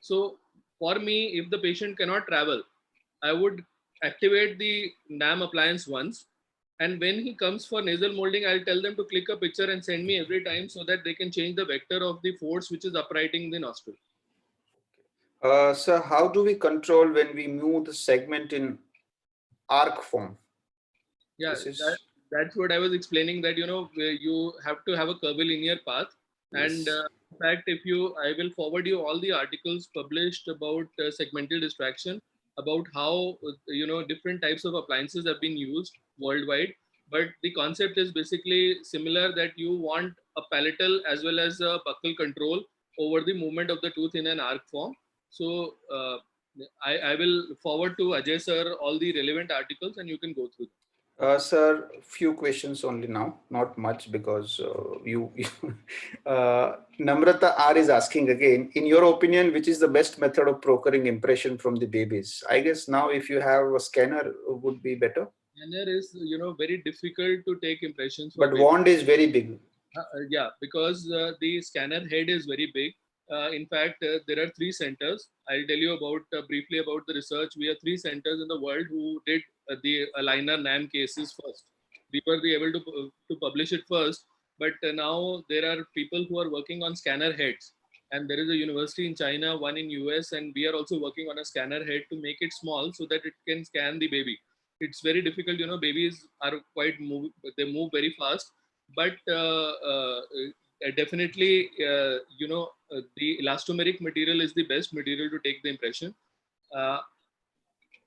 So for me, if the patient cannot travel, I would activate the NAM appliance once. And when he comes for nasal molding, I'll tell them to click a picture and send me every time so that they can change the vector of the force which is uprighting the nostril. Sir, how do we control when we move the segment in arc form? Yeah, This is that's what I was explaining, that where you have to have a curvilinear path. And yes. in fact, I will forward you all the articles published about segmental distraction, about how different types of appliances have been used worldwide. But the concept is basically similar, that you want a palatal as well as a buccal control over the movement of the tooth in an arc form. So I will forward to Ajay sir all the relevant articles, and you can go through them. Sir, few questions only now, not much, because Namrata R is asking again, in your opinion, which is the best method of procuring impression from the babies? I guess now if you have a scanner would be better. Scanner is very difficult to take impressions for But baby. wand is very big. Yeah, because the scanner head is very big. In fact, there are three centers. I'll tell you about briefly about the research. We have three centers in the world who did the aligner NAM cases first. We were able to publish it first, but now there are people who are working on scanner heads, and there is a university in China, one in US, and we are also working on a scanner head to make it small so that it can scan the baby. It's very difficult, babies are quite they move very fast, but definitely, the elastomeric material is the best material to take the impression. Uh,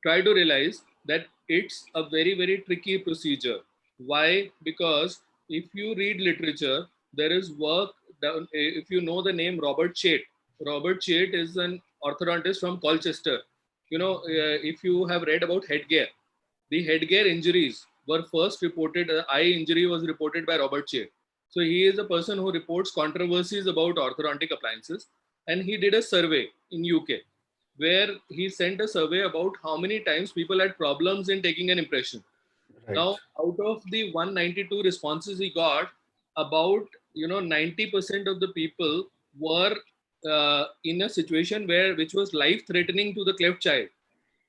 Try to realize that it's a very, very tricky procedure. Why? Because if you read literature, there is work done. If you know the name Robert Chait is an orthodontist from Colchester. If you have read about headgear, the headgear injuries were first reported, eye injury was reported by Robert Chait. So he is a person who reports controversies about orthodontic appliances, and he did a survey in UK where he sent a survey about how many times people had problems in taking an impression. Right. Now, out of the 192 responses he got, about 90% of the people were in a situation which was life threatening to the cleft child.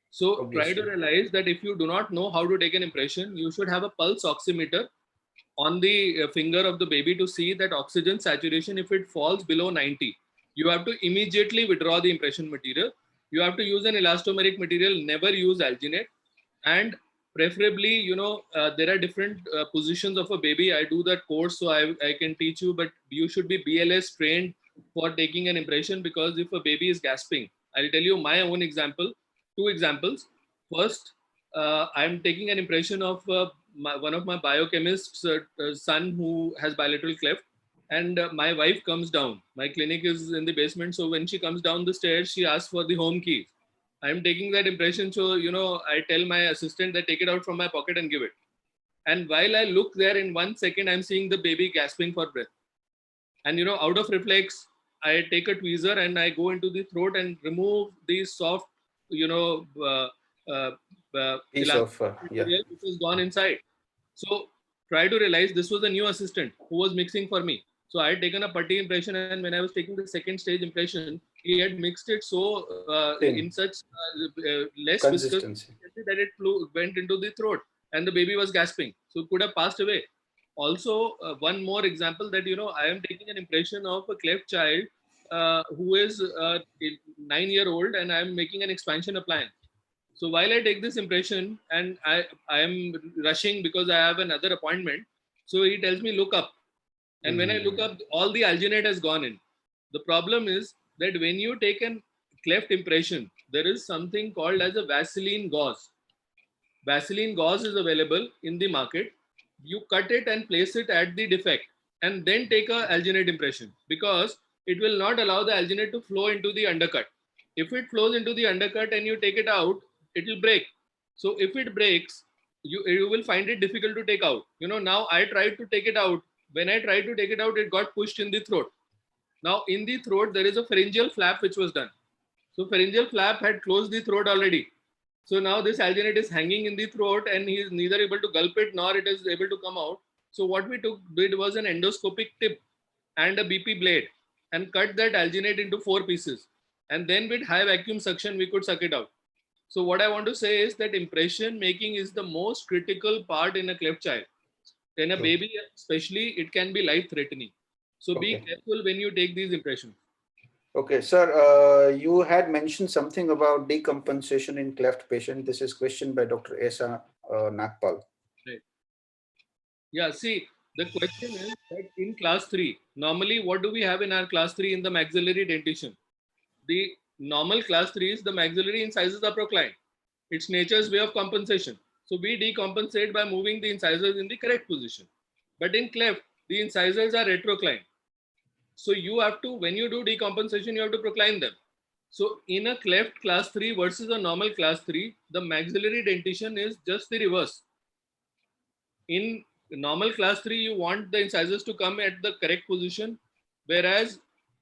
So try to Obviously. realize that if you do not know how to take an impression, you should have a pulse oximeter on the finger of the baby to see that oxygen saturation. If it falls below 90, you have to immediately withdraw the impression material. You have to use an elastomeric material, never use alginate. And preferably, there are different positions of a baby. I do that course, so I can teach you, but you should be BLS trained for taking an impression, because if a baby is gasping, I'll tell you my own example, two examples. First, I'm taking an impression of one of my biochemist's son who has bilateral cleft, and my wife comes down. My clinic is in the basement, so when she comes down the stairs, she asks for the home key. I'm taking that impression, so I tell my assistant that take it out from my pocket and give it. And while I look there, in 1 second, I'm seeing the baby gasping for breath. And out of reflex, I take a tweezer and I go into the throat and remove the soft, you know, Piece elastic of yeah. material which was gone inside. So try to realize this was a new assistant who was mixing for me. So I had taken a putty impression, and when I was taking the second stage impression, he had mixed it so in Thin such less viscous consistency. that it went into the throat, and the baby was gasping. So it could have passed away. Also, one more example, that I am taking an impression of a cleft child who is 9-year-old, and I am making an expansion appliance. So while I take this impression, and I am rushing because I have another appointment, so he tells me look up, and when I look up, all the alginate has gone in. The problem is that when you take an cleft impression, there is something called as a Vaseline gauze. Vaseline gauze is available in the market. You cut it and place it at the defect, and then take a alginate impression, because it will not allow the alginate to flow into the undercut. If it flows into the undercut and you take it out, it will break. So if it breaks, you will find it difficult to take out. Now I tried to take it out. When I tried to take it out, it got pushed in the throat. Now in the throat, there is a pharyngeal flap which was done. So pharyngeal flap had closed the throat already. So now this alginate is hanging in the throat, and he is neither able to gulp it nor it is able to come out. So what we did was an endoscopic tip and a BP blade, and cut that alginate into 4 pieces. And then with high vacuum suction, we could suck it out. So what I want to say is that impression making is the most critical part in a cleft child. In a baby, especially, it can be life threatening. So be careful when you take these impressions. Okay, sir, you had mentioned something about decompensation in cleft patient. This is question by Dr. Esa Nagpal. Right. Yeah, see, the question is that in class 3, normally what do we have in our class 3 in the maxillary dentition? The normal class 3 is the maxillary incisors are proclined. It's nature's way of compensation. So we decompensate by moving the incisors in the correct position. But in cleft, the incisors are retroclined. So you have to, when you do decompensation, you have to procline them. So in a cleft class 3 versus a normal class 3, the maxillary dentition is just the reverse. In normal class 3, you want the incisors to come at the correct position, whereas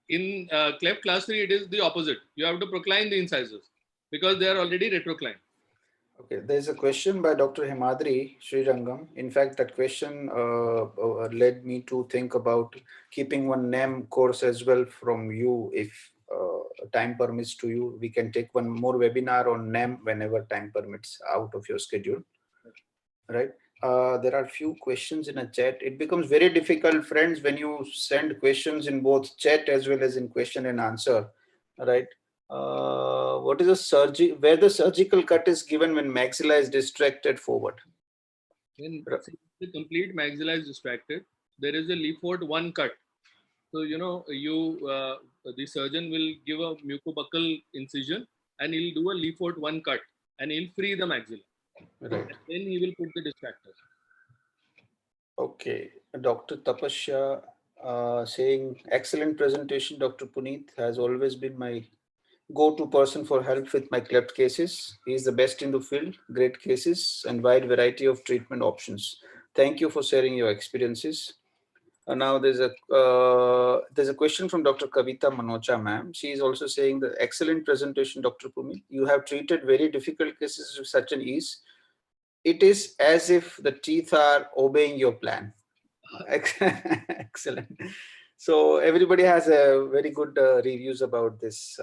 in cleft class 3, it is the opposite. You have to procline the incisors because they are already retroclined. Okay, there's a question by Dr. Himadri Srirangam. In fact, that question led me to think about keeping one NEM course as well from you. If time permits to you, we can take one more webinar on NEM whenever time permits out of your schedule, right? There are few questions in a chat. It becomes very difficult, friends, when you send questions in both chat as well as in question and answer, right? What is a surgery where the surgical cut is given when maxilla is distracted forward? When the complete maxilla is distracted, there is a Leaford 1 cut. So, you know, the surgeon will give a mucobuccal incision and he'll do a Leaford 1 cut and he'll free the maxilla. Right. And then he will put the distractors. Okay, Dr. Tapasya saying, excellent presentation, Dr. Puneet has always been my go-to person for help with my cleft cases. He is the best in the field, great cases and wide variety of treatment options. Thank you for sharing your experiences. Now there's a question from Dr. Kavita Manocha, ma'am. She is also saying the excellent presentation, Dr. Puneet. You have treated very difficult cases with such an ease. It is as if the teeth are obeying your plan. Excellent. So everybody has a very good reviews about this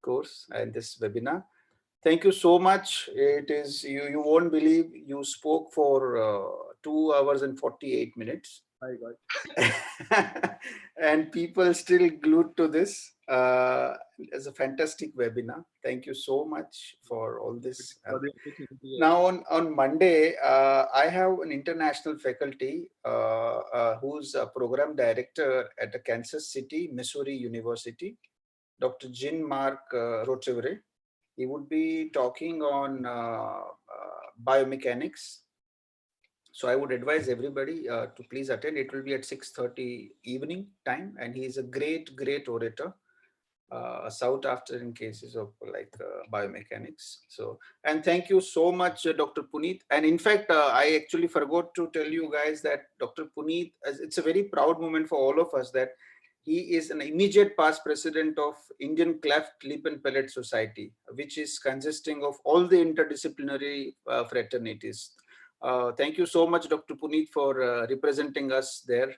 course and this webinar. Thank you so much. It is you won't believe you spoke for 2 hours and 48 minutes. My God. And people still glued to this. It's a fantastic webinar. Thank you so much for all this. Now on Monday, I have an international faculty who's a program director at the Kansas City, Missouri University, Dr. Jean-Marc Rochevre. He would be talking on biomechanics. So I would advise everybody to please attend. It will be at 6:30 evening time, and he is a great, great orator. Sought after in cases of like biomechanics. So, and thank you so much, Dr. Puneet. And in fact, I actually forgot to tell you guys that Dr. Puneet, it's a very proud moment for all of us that he is an immediate past president of Indian Cleft, Lip and Palate Society, which is consisting of all the interdisciplinary fraternities. Thank you so much, Dr. Puneet, for representing us there,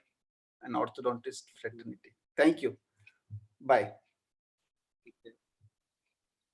an orthodontist fraternity. Thank you. Bye.